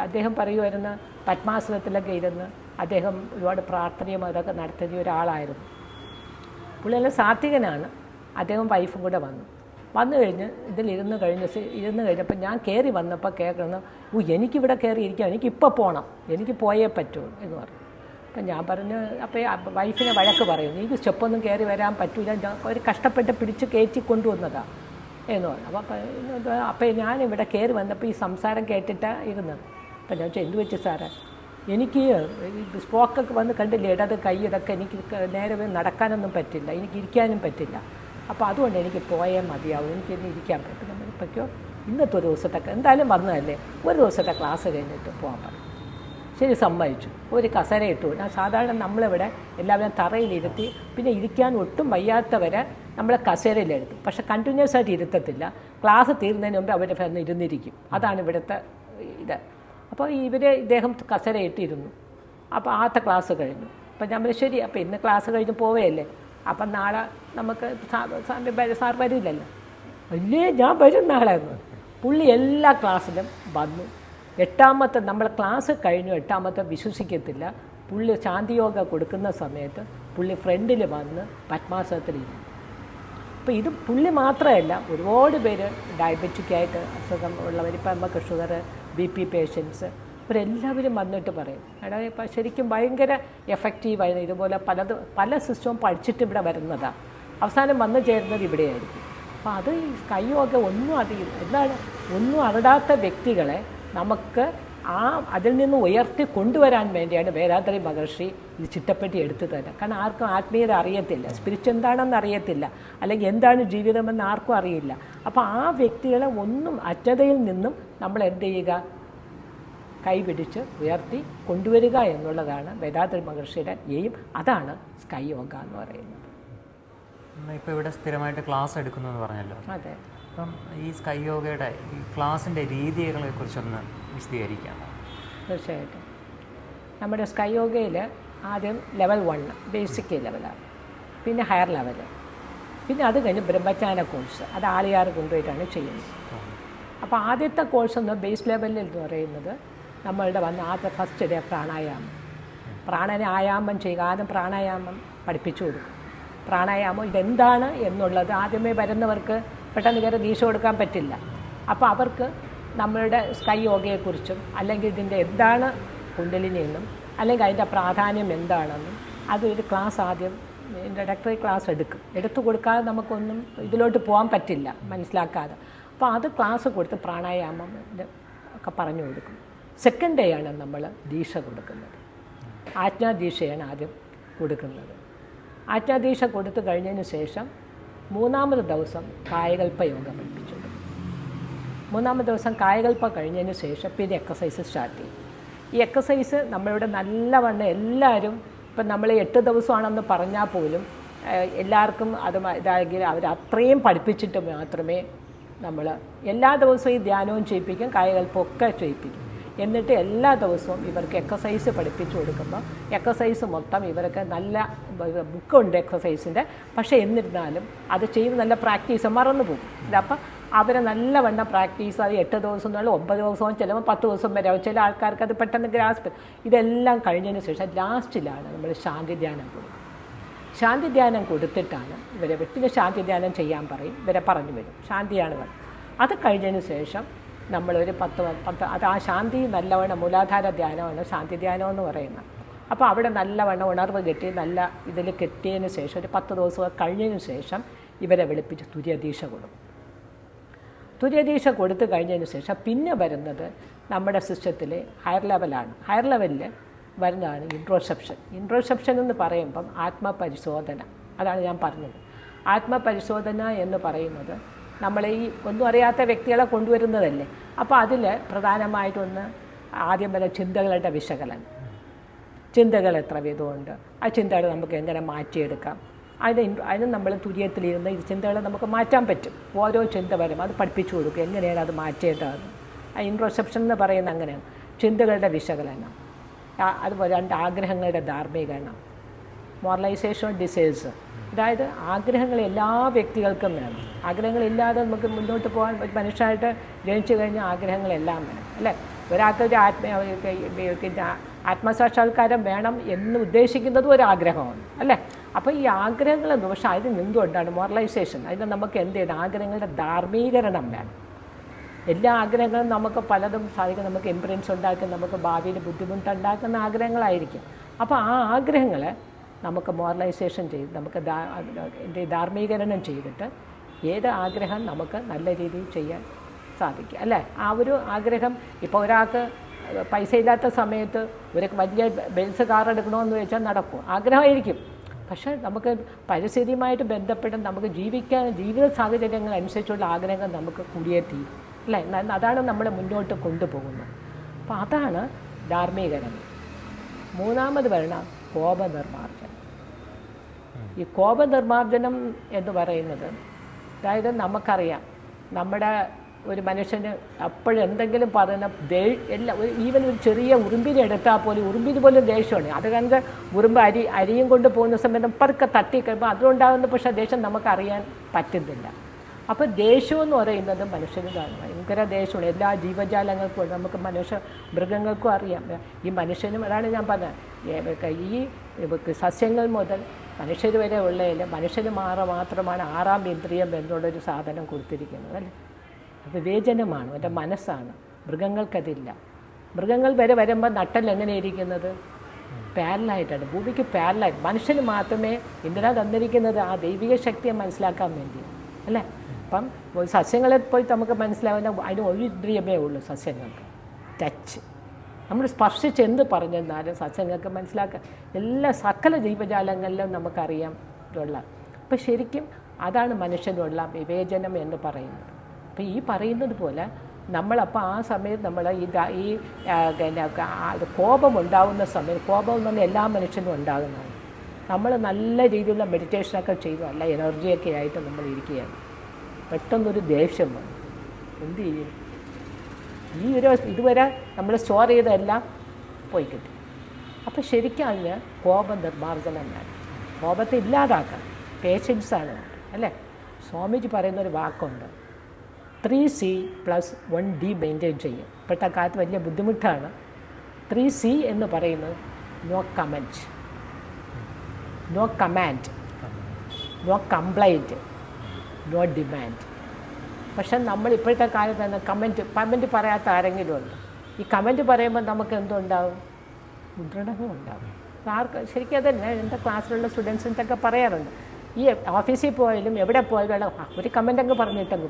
അദ്ദേഹം പറയുമായിരുന്നു, പത്മാസനത്തിലൊക്കെ ഇരുന്ന് അദ്ദേഹം ഒരുപാട് പ്രാർത്ഥനയും അതൊക്കെ നടത്തുന്ന ഒരാളായിരുന്നു. പുള്ളിയെല്ലാം സാത്വികനാണ്. അദ്ദേഹം വൈഫും കൂടെ വന്നു കഴിഞ്ഞ് ഇരുന്ന് കഴിഞ്ഞപ്പോൾ ഞാൻ കയറി വന്നപ്പോൾ കേൾക്കണം, എനിക്കിവിടെ കയറി ഇരിക്കാം, എനിക്കിപ്പോൾ പോകണം, എനിക്ക് പോയേ പറ്റൂ എന്ന് പറഞ്ഞു. അപ്പം ഞാൻ പറഞ്ഞു, അപ്പോൾ വൈഫിനെ വഴക്ക് പറയും, എനിക്ക് സ്റ്റെപ്പൊന്നും കയറി വരാൻ പറ്റില്ല, അവർ കഷ്ടപ്പെട്ട് പിടിച്ച് കയറ്റി കൊണ്ടുവന്നതാണ് എന്ന് പറഞ്ഞു. അപ്പോൾ ഞാനിവിടെ കയറി വന്നപ്പോൾ ഈ സംസാരം കേട്ടിട്ടാണ് ഇരുന്നത്. അപ്പം ഞാൻ എന്ത് വെച്ചു സാറേ, എനിക്ക് സ്ട്രോക്കൊക്കെ വന്ന് കണ്ടില്ലേ, ഇടത് കൈ ഇതൊക്കെ എനിക്ക് നേരെ നടക്കാനൊന്നും പറ്റില്ല, എനിക്ക് ഇരിക്കാനും പറ്റില്ല. അപ്പോൾ അതുകൊണ്ട് എനിക്ക് പോയേ മതിയാവും, എനിക്കിന്ന് ഇരിക്കാൻ പറ്റും. നമ്മളിപ്പോഴോ ഇന്നത്തെ ഒരു ദിവസത്തെ എന്തായാലും വന്നതല്ലേ, ഒരു ദിവസത്തെ ക്ലാസ് കഴിഞ്ഞിട്ട് പോകാൻ പറഞ്ഞു. ശരി, സമ്മതിച്ചു. ഒരു കസേര ഇട്ടു. ഞാൻ സാധാരണ നമ്മളിവിടെ എല്ലാവരും തറയിലിരുത്തി, പിന്നെ ഇരിക്കാൻ ഒട്ടും വയ്യാത്തവരെ നമ്മളെ കസേരയിലെടുത്തു. പക്ഷെ കണ്ടിന്യൂസ് ആയിട്ട് ഇരുത്തത്തില്ല. ക്ലാസ് തീരുന്നതിന് മുമ്പ് അവർ വന്ന് ഇരുന്നിരിക്കും. അതാണ് ഇവിടുത്തെ ഇത്. അപ്പോൾ ഇദ്ദേഹം കസേര ഇട്ടിരുന്നു. അപ്പോൾ ആദ്യത്തെ ക്ലാസ് കഴിഞ്ഞു. അപ്പം നമ്മൾ ശരി, അപ്പോൾ ഇന്ന് ക്ലാസ് കഴിഞ്ഞ് പോവുകയല്ലേ, അപ്പം നാളെ നമുക്ക് സാർ വരില്ലല്ലോ. അല്ലേ, ഞാൻ വരും നാളെ. പുള്ളി എല്ലാ ക്ലാസ്സിലും വന്നു. എട്ടാമത്തെ നമ്മൾ ക്ലാസ് കഴിഞ്ഞു, എട്ടാമത്തെ വിശ്വസിക്കത്തില്ല, പുള്ളി ശാന്തിയോഗ കൊടുക്കുന്ന സമയത്ത് പുള്ളി ഫ്രണ്ടിൽ വന്ന് പത്മാസനത്തിലിരുന്നു. അപ്പോൾ ഇത് പുള്ളി മാത്രമല്ല, ഒരുപാട് പേര് ഡയബറ്റിക്കായിട്ട് അസുഖം ഉള്ളവർ, ഇപ്പം നമുക്ക് ഷുഗർ BP പേഷ്യൻസ്, ഇവരെല്ലാവരും വന്നിട്ട് പറയും, എടാ ഇപ്പം ശരിക്കും ഭയങ്കര എഫക്റ്റീവായിരുന്നു. ഇതുപോലെ പല സിസ്റ്റവും പഠിച്ചിട്ട് ഇവിടെ വരുന്നതാണ്. അവസാനം വന്നു ചേരുന്നത് ഇവിടെയായിരിക്കും. അപ്പോൾ അത് കൈയൊക്കെ ഒന്നും അറിയാത്ത വ്യക്തികളെ നമുക്ക് അതിൽ നിന്ന് ഉയർത്തി കൊണ്ടുവരാൻ വേണ്ടിയാണ് വേദാദ്രി മഹർഷി ഇത് ചിട്ടപ്പെട്ടി എടുത്തു തന്നെ. കാരണം ആർക്കും ആത്മീയത അറിയത്തില്ല, സ്പിരിറ്റ് എന്താണെന്ന് അറിയത്തില്ല, അല്ലെങ്കിൽ എന്താണ് ജീവിതമെന്ന് ആർക്കും അറിയില്ല. അപ്പോൾ ആ വ്യക്തികളെ ഒന്നും അറ്റതയിൽ നിന്നും നമ്മൾ എന്ത് ചെയ്യുക, കൈപിടിച്ച് ഉയർത്തി കൊണ്ടുവരിക എന്നുള്ളതാണ് വേദാദ്രി മഹർഷിയുടെ എയിം. അതാണ് സ്കൈ യോഗ എന്ന് പറയുന്നത്. ഇപ്പോൾ ഇവിടെ സ്ഥിരമായിട്ട് ക്ലാസ് എടുക്കുന്നു എന്ന് പറഞ്ഞല്ലോ. അതെ. അപ്പം ഈ സ്കൈ യോഗയുടെ ഈ ക്ലാസ്സിൻ്റെ രീതികളെ കുറിച്ചൊന്ന് വിശദീകരിക്കാം. തീർച്ചയായിട്ടും. നമ്മുടെ സ്കൈ യോഗയിൽ ആദ്യം ലെവൽ 1 ബേസിക് ലെവലാണ്, പിന്നെ ഹയർ ലെവൽ, പിന്നെ അത് കഴിഞ്ഞ് ബ്രഹ്മജ്ഞാന കോഴ്സ്, അത് ആളിയാർ കൊണ്ടുപോയിട്ടാണ് ചെയ്യുന്നത്. അപ്പോൾ ആദ്യത്തെ കോഴ്സ് എന്ന് ബേസ് ലെവലിൽ എന്ന് പറയുന്നത് നമ്മളുടെ ആദ്യത്തെ ഫസ്റ്റ് ഡേ പ്രാണായാമം ചെയ്യുക. ആദ്യം പ്രാണായാമം പഠിപ്പിച്ചു കൊടുക്കും. പ്രാണായാമം ഇതെന്താണ് എന്നുള്ളത് ആദ്യമേ വരുന്നവർക്ക് പെട്ടെന്ന് കയറി ദീക്ഷ കൊടുക്കാൻ പറ്റില്ല. അപ്പോൾ അവർക്ക് നമ്മളുടെ സ്കൈ യോഗയെക്കുറിച്ചും, അല്ലെങ്കിൽ ഇതിൻ്റെ എന്താണ് കുണ്ടലിനി എന്നും, അല്ലെങ്കിൽ അതിൻ്റെ പ്രാധാന്യം എന്താണെന്നും അതൊരു ക്ലാസ് ആദ്യം ഇൻട്രഡക്ടറി ക്ലാസ് എടുത്തു കൊടുക്കാതെ നമുക്കൊന്നും ഇതിലോട്ട് പോകാൻ പറ്റില്ല മനസ്സിലാക്കാതെ. അപ്പോൾ അത് ക്ലാസ് കൊടുത്ത് പ്രാണായാമം ഒക്കെ പറഞ്ഞു കൊടുക്കും. സെക്കൻഡ് ഡേ ആണ് നമ്മൾ ദീക്ഷ കൊടുക്കുന്നത്. ആജ്ഞാദീക്ഷയാണ് ആദ്യം കൊടുക്കുന്നത്. ആജ്ഞാദീക്ഷ കൊടുത്തു കഴിഞ്ഞതിന് ശേഷം മൂന്നാമത്തെ ദിവസം കായകൽപ്പ യോഗ പഠിപ്പിച്ചു കൊടുക്കും. മൂന്നാമത്തെ ദിവസം കായകൽപ്പ കഴിഞ്ഞതിന് ശേഷം പിന്നെ എക്സസൈസ് സ്റ്റാർട്ട് ചെയ്യും. ഈ എക്സസൈസ് നമ്മളിവിടെ നല്ലവണ്ണം എല്ലാവരും, ഇപ്പം നമ്മൾ 8 ദിവസമാണെന്ന് പറഞ്ഞാൽ പോലും എല്ലാവർക്കും അത് ഇതായെങ്കിൽ അവർ അത്രയും പഠിപ്പിച്ചിട്ട് മാത്രമേ നമ്മൾ എല്ലാ ദിവസവും ഈ ധ്യാനവും ചെയ്യിപ്പിക്കും, കായകൽപ്പമൊക്കെ ചെയ്യിപ്പിക്കും. എന്നിട്ട് എല്ലാ ദിവസവും ഇവർക്ക് എക്സസൈസ് പഠിപ്പിച്ചു കൊടുക്കുമ്പോൾ എക്സസൈസ് മൊത്തം ഇവർക്ക് നല്ല ബുക്കുണ്ട് എക്സസൈസിൻ്റെ. പക്ഷേ എന്നിരുന്നാലും അത് ചെയ്ത് നല്ല പ്രാക്ടീസ് മറന്നു പോകും. അപ്പം അവരെ നല്ലവണ്ണം പ്രാക്ടീസ് അത് 8 ദിവസം എന്നുള്ള 9 ദിവസവും ചിലപ്പോൾ 10 ദിവസം വരെ ആവും. ചില ആൾക്കാർക്ക് അത് പെട്ടെന്ന് ഗ്രാസ്പ്. ഇതെല്ലാം കഴിഞ്ഞതിന് ശേഷം ലാസ്റ്റിലാണ് നമ്മൾ ശാന്തി ധ്യാനം കൊടുക്കുക. ശാന്തി ധ്യാനം കൊടുത്തിട്ടാണ് ഇവരെ പിന്നെ ശാന്തി ധ്യാനം ചെയ്യാൻ പറയും. ഇവരെ പറഞ്ഞു വരും ശാന്തിയാണ് പറയും. അത് കഴിഞ്ഞതിന് ശേഷം നമ്മളൊരു 10 അത് ആ ശാന്തി നല്ലവണ്ണം മൂലാധാര ധ്യാനമാണ് ശാന്തി ധ്യാനം എന്ന് പറയുന്നത്. അപ്പോൾ അവിടെ നല്ലവണ്ണം ഉണർവ് കെട്ടി നല്ല ഇതിൽ കെട്ടിയതിന് ശേഷം ഒരു 10 ദിവസം കഴിഞ്ഞതിന് ശേഷം ഇവരെ വിളിപ്പിച്ച് തുര്യദീക്ഷ കൊടുക്കും. തുര്യദീക്ഷ കൊടുത്തു കഴിഞ്ഞതിന് ശേഷം പിന്നെ വരുന്നത് നമ്മുടെ സിസ്റ്റത്തിൽ ഹയർ ലെവലാണ്. ഹയർ ലെവലിൽ വരുന്നതാണ് ഇൻട്രോസെപ്ഷൻ. ഇൻട്രോസെപ്ഷൻ എന്ന് പറയുമ്പം ആത്മപരിശോധന. അതാണ് ഞാൻ പറഞ്ഞത്. ആത്മപരിശോധന എന്ന് പറയുന്നത് നമ്മളെ ഈ ഒന്നും അറിയാത്ത വ്യക്തികളെ കൊണ്ടുവരുന്നതല്ലേ. അപ്പോൾ അതിൽ പ്രധാനമായിട്ടൊന്ന് ആദ്യം വരെ ചിന്തകളുടെ വിശകലനം. ചിന്തകൾ എത്ര വിധമുണ്ട്, ആ ചിന്തകൾ നമുക്ക് എങ്ങനെ മാറ്റിയെടുക്കാം, അതിന് നമ്മൾ തുര്യത്തിലിരുന്ന് ഈ ചിന്തകളെ നമുക്ക് മാറ്റാൻ പറ്റും. ഓരോ ചിന്ത വരും അത് പഠിപ്പിച്ചു കൊടുക്കും എങ്ങനെയാണ് അത് മാറ്റേണ്ടത്. ആ ഇൻട്രോസെപ്ഷൻ എന്ന് പറയുന്നത് അങ്ങനെയാണ്. ചിന്തകളുടെ വിശകലനം, അതുപോലെ 2 ആഗ്രഹങ്ങളുടെ ധാർമ്മികരണം, മോറലൈസേഷൻ ഓഫ് ഡിസൈർസ്. അതായത് ആഗ്രഹങ്ങൾ എല്ലാ വ്യക്തികൾക്കും വേണം. ആഗ്രഹങ്ങളില്ലാതെ നമുക്ക് മുന്നോട്ട് പോകാൻ മനുഷ്യനായിട്ട് ജനിച്ചു കഴിഞ്ഞാൽ ആഗ്രഹങ്ങളെല്ലാം വേണം അല്ലേ. ഒരാൾക്കൊരു ആത്മസാക്ഷാത്കാരം വേണം എന്ന് ഉദ്ദേശിക്കുന്നതും ഒരാഗ്രഹമാണ് അല്ലേ. അപ്പോൾ ഈ ആഗ്രഹങ്ങൾ പക്ഷേ അതിന് എന്തുകൊണ്ടാണ് മോറലൈസേഷൻ. അതിന് നമുക്ക് എന്ത് ചെയ്യണം, ആഗ്രഹങ്ങളുടെ ധാർമ്മികരണം വേണം. എല്ലാ ആഗ്രഹങ്ങളും നമുക്ക് പലതും സാധിക്കും. നമുക്ക് ഇംപ്രൻസ് ഉണ്ടാക്കും, നമുക്ക് ഭാവിയിൽ ബുദ്ധിമുട്ടുണ്ടാക്കുന്ന ആഗ്രഹങ്ങളായിരിക്കും. അപ്പോൾ ആ ആഗ്രഹങ്ങളെ നമുക്ക് മോറലൈസേഷൻ ചെയ്ത് നമുക്ക് ധാർമ്മികരണം ചെയ്തിട്ട് ഏത് ആഗ്രഹം നമുക്ക് നല്ല രീതിയിൽ ചെയ്യാൻ സാധിക്കും അല്ലേ. ആ ഒരു ആഗ്രഹം ഇപ്പോൾ ഒരാൾക്ക് പൈസ ഇല്ലാത്ത സമയത്ത് ഒരു വലിയ ബെൻസ് കാർ എടുക്കണമെന്ന് വെച്ചാൽ നടക്കും, ആഗ്രഹമായിരിക്കും. പക്ഷേ നമുക്ക് പരിസ്ഥിതിയുമായിട്ട് ബന്ധപ്പെട്ട് നമുക്ക് ജീവിത സാഹചര്യങ്ങൾ അനുസരിച്ചുള്ള ആഗ്രഹങ്ങൾ നമുക്ക് കൂടിയേ തീരും അല്ലേ. അതാണ് നമ്മൾ മുന്നോട്ട് കൊണ്ടുപോകുന്നത്. അപ്പോൾ അതാണ് ധാർമ്മികരണം. മൂന്നാമത് വരണ കോപനിർമാർജനം. ഈ കോപനിർമാർജനം എന്ന് പറയുന്നത് അതായത് നമുക്കറിയാം നമ്മുടെ ഒരു മനുഷ്യന് അപ്പോഴും എന്തെങ്കിലും പറയുന്ന ഈവൻ ഒരു ചെറിയ ഉറുമ്പിനെ എടുത്താൽ പോലും ഉറുമ്പിന് പോലും ദേഷ്യമാണ്. അത് കണ്ട് ഉറുമ്പ് അരിയും കൊണ്ട് പോകുന്ന സമയത്ത് പതുക്കെ തട്ടി കഴിയുമ്പോൾ അതുകൊണ്ടാകുന്ന പക്ഷേ ദേഷ്യം നമുക്കറിയാൻ പറ്റുന്നില്ല. അപ്പോൾ ദേഷ്യം എന്ന് പറയുന്നത് മനുഷ്യന് ഭയങ്കര ദേഷ്യമാണ്. എല്ലാ ജീവജാലങ്ങൾക്കും നമുക്ക് മൃഗങ്ങൾക്കും അറിയാം. ഈ മനുഷ്യനും അതാണ് ഞാൻ പറഞ്ഞത്. ഈ സസ്യങ്ങൾ മുതൽ മനുഷ്യർ വരെ ഉള്ളതിൽ മനുഷ്യന് മാത്രമാണ് 6ാം ഇന്ദ്രിയം എന്നുള്ളൊരു സാധനം കൊടുത്തിരിക്കുന്നത് അല്ലേ. വിവേചനമാണ്, എൻ്റെ മനസ്സാണ്. മൃഗങ്ങൾക്കതില്ല. മൃഗങ്ങൾ വരെ വരുമ്പോൾ നട്ടൽ എങ്ങനെ ഇരിക്കുന്നത്, പാരലായിട്ടാണ്, ഭൂമിക്ക് പാരലായിട്ട്. മനുഷ്യന് മാത്രമേ എന്തിനാ തന്നിരിക്കുന്നത്, ആ ദൈവിക ശക്തിയെ മനസ്സിലാക്കാൻ വേണ്ടി അല്ലേ. അപ്പം സസ്യങ്ങളെ പോയി നമുക്ക് മനസ്സിലാവുന്ന അതിന് ഒരു ഇന്ദ്രിയമേ ഉള്ളൂ സസ്യങ്ങൾക്ക്, ടച്ച്. നമ്മൾ സ്പർശിച്ച് എന്ത് പറഞ്ഞെന്നാലും സസ്യങ്ങൾക്ക് മനസ്സിലാക്കാൻ എല്ലാ സകല ജീവജാലങ്ങളിലും നമുക്കറിയാം ഉള്ള. അപ്പം ശരിക്കും അതാണ് മനുഷ്യനുള്ള വിവേചനം എന്ന് പറയുന്നത്. അപ്പോൾ ഈ പറയുന്നത് പോലെ നമ്മളപ്പോൾ ആ സമയത്ത് നമ്മൾ ഈ കോപം ഉണ്ടാകുന്ന സമയത്ത്, കോപം എന്ന് പറഞ്ഞാൽ എല്ലാ മനുഷ്യനും ഉണ്ടാകുന്നതാണ്. നമ്മൾ നല്ല രീതിയിലുള്ള മെഡിറ്റേഷനൊക്കെ ചെയ്തു നല്ല എനർജിയൊക്കെ ആയിട്ട് നമ്മൾ ഇരിക്കുകയാണ്. പെട്ടെന്നൊരു ദേഷ്യം വന്നു, എന്ത് ചെയ്യും? ഇതുവരെ നമ്മൾ സ്റ്റോർ ചെയ്തതെല്ലാം പോയി കിട്ടി. അപ്പോൾ ശരിക്കും അതിന് കോപനിർമാർജനം വേണം. കോപത്തെ ഇല്ലാതാക്കണം, പേഷ്യൻസാണ് അല്ലേ. സ്വാമിജി പറയുന്നൊരു വാക്കുണ്ട്, 3C + 1D മെയിൻറ്റെയിൻ ചെയ്യും. ഇപ്പോഴത്തെ കാലത്ത് വലിയ ബുദ്ധിമുട്ടാണ്. 3C എന്ന് പറയുന്നത് no comment, no command, no complaint, no demand. പക്ഷെ നമ്മൾ ഇപ്പോഴത്തെ കാലത്ത് തന്നെ കമൻറ്റ് പറയാത്ത ആരെങ്കിലും ഉണ്ട്. ഈ കമൻറ്റ് പറയുമ്പോൾ നമുക്ക് എന്തുണ്ടാവും, മുദ്രണവും ഉണ്ടാവും. ശരിക്കും അതന്നെ എൻ്റെ ക്ലാസ്സിലുള്ള സ്റ്റുഡൻസിനൊക്കെ പറയാറുണ്ട്. ഈ ഓഫീസിൽ പോയാലും എവിടെ പോയാലും ഒരു കമൻ്റ് അങ്ങ് പറഞ്ഞിട്ടങ്ങ്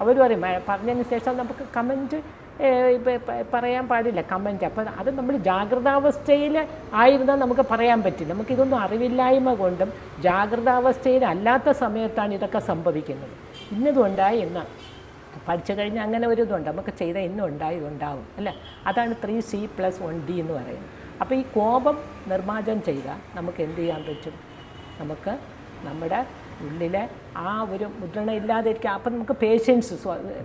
അവർ പറയും പറഞ്ഞതിന് ശേഷം നമുക്ക് കമൻറ്റ് പറയാൻ പാടില്ല കമൻറ്റ്. അപ്പം അത് നമ്മൾ ജാഗ്രതാവസ്ഥയിൽ ആയിരുന്നാൽ നമുക്ക് പറയാൻ പറ്റില്ല. നമുക്കിതൊന്നും അറിവില്ലായ്മ കൊണ്ടും ജാഗ്രതാവസ്ഥയിൽ അല്ലാത്ത സമയത്താണ് ഇതൊക്കെ സംഭവിക്കുന്നത്. ഇന്നതുണ്ടായി ഇന്ന് പഠിച്ചു കഴിഞ്ഞാൽ അങ്ങനെ ഒരു ഇതുണ്ട്, നമുക്ക് ചെയ്ത ഇന്നും ഉണ്ടായി ഇതുണ്ടാവും അല്ലേ. അതാണ് 3C + 1D എന്ന് പറയുന്നത്. അപ്പോൾ ഈ കോപം നിർമ്മാർജ്ജനം ചെയ്താൽ നമുക്ക് എന്ത് ചെയ്യാൻ പറ്റും, നമുക്ക് നമ്മുടെ ഉള്ളിലെ ആ ഒരു മുദ്രണ ഇല്ലാതിരിക്കുക. അപ്പം നമുക്ക് പേഷ്യൻസ്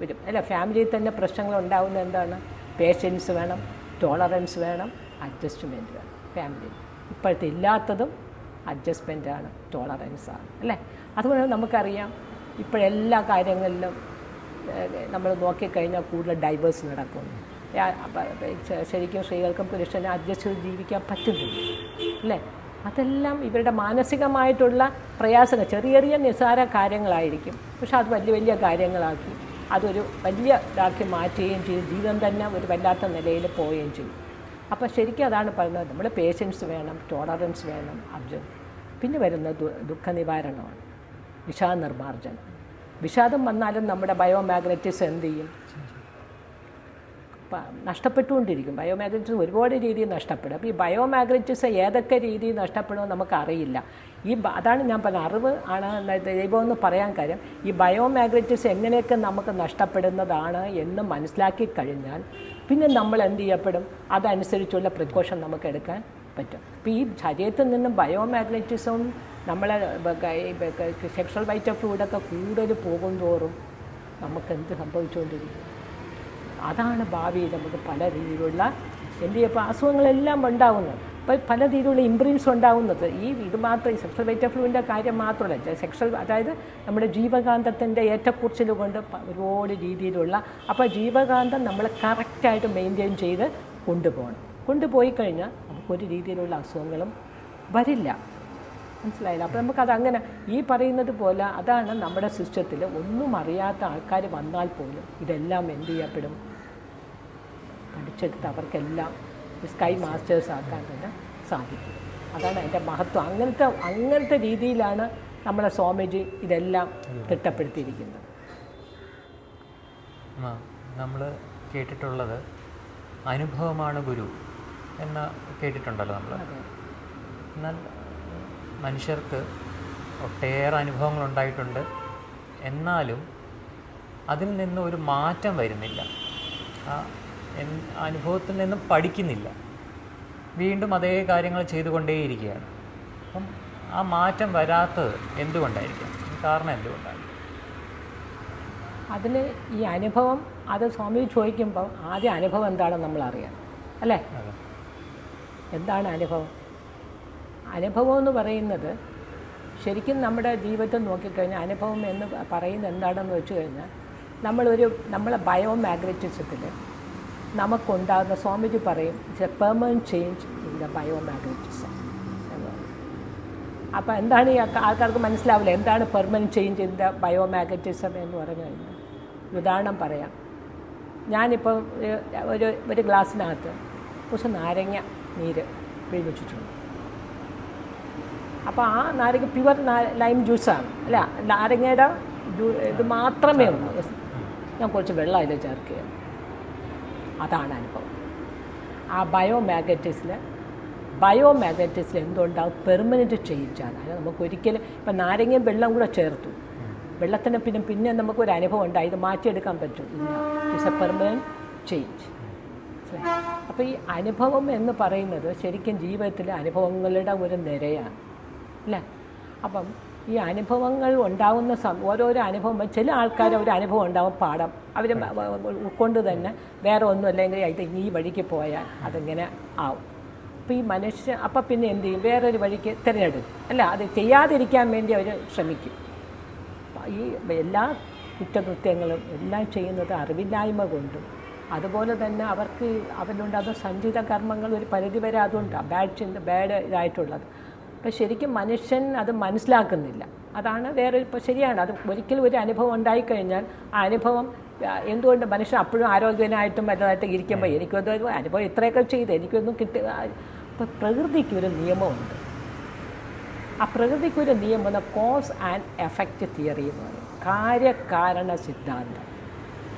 വരും അല്ല. ഫാമിലിയിൽ തന്നെ പ്രശ്നങ്ങൾ ഉണ്ടാകുന്നത് എന്താണ്, പേഷ്യൻസ് വേണം, ടോളറൻസ് വേണം, അഡ്ജസ്റ്റ്മെൻറ്റ് വേണം ഫാമിലിയിൽ. ഇപ്പോഴത്തെ ഇല്ലാത്തതും അഡ്ജസ്റ്റ്മെൻറ്റാണ്, ടോളറൻസാണ് അല്ലേ. അതുകൊണ്ട് നമുക്കറിയാം ഇപ്പോഴെല്ലാ കാര്യങ്ങളിലും നമ്മൾ നോക്കിക്കഴിഞ്ഞാൽ കൂടുതൽ ഡൈവേഴ്സ് നടക്കുന്നു. ശരിക്കും സ്ത്രീകൾക്കും പുരുഷനും അഡ്ജസ്റ്റ് ചെയ്ത് ജീവിക്കാൻ പറ്റുന്നില്ല അല്ലേ. അതെല്ലാം ഇവരുടെ മാനസികമായിട്ടുള്ള പ്രയാസങ്ങൾ, ചെറിയ ചെറിയ നിസ്സാര കാര്യങ്ങളായിരിക്കും, പക്ഷെ അത് വലിയ വലിയ കാര്യങ്ങളാക്കി അതൊരു വലിയ ഇതാക്കി മാറ്റുകയും ചെയ്യും. ജീവിതം തന്നെ ഒരു വല്ലാത്ത നിലയിൽ പോവുകയും ചെയ്യും. അപ്പോൾ ശരിക്കും അതാണ് പറയുന്നത്, നമ്മൾ പേഷ്യൻസ് വേണം, ടോളറൻസ് വേണം, പിന്നെ വരുന്ന ദുഃഖ നിവാരണമാണ്, വിഷാദ നിർമ്മാർജ്ജനം. വിഷാദം വന്നാലും നമ്മുടെ ബയോമാഗ്നറ്റിസം എന്ത് ചെയ്യും? നഷ്ടപ്പെട്ടുകൊണ്ടിരിക്കും. ബയോമാഗ്നറ്റിസം ഒരുപാട് രീതിയിൽ നഷ്ടപ്പെടും. അപ്പോൾ ഈ ബയോമാഗ്നറ്റിസം ഏതൊക്കെ രീതിയിൽ നഷ്ടപ്പെടുമെന്ന് നമുക്കറിയില്ല. അതാണ് ഞാൻ പറഞ്ഞ അറിവ് ആണ് ദൈവമെന്ന് പറയാൻ കാര്യം. ഈ ബയോമാഗ്നറ്റിസം എങ്ങനെയൊക്കെ നമുക്ക് നഷ്ടപ്പെടുന്നതാണ് എന്ന് മനസ്സിലാക്കി കഴിഞ്ഞാൽ പിന്നെ നമ്മൾ എന്ത് ചെയ്യപ്പെടും? അതനുസരിച്ചുള്ള പ്രിക്കോഷൻ നമുക്ക് എടുക്കാൻ പറ്റും. അപ്പോൾ ഈ ശരീരത്തിൽ നിന്നും ബയോമാഗ്നറ്റിസവും നമ്മളെ സെക്ഷൽ വൈറ്റൽ ഫ്ലൂയിഡൊക്കെ കൂടുതൽ പോകും തോറും നമുക്ക് എന്ത് സംഭവിച്ചുകൊണ്ടിരിക്കും? അതാണ് ഭാവിയിൽ നമുക്ക് പല രീതിയിലുള്ള എന്ത് ചെയ്യുമ്പോൾ അസുഖങ്ങളെല്ലാം ഉണ്ടാകുന്നത്. അപ്പോൾ പല രീതിയിലുള്ള ഇംപ്രൂവ്സ് ഉണ്ടാകുന്നത് ഇത് മാത്രം ഈ സെക്ഷൽ വൈറ്റൽ ഫ്ലൂയിഡിൻ്റെ കാര്യം മാത്രമല്ല, അതായത് നമ്മുടെ ജീവകാന്തത്തിൻ്റെ ഏറ്റക്കുറിച്ചിൽ കൊണ്ട് ഒരുപാട് രീതിയിലുള്ള. അപ്പോൾ ജീവകാന്തം നമ്മൾ കറക്റ്റായിട്ട് മെയിൻറ്റെയിൻ ചെയ്ത് കൊണ്ടുപോയി കഴിഞ്ഞാൽ നമുക്കൊരു രീതിയിലുള്ള അസുഖങ്ങളും വരില്ല. മനസ്സിലായില്ല? അപ്പോൾ നമുക്കതങ്ങനെ ഈ പറയുന്നത് പോലെ അതാണ് നമ്മുടെ സിസ്റ്റത്തിൽ ഒന്നും അറിയാത്ത ആൾക്കാർ വന്നാൽ പോലും ഇതെല്ലാം എന്ത് ചെയ്യപ്പെടും? പഠിച്ചെടുത്ത് അവർക്കെല്ലാം സ്കൈ മാസ്റ്റേഴ്സ് ആക്കാൻ തന്നെ സാധിക്കും. അതാണ് അതിൻ്റെ മഹത്വം. അങ്ങനത്തെ രീതിയിലാണ് നമ്മുടെ സ്വാമിജി ഇതെല്ലാം തിട്ടപ്പെടുത്തിയിരിക്കുന്നത്. നമ്മൾ കേട്ടിട്ടുള്ളത് അനുഭവമാണ് ഗുരു എന്ന് കേട്ടിട്ടുണ്ടല്ലോ നമ്മൾ. എന്നാൽ മനുഷ്യർക്ക് ഒട്ടേറെ അനുഭവങ്ങളുണ്ടായിട്ടുണ്ട്, എന്നാലും അതിൽ നിന്ന് ഒരു മാറ്റം വരുന്നില്ല. ആ അനുഭവത്തിൽ നിന്നും പഠിക്കുന്നില്ല, വീണ്ടും അതേ കാര്യങ്ങൾ ചെയ്തുകൊണ്ടേയിരിക്കുകയാണ്. അപ്പം ആ മാറ്റം വരാത്തത് എന്തുകൊണ്ടായിരിക്കും? കാരണം എന്തുകൊണ്ടാണ്? അതിന് ഈ അനുഭവം അത് സ്വാമി ചോദിക്കുമ്പോൾ ആദ്യം അനുഭവം എന്താണെന്ന് നമ്മൾ അറിയാം അല്ലേ? എന്താണ് അനുഭവം? അനുഭവം എന്ന് പറയുന്നത് ശരിക്കും നമ്മുടെ ജീവിതത്തിൽ നോക്കിക്കഴിഞ്ഞാൽ അനുഭവം എന്ന് പറയുന്നത് എന്താണെന്ന് വെച്ച് കഴിഞ്ഞാൽ നമ്മളെ ബയോമാഗ്നറ്റിസത്തിൽ നമുക്കുണ്ടാകുന്ന, സ്വാമിജി പറയും it's a permanent change in the biomagnetism എന്ന് പറയും. അപ്പോൾ എന്താണ് ഈ ആൾക്കാർക്ക് മനസ്സിലാവില്ല എന്താണ് permanent change in the biomagnetism എന്ന് പറഞ്ഞു കഴിഞ്ഞാൽ. ഉദാഹരണം പറയാം. ഞാനിപ്പോൾ ഒരു ഗ്ലാസ്സിനകത്ത് കുറച്ച് നാരങ്ങ നീര് പിഴിച്ചിട്ടുണ്ട്. അപ്പോൾ ആ നാരങ്ങ പ്യുവർ ലൈം ജ്യൂസാണ് അല്ല, നാരങ്ങയുടെ ഇത് മാത്രമേ ഉള്ളൂ. ഞാൻ കുറച്ച് വെള്ളം അതിൽ ചേർക്കുക. അതാണ് അനുഭവം. ആ ബയോമാഗ്നറ്റിസിൽ എന്തുണ്ടാവും? പെർമനൻറ്റ് ചേഞ്ചാണ്. അത് നമുക്ക് ഒരിക്കലും ഇപ്പം നാരങ്ങയും വെള്ളം കൂടെ ചേർത്തു, വെള്ളത്തിന് പിന്നെ നമുക്കൊരു അനുഭവം ഉണ്ടായി, ഇത് മാറ്റിയെടുക്കാൻ പറ്റും ഇല്ല. It's a permanent change. അപ്പോൾ ഈ അനുഭവം എന്ന് പറയുന്നത് ശരിക്കും ജീവിതത്തിലെ അനുഭവങ്ങളുടെ ഒരു നിരയാണ് അല്ലേ? അപ്പം ഈ അനുഭവങ്ങൾ ഉണ്ടാകുന്ന ഓരോരോ അനുഭവം, ചില ആൾക്കാർ ഒരു അനുഭവം ഉണ്ടാവും പാഠം അവർ ഉൾക്കൊണ്ട് തന്നെ വേറെ ഒന്നും അല്ലെങ്കിൽ ഇത് ഈ വഴിക്ക് പോയാൽ അതിങ്ങനെ ആവും. അപ്പോൾ ഈ മനുഷ്യൻ അപ്പം പിന്നെ എന്ത് ചെയ്യും? വേറൊരു വഴിക്ക് തിരഞ്ഞെടുക്കും അല്ല, അത് ചെയ്യാതിരിക്കാൻ വേണ്ടി അവർ ശ്രമിക്കും. ഈ എല്ലാ കുറ്റകൃത്യങ്ങളും എല്ലാം ചെയ്യുന്നത് അറിവില്ലായ്മ കൊണ്ടും, അതുപോലെ തന്നെ അവരുണ്ടാകുന്ന സഞ്ചിത കർമ്മങ്ങൾ ഒരു പരിധിവരെ അതുണ്ട്, ബാഡ് ഇതായിട്ടുള്ളത്. അപ്പോൾ ശരിക്കും മനുഷ്യൻ അത് മനസ്സിലാക്കുന്നില്ല. അതാണ് ഇപ്പോൾ ശരിയാണ്, അത് ഒരിക്കലും ഒരു അനുഭവം ഉണ്ടായിക്കഴിഞ്ഞാൽ ആ അനുഭവം എന്തുകൊണ്ട് മനുഷ്യൻ അപ്പോഴും ആരോഗ്യനായിട്ടും വലുതായിട്ട് ഇരിക്കുമ്പോൾ എനിക്കൊന്നും അനുഭവം ഇത്രയൊക്കെ ചെയ്ത് എനിക്കൊന്നും ഇപ്പോൾ പ്രകൃതിക്കൊരു നിയമമുണ്ട്. ആ പ്രകൃതിക്കൊരു നിയമം കോസ് ആൻഡ് എഫക്റ്റ് തിയറി എന്ന് പറയും. കാര്യകാരണ സിദ്ധാന്തം.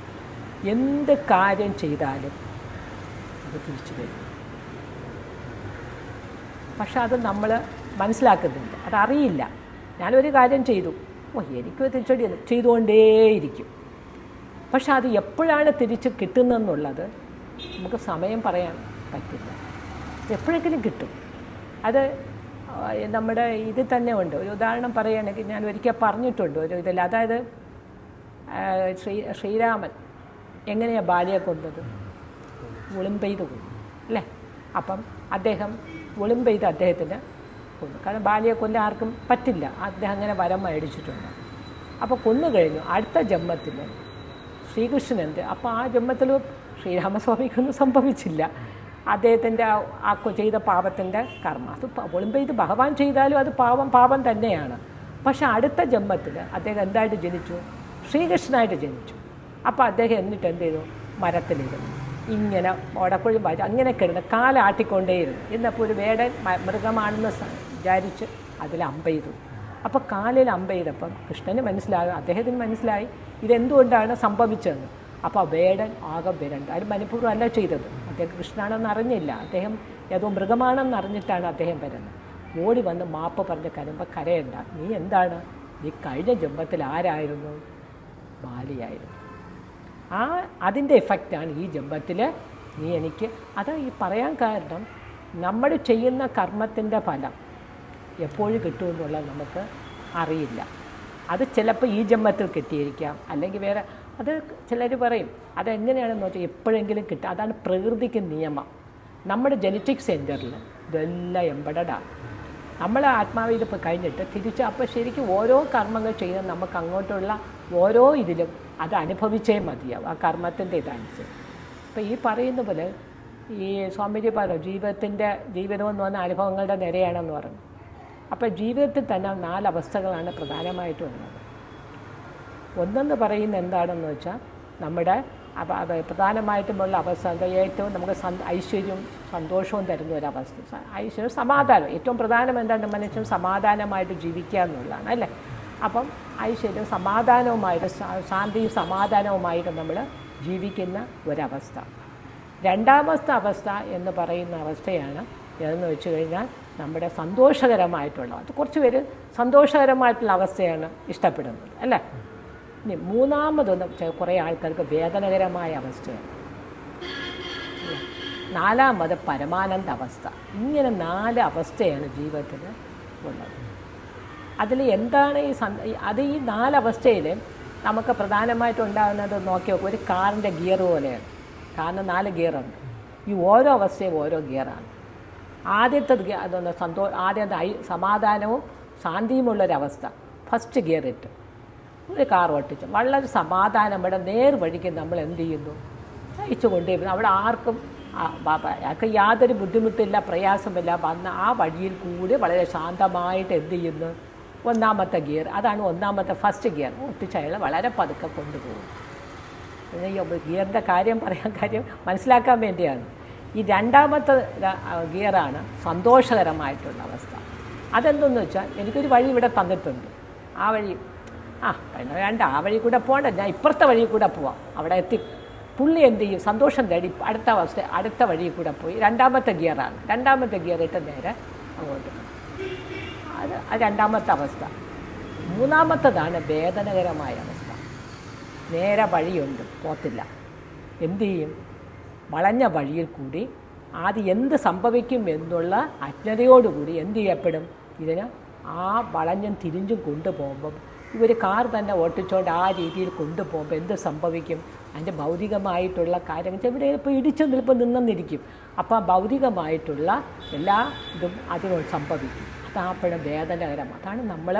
എന്ത് കാര്യം ചെയ്താലും അത് തിരിച്ചു വരും. പക്ഷെ അത് നമ്മൾ മനസ്സിലാക്കുന്നില്ല, അതറിയില്ല. ഞാനൊരു കാര്യം ചെയ്തു, എനിക്കൊരു തിരിച്ചടി ചെയ്തുകൊണ്ടേയിരിക്കും. പക്ഷെ അത് എപ്പോഴാണ് തിരിച്ച് കിട്ടുന്നതെന്നുള്ളത് നമുക്ക് സമയം പറയാൻ പറ്റില്ല. എപ്പോഴെങ്കിലും കിട്ടും. അത് നമ്മുടെ ഇതിൽ തന്നെ ഉണ്ട്. ഒരു ഉദാഹരണം പറയുകയാണെങ്കിൽ ഞാൻ ഒരിക്കൽ പറഞ്ഞിട്ടുണ്ട് ഒരു ഇതിൽ, അതായത് ശ്രീരാമൻ എങ്ങനെയാണ് ബാലിയെ കൊന്നത്? ഒളിമ്പെയ്ത് കൊന്നു അല്ലേ. അപ്പം അദ്ദേഹം ഒളിമ്പെയ്ത് അദ്ദേഹത്തിന് കൊന്നു. കാരണം ബാലിയെ കൊല്ലാൻ ആർക്കും പറ്റില്ല, അദ്ദേഹം അങ്ങനെ വരം മേടിച്ചിട്ടുണ്ട്. അപ്പോൾ കൊന്നു കഴിഞ്ഞു. അടുത്ത ജന്മത്തിൽ ശ്രീകൃഷ്ണൻ എന്ത്, അപ്പോൾ ആ ജന്മത്തിൽ ശ്രീരാമസ്വാമിക്കൊന്നും സംഭവിച്ചില്ല. അദ്ദേഹത്തിൻ്റെ ആ ചെയ്ത പാപത്തിൻ്റെ കർമ്മ അത് ഒളിമ്പെയ്ത് ഭഗവാൻ ചെയ്താലും അത് പാപം തന്നെയാണ്. പക്ഷെ അടുത്ത ജന്മത്തിൽ അദ്ദേഹം എന്തായിട്ട് ജനിച്ചു? ശ്രീകൃഷ്ണനായിട്ട് ജനിച്ചു. അപ്പോൾ അദ്ദേഹം എന്നിട്ട് എന്ത് ചെയ്തു? മരത്തിലിരുന്നു, ഇങ്ങനെ ഓടക്കുഴി വായിച്ചു, അങ്ങനെ കിടന്ന് കാലാട്ടിക്കൊണ്ടേയിരുന്നു. ഇന്നപ്പോൾ ഒരു വേടൻ മൃഗമാണെന്ന് വിചാരിച്ച് അതിൽ അമ്പെയ്തു. അപ്പോൾ കാലിൽ അമ്പെയ്തപ്പം കൃഷ്ണന് മനസ്സിലാകും, അദ്ദേഹത്തിന് മനസ്സിലായി ഇതെന്തുകൊണ്ടാണ് സംഭവിച്ചതെന്ന്. അപ്പോൾ വേടൻ ആകെ വിരണ്ട്. അത് മനഃപൂർവ്വം അല്ല ചെയ്തത്, അദ്ദേഹം കൃഷ്ണനാണെന്ന് അറിഞ്ഞില്ല, അദ്ദേഹം ഏതോ മൃഗമാണെന്ന് അറിഞ്ഞിട്ടാണ് അദ്ദേഹം വരുന്നത്. ഓടി വന്ന് മാപ്പ് പറഞ്ഞ് കരുമ്പോൾ കരയണ്ട, നീ എന്താണ്, നീ കഴിഞ്ഞ ജന്മത്തിൽ ആരായിരുന്നു? ബാലിയായിരുന്നു. അതിൻ്റെ എഫക്റ്റാണ് ഈ ജന്മത്തിൽ നീ എനിക്ക്. അത് ഈ പറയാൻ കാരണം നമ്മൾ ചെയ്യുന്ന കർമ്മത്തിൻ്റെ ഫലം എപ്പോഴും കിട്ടുമെന്നുള്ളത് നമുക്ക് അറിയില്ല. അത് ചിലപ്പോൾ ഈ ജന്മത്തിൽ കിട്ടിയിരിക്കാം, അല്ലെങ്കിൽ വേറെ. അത് ചിലർ പറയും അതെങ്ങനെയാണെന്ന് വെച്ചാൽ എപ്പോഴെങ്കിലും കിട്ടുക. അതാണ് പ്രകൃതിക്ക് നിയമം. നമ്മുടെ ജനറ്റിക് സെൻറ്ററിൽ ഇതെല്ലാം എംബഡഡാണ്. നമ്മൾ ആത്മാവ് ഇതിപ്പോൾ കഴിഞ്ഞിട്ട് തിരിച്ച് അപ്പോൾ ശരിക്കും ഓരോ കർമ്മങ്ങൾ ചെയ്ത് നമുക്ക് അങ്ങോട്ടുള്ള ഓരോ ഇതിലും അത് അനുഭവിച്ചേ മതിയാവും, ആ കർമ്മത്തിൻ്റെ ഇതനുസരിച്ച്. അപ്പോൾ ഈ പറയുന്ന പോലെ ഈ സ്വാമിജി പറഞ്ഞു ജീവിതമെന്ന് പറഞ്ഞ അനുഭവങ്ങളുടെ നിരയാണെന്ന് പറഞ്ഞു. അപ്പോൾ ജീവിതത്തിൽ തന്നെ 4 അവസ്ഥകളാണ് പ്രധാനമായിട്ടുള്ളത്. ഒന്നെന്ന് പറയുന്നത് എന്താണെന്ന് വെച്ചാൽ നമ്മുടെ പ്രധാനമായിട്ടുമുള്ള അവസ്ഥ ഏറ്റവും നമുക്ക് ഐശ്വര്യവും സന്തോഷവും തരുന്ന ഒരവസ്ഥ. ഐശ്വര്യം, സമാധാനം. ഏറ്റവും പ്രധാനം എന്താണ്? മനുഷ്യൻ സമാധാനമായിട്ട് ജീവിക്കുക എന്നുള്ളതാണ് അല്ലേ. അപ്പം ഐശ്വര്യം സമാധാനവുമായിട്ട്, ശാന്തിയും സമാധാനവുമായിട്ട് നമ്മൾ ജീവിക്കുന്ന ഒരവസ്ഥ. രണ്ടാമത്തെ അവസ്ഥ എന്ന് പറയുന്ന അവസ്ഥയാണ് ഏതെന്ന് വെച്ച് കഴിഞ്ഞാൽ നമ്മുടെ സന്തോഷകരമായിട്ടുള്ള, അത് കുറച്ച് പേര് സന്തോഷകരമായിട്ടുള്ള അവസ്ഥയാണ് ഇഷ്ടപ്പെടുന്നത് അല്ലേ. ഇനി മൂന്നാമതൊന്ന് കുറേ ആൾക്കാർക്ക് വേദനകരമായ അവസ്ഥയാണ്. നാലാമത് പരമാനന്ദ അവസ്ഥ. ഇങ്ങനെ 4 അവസ്ഥയാണ് ജീവിതത്തിൽ ഉള്ളത്. അതിൽ എന്താണ് അത് ഈ 4 അവസ്ഥയിൽ നമുക്ക് പ്രധാനമായിട്ടുണ്ടാകുന്നത് നോക്കി നോക്കും. ഒരു കാറിൻ്റെ ഗിയർ പോലെയാണ്. കാറിന് 4 ഗിയറുണ്ട്. ഈ ഓരോ അവസ്ഥയും ഓരോ ഗിയറാണ്. ആദ്യത്തെ അതൊന്ന് ആദ്യത്തെ സമാധാനവും ശാന്തിയുമുള്ളൊരവസ്ഥ, ഫസ്റ്റ് ഗിയർ ഇട്ട് ഒരു കാർ ഓട്ടിച്ച് വളരെ സമാധാനം ഇവിടെ നേർവഴിക്ക് നമ്മൾ എന്ത് ചെയ്യുന്നു? അയച്ചു കൊണ്ടുപോയി. അവിടെ ആർക്കും യാതൊരു ബുദ്ധിമുട്ടില്ല, പ്രയാസമില്ല. വന്ന ആ വഴിയിൽ കൂടി വളരെ ശാന്തമായിട്ട് എന്ത് ചെയ്യുന്നു? ഒന്നാമത്തെ ഗിയർ, അതാണ് ഒന്നാമത്തെ ഫസ്റ്റ് ഗിയർ. ഒട്ടിച്ച് അയാൾ വളരെ പതുക്കെ കൊണ്ടുപോകും. ഗിയറിൻ്റെ കാര്യം മനസ്സിലാക്കാൻ വേണ്ടിയാണ്. ഈ രണ്ടാമത്തെ ഗിയറാണ് സന്തോഷകരമായിട്ടുള്ള അവസ്ഥ. അതെന്തെന്ന് വെച്ചാൽ എനിക്കൊരു വഴി ഇവിടെ തന്നിട്ടുണ്ട്, ആ വഴി വേണ്ട, ആ വഴി കൂടെ പോകണ്ട, ഞാൻ ഇപ്പുറത്തെ വഴി കൂടെ പോവാം. അവിടെ എത്തി പുള്ളി എന്ത് ചെയ്യും? സന്തോഷം തേടി അടുത്ത വഴി കൂടെ പോയി. രണ്ടാമത്തെ ഗിയറാണ്. രണ്ടാമത്തെ ഗിയർ ഇട്ട് നേരെ അങ്ങോട്ട്. അത് രണ്ടാമത്തെ അവസ്ഥ. മൂന്നാമത്തതാണ് വേദനകരമായ അവസ്ഥ. നേരെ വഴിയുണ്ട്, പോത്തില്ല. എന്തു ചെയ്യും? വളഞ്ഞ വഴിയിൽ കൂടി ആദ്യം എന്ത് സംഭവിക്കും എന്നുള്ള അജ്ഞതയോടുകൂടി എന്ത് ചെയ്യപ്പെടും? ഇതിന് ആ വളഞ്ഞും തിരിഞ്ഞും കൊണ്ടുപോകുമ്പം ഇവർ കാർ തന്നെ ഓട്ടിച്ചുകൊണ്ട് ആ രീതിയിൽ കൊണ്ടുപോകുമ്പോൾ എന്ത് സംഭവിക്കും? അതിൻ്റെ ഭൗതികമായിട്ടുള്ള കാര്യങ്ങൾ ഇവിടെ ഇപ്പോൾ ഇടിച്ചു നിന്നെന്നിരിക്കും. അപ്പോൾ ഭൗതികമായിട്ടുള്ള എല്ലാ ഇതും അതിനോട് സംഭവിക്കും. അതാപ്പോഴും വേദനകരം. അതാണ് നമ്മൾ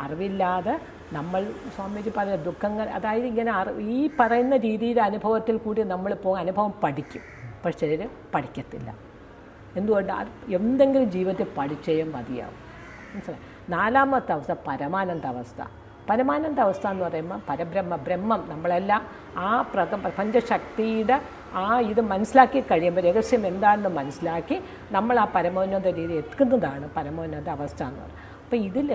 അറിവില്ലാതെ നമ്മൾ സ്വാമിജി പറഞ്ഞ ദുഃഖങ്ങൾ, അതായത് ഇങ്ങനെ ഈ പറയുന്ന രീതിയിൽ അനുഭവത്തിൽ കൂടി നമ്മൾ അനുഭവം പഠിക്കും. പക്ഷേ ചിലർ പഠിക്കത്തില്ല. എന്തുകൊണ്ട്? എന്തെങ്കിലും ജീവിതത്തിൽ പഠിച്ചേ മതിയാവും. മനസ്സിലായി? നാലാമത്തെ അവസ്ഥ പരമാനന്ദ അവസ്ഥ. പരമാനന്ദ അവസ്ഥ എന്ന് പറയുമ്പോൾ ബ്രഹ്മം നമ്മളെല്ലാം ആ പ്രപഞ്ചശക്തിയുടെ ഇത് മനസ്സിലാക്കി കഴിയുമ്പോൾ രഹസ്യം എന്താണെന്ന് മനസ്സിലാക്കി നമ്മൾ ആ പരമോന്നത രീതി എത്തുന്നതാണ് പരമോന്നത അവസ്ഥ എന്ന് പറയുന്നത്. അപ്പോൾ ഇതിൽ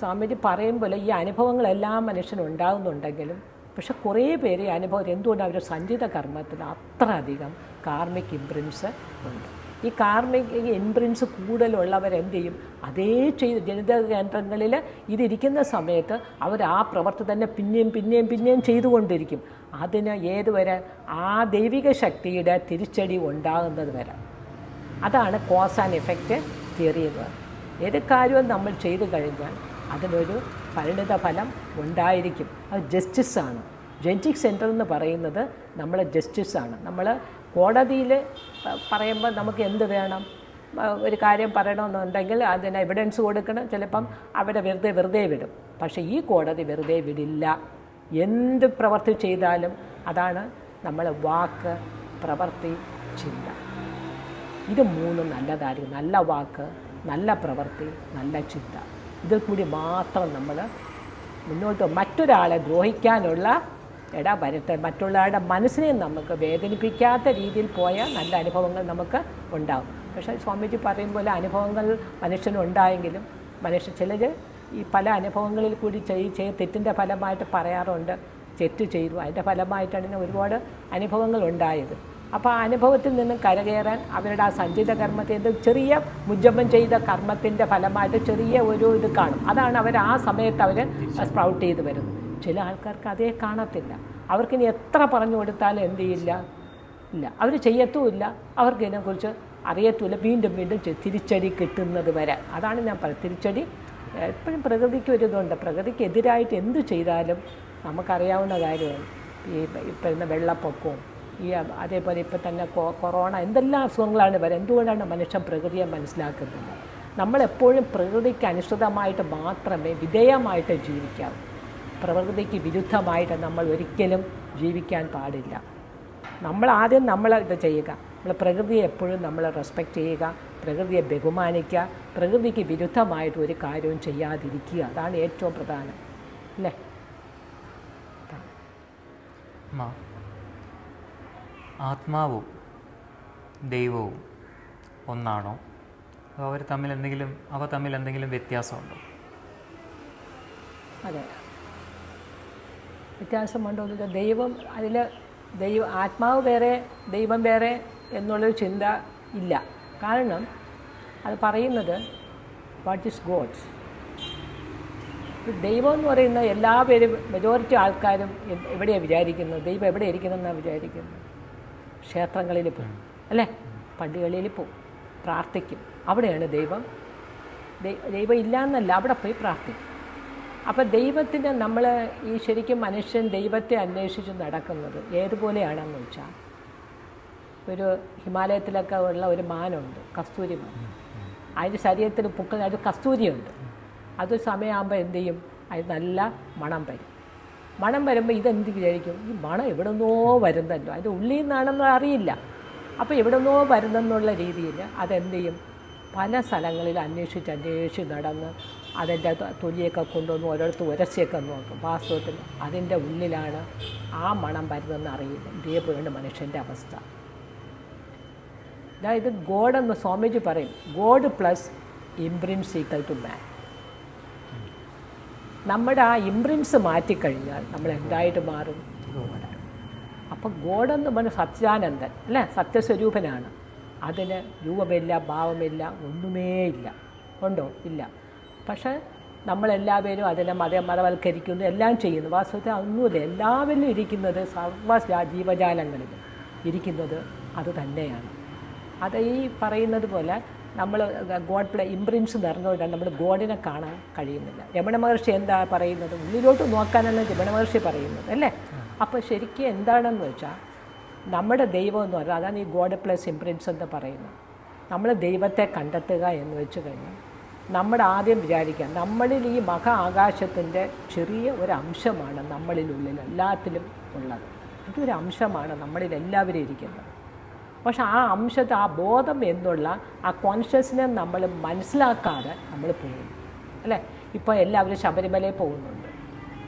സ്വാമിജി പറയുമ്പോൾ ഈ അനുഭവങ്ങളെല്ലാം മനുഷ്യനുണ്ടാകുന്നുണ്ടെങ്കിലും പക്ഷെ കുറേ പേര് ഈ അനുഭവം എന്തുകൊണ്ട് അവർ സഞ്ചിത കർമ്മത്തിൽ അത്ര അധികം കാർമിക് ഇംപ്രിൻസ് ഉണ്ട്. ഈ കാർമിക് ഇംപ്രിൻസ് കൂടുതലുള്ളവരെന്ത് ചെയ്യും? അതേ ജനിത കേന്ദ്രങ്ങളിൽ ഇതിരിക്കുന്ന സമയത്ത് അവർ ആ പ്രവൃത്തി തന്നെ പിന്നെയും ചെയ്തുകൊണ്ടിരിക്കും. അതിന് ഏതുവരെ? ആ ദൈവിക ശക്തിയുടെ തിരിച്ചടി ഉണ്ടാകുന്നത് വരെ. അതാണ് കോസ് ആൻഡ് എഫക്റ്റ് തിയറി എന്ന് പറയുന്നത്. ഏത് കാര്യവും നമ്മൾ ചെയ്തു കഴിഞ്ഞാൽ അതിനൊരു പരിണിത ഫലം ഉണ്ടായിരിക്കും. അത് ജസ്റ്റിസാണ്. ജനറ്റിക് സെൻറ്റർ എന്ന് പറയുന്നത് നമ്മളെ ജസ്റ്റിസാണ്. നമ്മൾ കോടതിയിൽ പറയുമ്പോൾ നമുക്ക് എന്ത് വേണം? ഒരു കാര്യം പറയണമെന്നുണ്ടെങ്കിൽ അതിന് എവിഡൻസ് കൊടുക്കണം. ചിലപ്പം അവരെ വെറുതെ വിടും. പക്ഷേ ഈ കോടതി വെറുതെ വിടില്ല. എന്ത് പ്രവൃത്തി ചെയ്താലും അതാണ് നമ്മൾ വാക്ക്, പ്രവൃത്തി, ചിന്ത. ഇത് മൂന്നും നല്ലതായിരിക്കും. നല്ല വാക്ക്, നല്ല പ്രവൃത്തി, നല്ല ചിന്ത. ഇതിൽ കൂടി മാത്രം നമ്മൾ മുന്നോട്ട് മറ്റൊരാളെ ദ്രോഹിക്കാനുള്ള വരട്ടെ, മറ്റുള്ളവരുടെ മനസ്സിനെ നമുക്ക് വേദനിപ്പിക്കാത്ത രീതിയിൽ പോയ നല്ല അനുഭവങ്ങൾ നമുക്ക് ഉണ്ടാകും. പക്ഷേ സ്വാമിജി പറയും പോലെ അനുഭവങ്ങൾ മനുഷ്യനുണ്ടായെങ്കിലും ചിലർ ഈ പല അനുഭവങ്ങളിൽ കൂടി തെറ്റിൻ്റെ ഫലമായിട്ട് പറയാറുണ്ട്, തെറ്റ് ചെയ്തു, അതിൻ്റെ ഫലമായിട്ടാണ് ഇങ്ങനെ ഒരുപാട് അനുഭവങ്ങൾ ഉണ്ടായത്. അപ്പോൾ ആ അനുഭവത്തിൽ നിന്നും കരകയറാൻ അവരുടെ ആ സഞ്ചിത കർമ്മത്തിൻ്റെ ചെറിയ മുജ്ജമ്പം ചെയ്ത കർമ്മത്തിൻ്റെ ഫലമായിട്ട് ചെറിയ ഒരു ഇത് കാണും. അതാണ് അവർ ആ സമയത്ത് അവർ സ്പ്രൗട്ട് ചെയ്ത് വരുന്നത്. ചില ആൾക്കാർക്ക് അതേ കാണത്തില്ല. അവർക്കിനി എത്ര പറഞ്ഞു കൊടുത്താലും എന്ത് ചെയ്യില്ല, അവർ ചെയ്യത്തുമില്ല, അവർക്ക് ഇതിനെക്കുറിച്ച് അറിയത്തുമില്ല. വീണ്ടും തിരിച്ചടി കിട്ടുന്നത് വരെ. അതാണ് ഞാൻ പറയുന്നത്. തിരിച്ചടി എപ്പോഴും പ്രകൃതിക്ക് ഒരിതുണ്ട്. പ്രകൃതിക്ക് എതിരായിട്ട് എന്ത് ചെയ്താലും നമുക്കറിയാവുന്ന കാര്യമാണ്. ഇപ്പം വെള്ളപ്പൊക്കവും അതേപോലെ ഇപ്പം തന്നെ കൊറോണ, എന്തെല്ലാം അസുഖങ്ങളാണ് വരെ. എന്തുകൊണ്ടാണ് മനുഷ്യൻ പ്രകൃതിയെ മനസ്സിലാക്കുന്നത്? നമ്മളെപ്പോഴും പ്രകൃതിക്ക് അനുസൃതമായിട്ട് മാത്രമേ വിധേയമായിട്ട് ജീവിക്കാവൂ. പ്രകൃതിക്ക് വിരുദ്ധമായിട്ട് നമ്മൾ ഒരിക്കലും ജീവിക്കാൻ പാടില്ല. നമ്മളാദ്യം ഇത് ചെയ്യുക. നമ്മൾ പ്രകൃതിയെ എപ്പോഴും നമ്മൾ റെസ്പെക്റ്റ് ചെയ്യുക, പ്രകൃതിയെ ബഹുമാനിക്കുക, പ്രകൃതിക്ക് വിരുദ്ധമായിട്ട് ഒരു കാര്യവും ചെയ്യാതിരിക്കുക. അതാണ് ഏറ്റവും പ്രധാനം, അല്ലേ? ആത്മാവും ദൈവവും ഒന്നാണോ? അവ തമ്മിൽ എന്തെങ്കിലും വ്യത്യാസമുണ്ടോ? അതെ, വ്യത്യാസമുണ്ടോ? ദൈവം ആത്മാവ് വേറെ ദൈവം വേറെ എന്നുള്ളൊരു ചിന്ത ഇല്ല. കാരണം അത് പറയുന്നത് വാട്ട് ഈസ് ഗോഡ്സ്. ദൈവം എന്ന് പറയുന്ന എല്ലാവരും മെജോറിറ്റി ആൾക്കാരും എവിടെയാണ് വിചാരിക്കുന്നത്? ദൈവം എവിടെ ഇരിക്കുന്നതെന്നാണ് വിചാരിക്കുന്നത്? ക്ഷേത്രങ്ങളിൽ പോകും, അല്ലേ? പള്ളികളിൽ പോകും, പ്രാർത്ഥിക്കും. അവിടെയാണ് ദൈവം ഇല്ല എന്നല്ല, അവിടെ പോയി പ്രാർത്ഥിക്കും. അപ്പോൾ ദൈവത്തിന് നമ്മൾ ശരിക്കും മനുഷ്യൻ ദൈവത്തെ അന്വേഷിച്ച് നടക്കുന്നത് ഏതുപോലെയാണെന്ന് വെച്ചാൽ, ഒരു ഹിമാലയത്തിലൊക്കെ ഉള്ള ഒരു മാനുണ്ട്, കസ്തൂരി മാൻ. അതിൻ്റെ ശരീരത്തിൽ അത് കസ്തൂരിയുണ്ട്. അത് സമയമാകുമ്പോൾ എന്ത് ചെയ്യും? അത് നല്ല മണം വരും. മണം വരുമ്പോൾ ഇതെന്ത് വിചാരിക്കും? ഈ മണം എവിടെ നിന്നോ വരുന്നല്ലോ, അതിൻ്റെ ഉള്ളിൽ നിന്നാണെന്ന് അറിയില്ല. അപ്പോൾ എവിടെ നിന്നോ വരുന്നെന്നുള്ള രീതിയിൽ അതെന്ത് ചെയ്യും? പല സ്ഥലങ്ങളിൽ അന്വേഷിച്ച് നടന്ന് അതിൻ്റെ തൊലിയൊക്കെ കൊണ്ടുവന്ന് ഓരോരുത്തർ ഉരസിയൊക്കെ നോക്കും. വാസ്തവത്തിൽ അതിൻ്റെ ഉള്ളിലാണ് ആ മണം വരുന്നതെന്ന് അറിയില്ല. ഇതേപോലെയാണ് മനുഷ്യൻ്റെ അവസ്ഥ. അതായത് ഗോഡെന്ന് സ്വാമിജി പറയും, God plus imprints equal to man. നമ്മുടെ ആ ഇംപ്രിൻസ് മാറ്റിക്കഴിഞ്ഞാൽ നമ്മൾ എന്തായിട്ട് മാറും? ഗോഡാണ്. അപ്പം ഗോഡെന്ന് പറഞ്ഞാൽ സത്യാനന്ദൻ, അല്ലേ? സത്യസ്വരൂപനാണ്. അതിന് രൂപമില്ല, ഭാവമില്ല, ഒന്നുമേ ഇല്ല. ഉണ്ടോ? ഇല്ല. പക്ഷേ നമ്മളെല്ലാവരും അതിനെ മതവൽക്കരിക്കുന്നു, എല്ലാം ചെയ്യുന്നു. വാസ്തവത്തിൽ ഒന്നുമില്ല. എല്ലാവരിലും ഇരിക്കുന്നത്, സർവ്വ ജീവജാലങ്ങളിലും ഇരിക്കുന്നത് അത് തന്നെയാണ്. അത് ഈ പറയുന്നത് പോലെ നമ്മൾ ഗോഡ് ഇംപ്രിൻസ് നിറഞ്ഞുകൊണ്ടാണ് നമ്മൾ ഗോഡിനെ കാണാൻ കഴിയുന്നില്ല. രമണ മഹർഷി എന്താ പറയുന്നത്? ഉള്ളിലോട്ട് നോക്കാനാണ് രമണ മഹർഷി പറയുന്നത്, അല്ലേ? അപ്പോൾ ശരിക്കും എന്താണെന്ന് വെച്ചാൽ നമ്മുടെ ദൈവം എന്ന് പറഞ്ഞാൽ അതാണ് ഈ ഗോഡ് പ്ലസ് ഇംപ്രിൻസ് എന്ന് പറയുന്നത്. നമ്മൾ ദൈവത്തെ കണ്ടെത്തുക എന്ന് വെച്ച് കഴിഞ്ഞാൽ നമ്മുടെ ആദ്യം വിചാരിക്കുക, നമ്മളിൽ ഈ മഹാ ആകാശത്തിൻ്റെ ചെറിയ ഒരു അംശമാണ് നമ്മളിലുള്ളിൽ എല്ലാത്തിലും ഉള്ളത്. ഇതൊരു അംശമാണ് നമ്മളിൽ എല്ലാവരും ഇരിക്കുന്നത്. പക്ഷെ ആ അംശത്തെ, ആ ബോധം എന്നുള്ള ആ കോൺഷ്യസ്നെസ് നമ്മൾ മനസ്സിലാക്കാതെ നമ്മൾ പോകുന്നു, അല്ലേ? ഇപ്പോൾ എല്ലാവരും ശബരിമലയിൽ പോകുന്നുണ്ട്,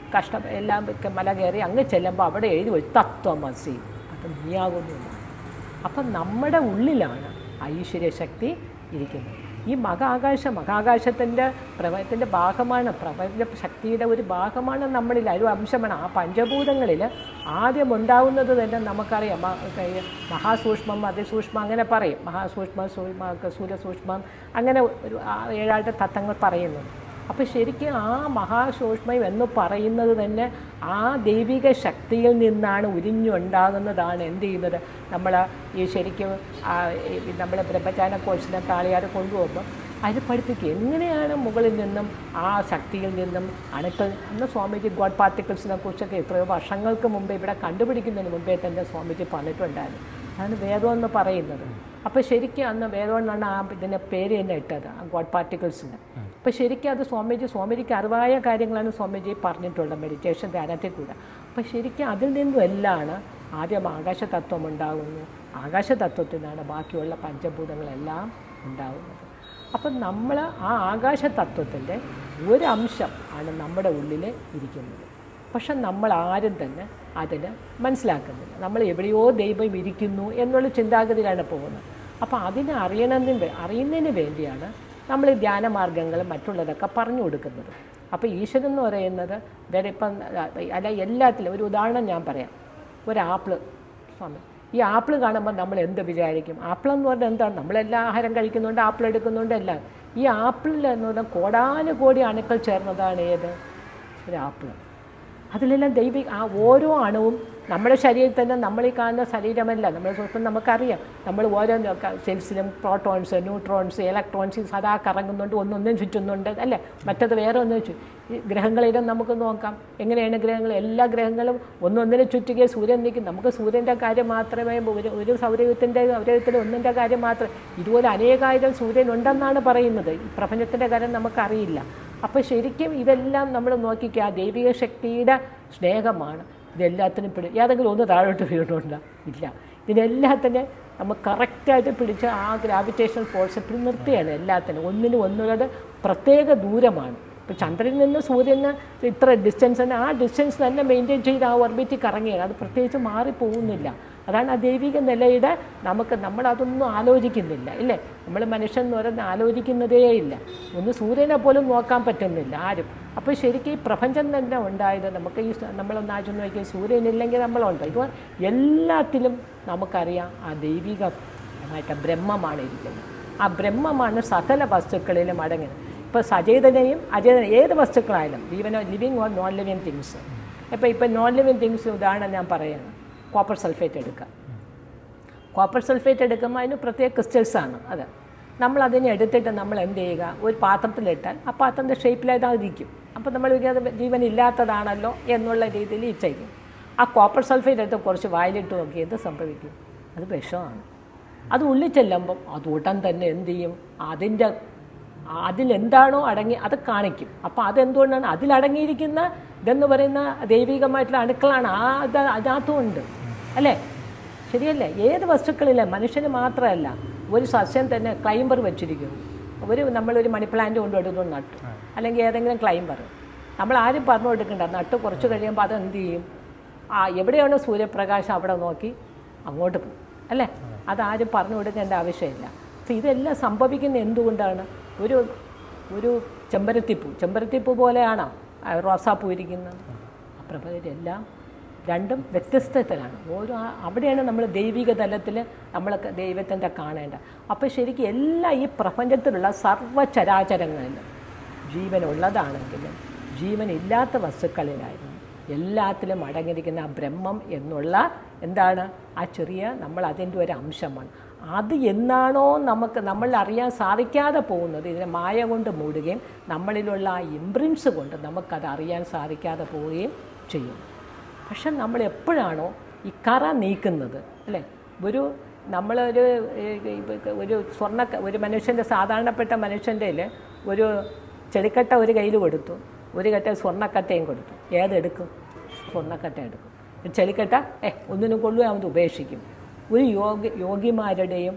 എല്ലാം മല കയറി അങ്ങ് ചെല്ലുമ്പോൾ അവിടെ എഴുതി വെച്ച് തത്വമസി, അത് നീയാകുന്നില്ല. അപ്പം നമ്മുടെ ഉള്ളിലാണ് ഐശ്വര്യശക്തി ഇരിക്കുന്നത്. ഈ മഹാകാശത്തിൻ്റെ പ്രപഞ്ചത്തിൻ്റെ ഭാഗമാണ്, പ്രപഞ്ച ശക്തിയുടെ ഒരു ഭാഗമാണ് നമ്മളിൽ, ഒരു അംശമാണ്. ആ പഞ്ചഭൂതങ്ങളിൽ ആദ്യം ഉണ്ടാവുന്നത് തന്നെ നമുക്കറിയാം. മഹാസൂക്ഷ്മം, അതിസൂക്ഷ്മം, അങ്ങനെ പറയും. മഹാസൂക്ഷ്മം, സൂര്യസൂക്ഷ്മം, അങ്ങനെ ഒരു 7 തത്വങ്ങൾ പറയുന്നു. അപ്പോൾ ശരിക്കും ആ മഹാസൂക്ഷ്മം എന്ന് പറയുന്നത് തന്നെ ആ ദൈവിക ശക്തിയിൽ നിന്നാണ് ഉരിഞ്ഞുണ്ടാകുന്നതാണ്. എന്ത് ചെയ്യുന്നത്? നമ്മൾ ഈ ശരിക്കും നമ്മൾ ബ്രഹ്മചാന കോഴ്സിനെ താളിയാർ കൊണ്ടുപോകുമ്പോൾ അതിൽ പഠിപ്പിക്കുക എങ്ങനെയാണ് മുകളിൽ നിന്നും ആ ശക്തിയിൽ നിന്നും അണുക്കൾ. അന്ന് സ്വാമിജി ഗോഡ് പാർട്ടിക്കിൾസിനെ കുറിച്ചൊക്കെ എത്രയോ വർഷങ്ങൾക്ക് മുമ്പ് ഇവിടെ കണ്ടുപിടിക്കുന്നതിന് മുമ്പേ തന്നെ സ്വാമിജി പറഞ്ഞിട്ടുണ്ടായിരുന്നു. അതാണ് വേദം എന്ന് പറയുന്നത്. അപ്പോൾ ശരിക്കും അന്ന് വേദം എന്നാണ് ആ ഇതിൻ്റെ പേര് തന്നെ ഇട്ടത്, ഗോഡ് പാർട്ടിക്കിൾസിന്. അപ്പോൾ ശരിക്കും അത് സ്വാമിജിക്ക് അറിവായ കാര്യങ്ങളാണ് സ്വാമിജി പറഞ്ഞിട്ടുള്ളത് മെഡിറ്റേഷൻ ധ്യാനത്തിൽ കൂടെ. അപ്പോൾ ശരിക്കും അതിൽ നിന്നും എല്ലാം ആദ്യം ആകാശതത്വം ഉണ്ടാകുന്നു, ആകാശതത്വത്തിൽ നിന്നാണ് ബാക്കിയുള്ള പഞ്ചഭൂതങ്ങളെല്ലാം ഉണ്ടാകുന്നത്. അപ്പം നമ്മൾ ആ ആകാശതത്വത്തിൻ്റെ ഒരംശം ആണ് നമ്മുടെ ഉള്ളിൽ ഇരിക്കുന്നത്. പക്ഷെ നമ്മൾ ആരും തന്നെ അതിന് മനസ്സിലാക്കുന്നില്ല. നമ്മൾ എവിടെയോ ദൈവം ഇരിക്കുന്നു എന്നുള്ള ചിന്താഗതിയിലാണ് പോകുന്നത്. അപ്പോൾ അതിനെ അറിയുന്നതിന് വേണ്ടിയാണ് നമ്മൾ ഈ ധ്യാനമാർഗ്ഗങ്ങളും മറ്റുള്ളതൊക്കെ പറഞ്ഞു കൊടുക്കുന്നത്. അപ്പോൾ ഈശ്വരൻ എന്ന് പറയുന്നത് വേറെ ഇപ്പം അല്ല എല്ലാത്തിലും ഒരു ഉദാഹരണം ഞാൻ പറയാം. ഒരു ആപ്പിള് സ്വാമി, ഈ ആപ്പിൾ കാണുമ്പോൾ നമ്മൾ എന്ത് വിചാരിക്കും? ആപ്പിളെന്ന് പറഞ്ഞാൽ എന്താണ്? നമ്മളെല്ലാം ആഹാരം കഴിക്കുന്നുണ്ട്, ആപ്പിൾ എടുക്കുന്നുണ്ട് എല്ലാം. ഈ ആപ്പിളിൽ എന്ന് പറഞ്ഞാൽ കോടാനുകോടി അണുക്കൾ ചേർന്നതാണ് ഏത്? ഒരു ആപ്പിൾ. അതിലെല്ലാം ആ ഓരോ അണുവും നമ്മുടെ ശരീരത്തിൽ തന്നെ നമ്മൾ ഈ കാണുന്ന ശരീരമല്ല. നമ്മൾ സ്വല്പം നമുക്കറിയാം, നമ്മൾ ഓരോ സെൽസിലും പ്രോട്ടോൺസ്, ന്യൂട്രോൺസ്, ഇലക്ട്രോൺസ് സദാ കറങ്ങുന്നുണ്ട്, ഒന്നൊന്നും ചുറ്റുന്നുണ്ട് അല്ലേ. മറ്റത് വേറെ ഒന്നും ഈ ഗ്രഹങ്ങളിലും നമുക്ക് നോക്കാം എങ്ങനെയാണ് ഗ്രഹങ്ങൾ. എല്ലാ ഗ്രഹങ്ങളും ഒന്നൊന്നിനെ ചുറ്റുകയും സൂര്യൻ നിൽക്കും. നമുക്ക് സൂര്യൻ്റെ കാര്യം മാത്രമേ ഒരു സൗരയൂഥത്തിൽ ഒന്നിൻ്റെ കാര്യം മാത്രമേ, ഇതുപോലെ അനേകായിരം സൂര്യൻ ഉണ്ടെന്നാണ് പറയുന്നത്. ഈ പ്രപഞ്ചത്തിൻ്റെ കാര്യം നമുക്കറിയില്ല. അപ്പോൾ ശരിക്കും ഇതെല്ലാം നമ്മൾ നോക്കിക്കുക, ആ ദൈവിക ശക്തിയുടെ സ്നേഹമാണ് ഇതെല്ലാത്തിനും ഏതെങ്കിലും ഒന്ന് താഴോട്ട് വീണുണ്ടോ? ഇല്ല. ഇതിനെല്ലാത്തിനും നമുക്ക് കറക്റ്റായിട്ട് പിടിച്ച് ആ ഗ്രാവിറ്റേഷണൽ ഫോഴ്സ് നിർത്തുകയാണ് എല്ലാത്തിനും. ഒന്നിനോട് പ്രത്യേക ദൂരമാണ്. ഇപ്പോൾ ചന്ദ്രനിൽ നിന്ന് സൂര്യന് ഇത്ര ഡിസ്റ്റൻസ് തന്നെ, ആ ഡിസ്റ്റൻസ് തന്നെ മെയിൻറ്റെയിൻ ചെയ്ത് ആ ഓർബിറ്റിൽ കറങ്ങുകയാണ്. അത് പ്രത്യേകിച്ച് മാറിപ്പോകുന്നില്ല. അതാണ് ആ ദൈവിക നിലയുടെ നമ്മളതൊന്നും ആലോചിക്കുന്നില്ല ഇല്ലേ. നമ്മൾ മനുഷ്യൻ എന്ന് പറയുന്നത് ആലോചിക്കുന്നതേ ഇല്ല. ഒന്ന് സൂര്യനെ പോലും നോക്കാൻ പറ്റുന്നില്ല ആരും. അപ്പോൾ ശരിക്കും ഈ പ്രപഞ്ചം തന്നെ ഉണ്ടായത് നമുക്ക് നമ്മളൊന്ന് ആലോചിച്ച് നോക്കിയാൽ സൂര്യനില്ലെങ്കിൽ നമ്മളുണ്ട്. ഇതുപോലെ എല്ലാത്തിലും നമുക്കറിയാം ആ ദൈവികമായിട്ട് ബ്രഹ്മമാണ് ഇരിക്കുന്നത്. ആ ബ്രഹ്മമാണ് സകല വസ്തുക്കളിലും അടങ്ങുന്നത്. ഇപ്പോൾ സചേതനയും അചേതനയും ഏത് വസ്തുക്കളായാലും living or non living things. ഇപ്പോൾ നോൺ ലിവിങ് തിങ്സ് ഉദാഹരണം ഞാൻ പറയുകയാണ്. കോപ്പർ സൾഫേറ്റ് എടുക്കുക. കോപ്പർ സൾഫേറ്റ് എടുക്കുമ്പോൾ അതിന് പ്രത്യേക ക്രിസ്റ്റൽസാണ്. അത് നമ്മളതിനെ എടുത്തിട്ട് നമ്മൾ എന്ത് ചെയ്യുക, ഒരു പാത്രത്തിലിട്ടാൽ ആ പാത്രത്തിൻ്റെ ഷേപ്പിലായിട്ടായിരിക്കും. അപ്പോൾ നമ്മൾ അത് ജീവനില്ലാത്തതാണല്ലോ എന്നുള്ള രീതിയിൽ ഇച്ചയ്ക്കും. ആ കോപ്പർ സൾഫേറ്റ് എടുത്ത് കുറച്ച് വായിലിട്ട് നോക്കി എന്ത് സംഭവിക്കും? അത് വിഷമാണ്. അത് ഉള്ളിൽ ചെല്ലുമ്പം അത് ഉടൻ തന്നെ എന്ത് ചെയ്യും, അതിലെന്താണോ അടങ്ങി അത് കാണിക്കും. അപ്പോൾ അതെന്തുകൊണ്ടാണ് അതിലടങ്ങിയിരിക്കുന്ന ഇതെന്ന് പറയുന്ന ദൈവികമായിട്ടുള്ള അണുക്കളാണ്. അതിനകത്തും ഉണ്ട് അല്ലേ, ശരിയല്ലേ? ഏത് വസ്തുക്കളില്ല, മനുഷ്യന് മാത്രമല്ല. ഒരു സസ്യം തന്നെ ക്ലൈംബർ വെച്ചിരിക്കുന്നു. നമ്മളൊരു മണി പ്ലാന്റ് കൊണ്ടുവരുന്നു നട്ടു, അല്ലെങ്കിൽ ഏതെങ്കിലും ക്ലൈംബർ നമ്മൾ ആരും പറഞ്ഞു കൊടുക്കണ്ട. നട്ട് കുറച്ച് കഴിയുമ്പോൾ അതെന്ത് ചെയ്യും, എവിടെയാണോ സൂര്യപ്രകാശം അവിടെ നോക്കി അങ്ങോട്ട് പോകും അല്ലേ. അതാരും പറഞ്ഞു കൊടുക്കേണ്ട ആവശ്യമില്ല. അപ്പോൾ ഇതെല്ലാം സംഭവിക്കുന്ന എന്തുകൊണ്ടാണ്? ഒരു ചെമ്പരത്തിപ്പൂ പോലെയാണോ റോസാപ്പൂ ഇരിക്കുന്നത്? ആ പ്രപഞ്ചമെല്ലാം രണ്ടും വ്യത്യസ്തത്തിലാണ്. അവിടെയാണ് നമ്മൾ ദൈവിക തലത്തിൽ നമ്മൾ ദൈവത്തിൻ്റെ കാണേണ്ടത്. അപ്പോൾ ശരിക്കും എല്ലാ ഈ പ്രപഞ്ചത്തിലുള്ള സർവ്വചരാചരങ്ങളിലും ജീവനുള്ളതാണെങ്കിലും ജീവനില്ലാത്ത വസ്തുക്കളിലായിരുന്നു എല്ലാത്തിലും അടങ്ങിയിരിക്കുന്ന ആ ബ്രഹ്മം എന്നുള്ള എന്താണ് ആ ചെറിയ നമ്മൾ അതിൻ്റെ ഒരു അംശമാണ്. അത് എന്നാണോ നമ്മൾ അറിയാൻ സാധിക്കാതെ പോകുന്നത്, ഇതിനെ മായ കൊണ്ട് മൂടുകയും നമ്മളിലുള്ള ആ ഇംപ്രിൻസ് കൊണ്ട് നമുക്കത് അറിയാൻ സാധിക്കാതെ പോവുകയും ചെയ്യും. പക്ഷെ നമ്മൾ എപ്പോഴാണോ ഈ കറ നീക്കുന്നത് അല്ലേ, ഒരു മനുഷ്യൻ്റെ സാധാരണപ്പെട്ട മനുഷ്യൻ്റെ ഒരു ചെടിക്കട്ട ഒരു കയ്യിൽ കൊടുത്തു, ഒരു കട്ട സ്വർണ്ണക്കട്ടയും കൊടുത്തു. ഏതെടുക്കും? സ്വർണ്ണക്കട്ട എടുക്കും. ചെളിക്കട്ട ഒന്നിനും കൊള്ളുക ഉപേക്ഷിക്കും. ഒരു യോഗിമാരുടെയും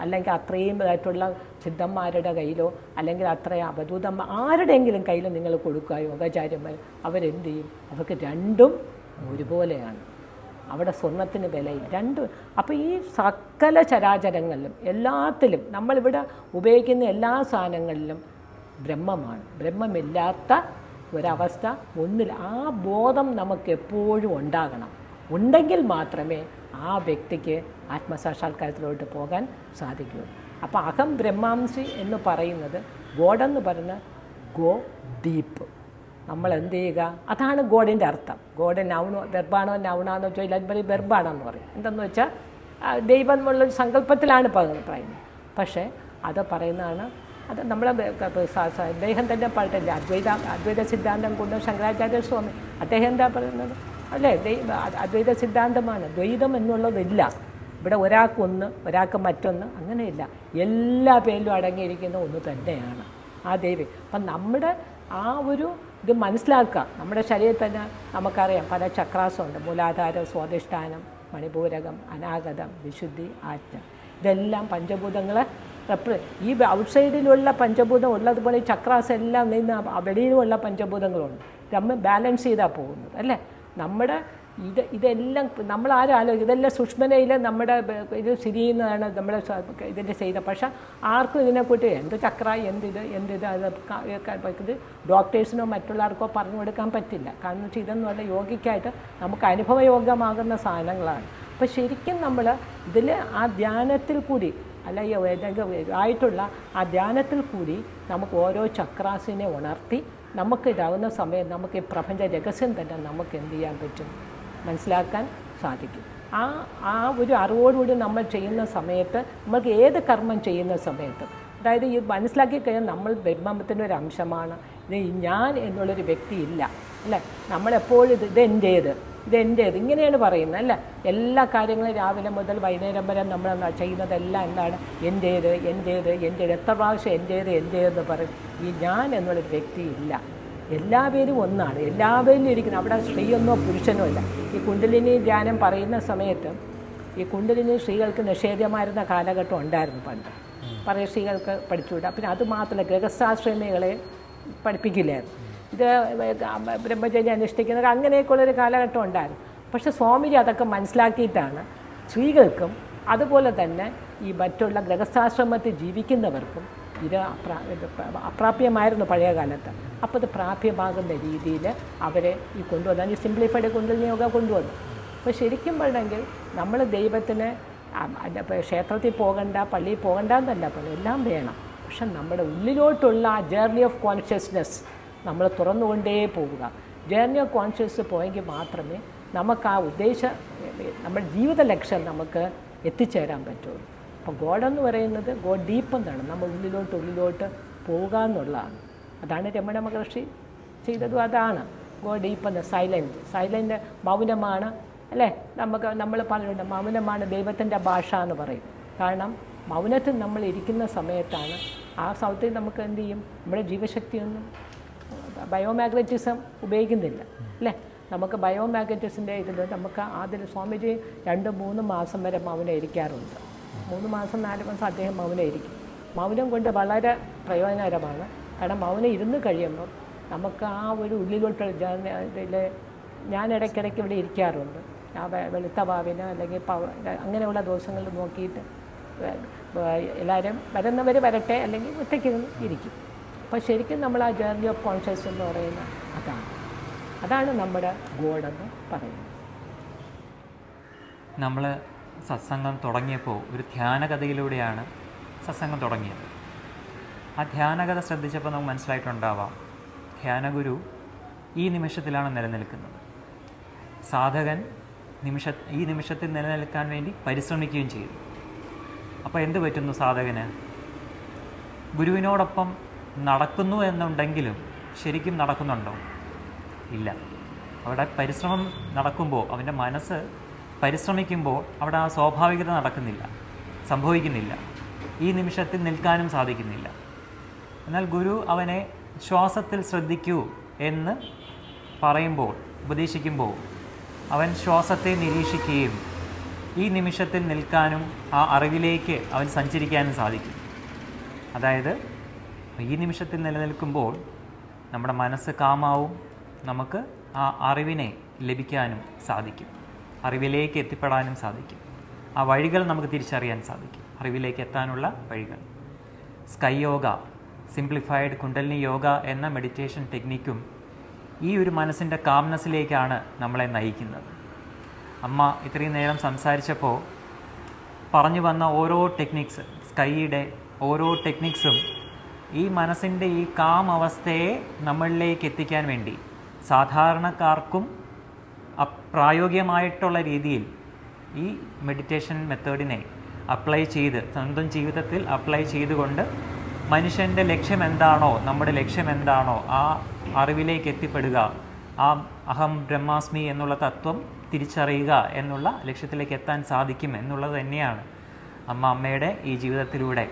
അല്ലെങ്കിൽ അത്രയും ഇതായിട്ടുള്ള സിദ്ധന്മാരുടെ കയ്യിലോ അല്ലെങ്കിൽ അത്രയും അവധൂതന്മാർ ആരുടെയെങ്കിലും കയ്യിൽ നിങ്ങൾ കൊടുക്കുക യോഗാചാര്യന്മാർ, അവരെന്ത് ചെയ്യും? അവർക്ക് രണ്ടും ഒരുപോലെയാണ്. അവിടെ സ്വർണത്തിന് വിലയില്ല, രണ്ടും. അപ്പോൾ ഈ സകല ചരാചരങ്ങളിലും എല്ലാത്തിലും നമ്മളിവിടെ ഉപയോഗിക്കുന്ന എല്ലാ സാധനങ്ങളിലും ബ്രഹ്മമാണ്. ബ്രഹ്മമില്ലാത്ത ഒരവസ്ഥ ഒന്നില്ല. ആ ബോധം നമുക്ക് എപ്പോഴും ഉണ്ടാകണം. ഉണ്ടെങ്കിൽ മാത്രമേ ആ വ്യക്തിക്ക് ആത്മസാക്ഷാത്കാരത്തിലോട്ട് പോകാൻ സാധിക്കൂ. അപ്പോൾ അഹം ബ്രഹ്മാംസി എന്ന് പറയുന്നത് ഗോഡെന്ന് പറയുന്ന ഗോ ഡീപ്പ്. നമ്മൾ എന്ത് ചെയ്യുക, അതാണ് ഗോഡിൻ്റെ അർത്ഥം. ഗോഡ് വെർബാണോ നൗണാന്ന് വെച്ചാൽ എല്ലാവരും വെർബാണെന്ന് പറയും. എന്തെന്ന് വെച്ചാൽ ദൈവം എന്നുള്ളൊരു സങ്കല്പത്തിലാണ് പറയുന്നത്. പക്ഷേ അത് പറയുന്നതാണ്, അത് നമ്മളെ അദ്ദേഹം തന്നെ പറഞ്ഞിട്ടില്ല. അദ്വൈത സിദ്ധാന്തം കൊണ്ട് ശങ്കരാചാര്യ സ്വാമി അദ്ദേഹം എന്താ പറയുന്നത് അല്ലേ, അദ്വൈത സിദ്ധാന്തമാണ്. ദ്വൈതം എന്നുള്ളതില്ല. ഇവിടെ ഒരാൾക്കൊന്ന്, ഒരാൾക്ക് മറ്റൊന്ന്, അങ്ങനെയില്ല. എല്ലാ പേരിലും അടങ്ങിയിരിക്കുന്ന ഒന്ന് തന്നെയാണ് ആ ദൈവം. അപ്പം നമ്മുടെ ആ ഒരു ഇത് മനസ്സിലാക്കുക. നമ്മുടെ ശരീരത്തിൽ തന്നെ നമുക്കറിയാം പല ചക്രാസുണ്ട്. മൂലാധാരം, സ്വാധിഷ്ഠാനം, മണിപൂരകം, അനാഗതം, വിശുദ്ധി, ആജ്ഞ. ഇതെല്ലാം പഞ്ചഭൂതങ്ങളെ ഈ ഔട്ട്സൈഡിലുള്ള പഞ്ചഭൂതം ഉള്ളതുപോലെ ഈ ചക്രാസ് എല്ലാം നിന്ന് വെളിയിലുമുള്ള പഞ്ചഭൂതങ്ങളുണ്ട്. നമ്മൾ ബാലൻസ് ചെയ്താൽ പോകുന്നത് അല്ലേ. നമ്മുടെ ഇതെല്ലാം നമ്മളാരും ആലോചിക്കും, ഇതെല്ലാം സുഷ്മനയിൽ നമ്മുടെ ഇത് സ്ഥിതി ചെയ്യുന്നതാണ് നമ്മുടെ ഇതിൻ്റെ ചെയ്ത. പക്ഷേ ആർക്കും ഇതിനെക്കുറിച്ച് എന്ത് ചക്ര, എന്തിത് അത് ഡോക്ടേഴ്സിനോ മറ്റുള്ളവർക്കോ പറഞ്ഞു കൊടുക്കാൻ പറ്റില്ല. കാരണം വെച്ചാൽ ഇതെന്ന് പറഞ്ഞാൽ യോഗിക്കായിട്ട് നമുക്ക് അനുഭവയോഗ്യമാകുന്ന സാധനങ്ങളാണ്. അപ്പോൾ ശരിക്കും നമ്മൾ ഇതിൽ ആ ധ്യാനത്തിൽ കൂടി ആയിട്ടുള്ള ആ ധ്യാനത്തിൽ കൂടി നമുക്ക് ഓരോ ചക്രാസിനെ ഉണർത്തി നമുക്ക് ഇതാവുന്ന സമയം നമുക്ക് ഈ പ്രപഞ്ച രഹസ്യം തന്നെ നമുക്ക് എന്ത് ചെയ്യാൻ പറ്റും, മനസ്സിലാക്കാൻ സാധിക്കും. ആ ഒരു അറിവോടുകൂടി നമ്മൾ ചെയ്യുന്ന സമയത്ത് നമുക്ക് ഏത് കർമ്മം ചെയ്യുന്ന സമയത്ത്, അതായത് ഈ മനസ്സിലാക്കി കഴിഞ്ഞാൽ നമ്മൾ ബ്രഹ്മത്തിൻ്റെ ഒരു അംശമാണ്. ഇത് ഞാൻ എന്നുള്ളൊരു വ്യക്തി ഇല്ല അല്ലേ. നമ്മളെപ്പോഴും ഇതെൻ്റേത് ഇങ്ങനെയാണ് പറയുന്നത് അല്ല. എല്ലാ കാര്യങ്ങളും രാവിലെ മുതൽ വൈകുന്നേരം വരെ നമ്മൾ ചെയ്യുന്നതെല്ലാം എന്താണ്, എൻ്റേത്. എത്ര പ്രാവശ്യം എൻ്റേതെന്ന് പറയും. ഈ ഞാൻ എന്നുള്ളൊരു വ്യക്തി ഇല്ല. എല്ലാവരും ഒന്നാണ്, എല്ലാവരിലും ഇരിക്കുന്നത്. അവിടെ സ്ത്രീയൊന്നോ പുരുഷനോ ഇല്ല. ഈ കുണ്ടലിനി ധ്യാനം പറയുന്ന സമയത്ത് ഈ കുണ്ടലിനി സ്ത്രീകൾക്ക് നിഷേധമായിരുന്ന കാലഘട്ടം ഉണ്ടായിരുന്നു പണ്ട്. പറയ സ്ത്രീകൾക്ക് പഠിച്ചുവിടാം. പിന്നെ അതുമാത്രമല്ല, ഗൃഹസ്ഥാശ്രമികളെ പഠിപ്പിക്കില്ലായിരുന്നു. ഇത് ബ്രഹ്മചര്യം അനുഷ്ഠിക്കുന്നവർ അങ്ങനെയൊക്കെയുള്ളൊരു കാലഘട്ടം ഉണ്ടായിരുന്നു. പക്ഷേ സ്വാമിജി അതൊക്കെ മനസ്സിലാക്കിയിട്ടാണ് സ്ത്രീകൾക്കും അതുപോലെ തന്നെ ഈ മറ്റുള്ള ഗൃഹസ്ഥാശ്രമത്തിൽ ജീവിക്കുന്നവർക്കും ഇത് അപ്രാപ്യമായിരുന്നു പഴയ കാലത്ത്. അപ്പോൾ ഇത് പ്രാപ്യമാകുന്ന രീതിയിൽ അവരെ ഈ കൊണ്ടുവന്നു, ഈ സിംപ്ലിഫൈഡ് കുണ്ടലിനി യോഗ കൊണ്ടുവന്നു. അപ്പോൾ ശരിക്കും പറഞ്ഞെങ്കിൽ നമ്മൾ ദൈവത്തിന് ക്ഷേത്രത്തിൽ പോകണ്ട, പള്ളിയിൽ പോകണ്ട എന്നല്ല പറഞ്ഞു, എല്ലാം വേണം. പക്ഷെ നമ്മുടെ ഉള്ളിലോട്ടുള്ള ആ ജേർണി ഓഫ് കോൺഷ്യസ്നെസ് നമ്മൾ തുറന്നുകൊണ്ടേ പോവുക. ജേർണി ഓഫ് കോൺഷ്യസ് പോയെങ്കിൽ മാത്രമേ നമുക്ക് ആ നമ്മുടെ ജീവിത ലക്ഷ്യം നമുക്ക് എത്തിച്ചേരാൻ പറ്റുള്ളൂ. അപ്പോൾ ഗോഡെന്ന് പറയുന്നത് ഗോഡ് ഡീപ്പ് എന്നാണ്, നമ്മൾ ഉള്ളിലോട്ട് പോവുക എന്നുള്ളതാണ്. അതാണ് രമണ മഹർഷി ചെയ്തതും അതാണ്. ഗോഡ് ഡീപ്പ് എന്ന സൈലൻ്റ് മൗനമാണ് അല്ലേ. നമ്മൾ പറഞ്ഞിട്ടുണ്ട് മൗനമാണ് ദൈവത്തിൻ്റെ ഭാഷ എന്ന് പറയും. കാരണം മൗനത്തിൽ നമ്മൾ ഇരിക്കുന്ന സമയത്താണ് ആ സമയത്തിൽ നമുക്ക് എന്ത് ചെയ്യും, നമ്മുടെ ജീവശക്തിയൊന്നും ബയോമാഗ്നറ്റിസം ഉപയോഗിക്കുന്നില്ല അല്ലേ. നമുക്ക് ബയോമാഗ്നറ്റിസിൻ്റെ ഇതിൽ നമുക്ക് അതിൽ സ്വാമിജി 2-3 മാസം വരെ മൗനം ഇരിക്കാറുണ്ട്. 3 മാസം 4 മാസം അദ്ദേഹം മൗനം ഇരിക്കും. മൗനം കൊണ്ട് വളരെ പ്രയോജനകരമാണ്. കാരണം മൗനം ഇരുന്ന് കഴിയുമ്പോൾ നമുക്ക് ആ ഒരു ഉള്ളിലോട്ടുള്ള ഇതിൽ ഞാൻ ഇടയ്ക്കിടയ്ക്ക് ഇവിടെ ഇരിക്കാറുണ്ട്. ആ വെളുത്ത വാവിന് അല്ലെങ്കിൽ അങ്ങനെയുള്ള ദിവസങ്ങളിൽ നോക്കിയിട്ട് എല്ലാവരും വരുന്നവർ വരട്ടെ, അല്ലെങ്കിൽ ഒറ്റയ്ക്ക് ഇരിക്കും. അപ്പോൾ ശരിക്കും നമ്മൾ ആ ജേർണി ഓഫ് കോൺഷ്യസ് എന്ന് പറയുന്ന അതാണ് നമ്മുടെ ഗോഡെന്ന് പറയുന്നത്. നമ്മൾ സത്സംഗം തുടങ്ങിയപ്പോൾ ഒരു ധ്യാനകഥയിലൂടെയാണ് സത്സംഗം തുടങ്ങിയത്. ആ ധ്യാനകഥ ശ്രദ്ധിച്ചപ്പോൾ നമുക്ക് മനസ്സിലായിട്ടുണ്ടാവാം, ധ്യാനഗുരു ഈ നിമിഷത്തിലാണ് നിലനിൽക്കുന്നത്. സാധകൻ ഈ നിമിഷത്തിൽ നിലനിൽക്കാൻ വേണ്ടി പരിശ്രമിക്കുകയും ചെയ്തു. അപ്പോൾ എന്ത് പറ്റുന്നു സാധകന്? ഗുരുവിനോടൊപ്പം നടക്കുന്നു എന്നുണ്ടെങ്കിലും ശരിക്കും നടക്കുന്നുണ്ടോ? ഇല്ല. അവിടെ പരിശ്രമം നടക്കുമ്പോൾ, അവൻ്റെ മനസ്സ് പരിശ്രമിക്കുമ്പോൾ അവിടെ ആ സ്വാഭാവികത സംഭവിക്കുന്നില്ല. ഈ നിമിഷത്തിൽ നിൽക്കാനും സാധിക്കുന്നില്ല. എന്നാൽ ഗുരു അവനെ ശ്വാസത്തിൽ ശ്രദ്ധിക്കൂ എന്ന് പറയുമ്പോൾ, ഉപദേശിക്കുമ്പോൾ അവൻ ശ്വാസത്തെ നിരീക്ഷിക്കുകയും ഈ നിമിഷത്തിൽ നിൽക്കാനും ആ അറിവിലേക്ക് അവൻ സഞ്ചരിക്കാനും സാധിക്കും. അതായത് ഈ നിമിഷത്തിൽ നിലനിൽക്കുമ്പോൾ നമ്മുടെ മനസ്സ് കാമാവും, നമുക്ക് ആ അറിവിനെ ലഭിക്കാനും സാധിക്കും, അറിവിലേക്ക് എത്തിപ്പെടാനും സാധിക്കും. ആ വഴികൾ നമുക്ക് തിരിച്ചറിയാൻ സാധിക്കും, അറിവിലേക്ക് എത്താനുള്ള വഴികൾ. സ്കൈ യോഗ, സിംപ്ലിഫൈഡ് കുണ്ടലിനി യോഗ എന്ന മെഡിറ്റേഷൻ ടെക്നിക്കും ഈ ഒരു മനസ്സിൻ്റെ കാംനെസ്സിലേക്കാണ് നമ്മളെ നയിക്കുന്നത്. അമ്മ ഇത്രയും നേരം സംസാരിച്ചപ്പോൾ പറഞ്ഞു വന്ന ഓരോ ടെക്നിക്സ്, സ്കൈയുടെ ഓരോ ടെക്നിക്സും ഈ മനസ്സിൻ്റെ ഈ കാം അവസ്ഥയെ നമ്മളിലേക്ക് എത്തിക്കാൻ വേണ്ടി സാധാരണക്കാർക്കും പ്രായോഗികമായിട്ടുള്ള രീതിയിൽ ഈ മെഡിറ്റേഷൻ മെത്തേഡിനെ അപ്ലൈ ചെയ്ത് സ്വന്തം ജീവിതത്തിൽ അപ്ലൈ ചെയ്തുകൊണ്ട് മനുഷ്യൻ്റെ ലക്ഷ്യം എന്താണോ, നമ്മുടെ ലക്ഷ്യം എന്താണോ, ആ അറിവിലേക്ക് എത്തിപ്പെടുക, ആ അഹം ബ്രഹ്മാസ്മി എന്നുള്ള തത്വം തിരിച്ചറിയുക എന്നുള്ള ലക്ഷ്യത്തിലേക്ക് എത്താൻ സാധിക്കും എന്നുള്ളത് തന്നെയാണ് അമ്മയുടെ ഈ ജീവിതത്തിലൂടെ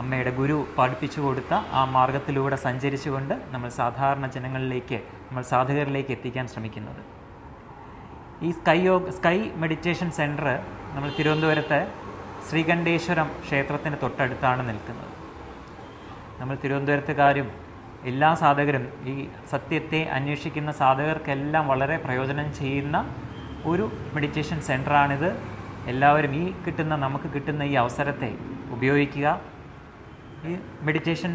അമ്മയുടെ ഗുരു പഠിപ്പിച്ചു കൊടുത്ത ആ മാർഗത്തിലൂടെ സഞ്ചരിച്ചുകൊണ്ട് നമ്മൾ സാധാരണ ജനങ്ങളിലേക്ക്, നമ്മൾ സാധകരിലേക്ക് എത്തിക്കാൻ ശ്രമിക്കുന്നത്. ഈ സ്കൈ മെഡിറ്റേഷൻ സെൻറ്റർ നമ്മൾ തിരുവനന്തപുരത്തെ ശ്രീകണ്ഠേശ്വരം ക്ഷേത്രത്തിന് തൊട്ടടുത്താണ് നിൽക്കുന്നത്. നമ്മൾ തിരുവനന്തപുരത്തുകാരും എല്ലാ സാധകരും, ഈ സത്യത്തെ അന്വേഷിക്കുന്ന സാധകർക്കെല്ലാം വളരെ പ്രയോജനം ചെയ്യുന്ന ഒരു മെഡിറ്റേഷൻ സെൻറ്ററാണിത്. എല്ലാവരും നമുക്ക് കിട്ടുന്ന ഈ അവസരത്തെ ഉപയോഗിക്കുക. ഈ മെഡിറ്റേഷൻ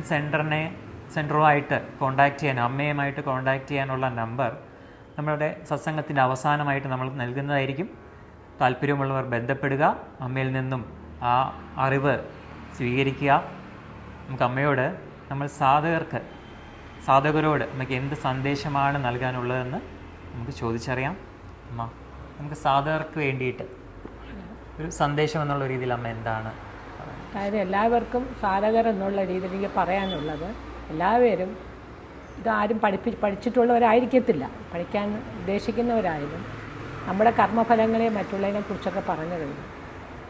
സെൻറ്ററുമായിട്ട് കോൺടാക്റ്റ് ചെയ്യാൻ, അമ്മയുമായിട്ട് കോൺടാക്റ്റ് ചെയ്യാനുള്ള നമ്പർ നമ്മളുടെ സത്സംഗത്തിൻ്റെ അവസാനമായിട്ട് നമ്മൾ നൽകുന്നതായിരിക്കും. താല്പര്യമുള്ളവർ ബന്ധപ്പെടുക, അമ്മയിൽ നിന്നും ആ അറിവ് സ്വീകരിക്കുക. നമുക്ക് അമ്മയോട്, നമ്മൾ സാധകരോട് നമുക്ക് എന്ത് സന്ദേശമാണ് നൽകാനുള്ളതെന്ന് നമുക്ക് ചോദിച്ചറിയാം. അമ്മ, നമുക്ക് സാധകർക്ക് വേണ്ടിയിട്ട് ഒരു സന്ദേശം എന്നുള്ള രീതിയിൽ അമ്മ എന്താണ്? അതായത് എല്ലാവർക്കും സാധകർ എന്നുള്ള രീതിയിൽ എനിക്ക് പറയാനുള്ളത്, എല്ലാവരും ഇതാരും പഠിച്ചിട്ടുള്ളവരായിരിക്കത്തില്ല, പഠിക്കാൻ ഉദ്ദേശിക്കുന്നവരായാലും നമ്മുടെ കർമ്മഫലങ്ങളെ മറ്റുള്ളതിനെ കുറിച്ചൊക്കെ പറഞ്ഞു കഴിഞ്ഞു.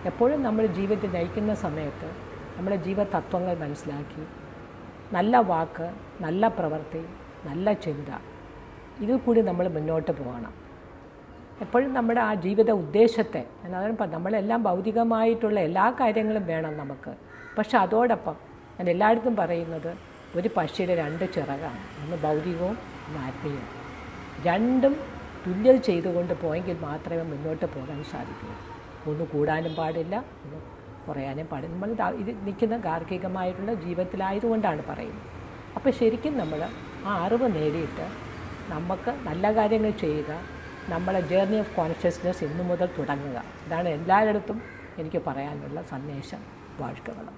എപ്പോഴും നമ്മൾ ജീവിതത്തിൽ നയിക്കുന്ന സമയത്ത് നമ്മുടെ ജീവതത്വങ്ങൾ മനസ്സിലാക്കി നല്ല വാക്ക്, നല്ല പ്രവൃത്തി, നല്ല ചിന്ത, ഇതിൽ കൂടി നമ്മൾ മുന്നോട്ട് പോകണം. എപ്പോഴും നമ്മുടെ ആ ജീവിത ഉദ്ദേശത്തെ, നമ്മളെല്ലാം ഭൗതികമായിട്ടുള്ള എല്ലാ കാര്യങ്ങളും വേണം നമുക്ക്. പക്ഷെ അതോടൊപ്പം ഞാൻ എല്ലായിടത്തും പറയുന്നത്, ഒരു പക്ഷിയുടെ 2 ചിറകാണ്, ഒന്ന് ഭൗതികവും ഒന്ന് ആത്മീയവും. രണ്ടും തുല്യം ചെയ്തുകൊണ്ട് പോയെങ്കിൽ മാത്രമേ മുന്നോട്ട് പോകാൻ സാധിക്കൂ. ഒന്ന് കൂടാനും പാടില്ല, ഒന്ന് കുറയാനും പാടില്ല. നമ്മൾ ഇത് നിൽക്കുന്ന ഗാർഹികമായിട്ടുള്ള ജീവിതത്തിലായതുകൊണ്ടാണ് പറയുന്നത്. അപ്പോൾ ശരിക്കും നമ്മൾ ആ അറിവ് നേടിയിട്ട് നമുക്ക് നല്ല കാര്യങ്ങൾ ചെയ്യുക, നമ്മളെ ജേർണി ഓഫ് കോൺഷ്യസ്നെസ് ഇന്നു മുതൽ തുടങ്ങുക. ഇതാണ് എല്ലായിടത്തും എനിക്ക് പറയാനുള്ള സന്ദേശം. വാഴ്ക്കകളും.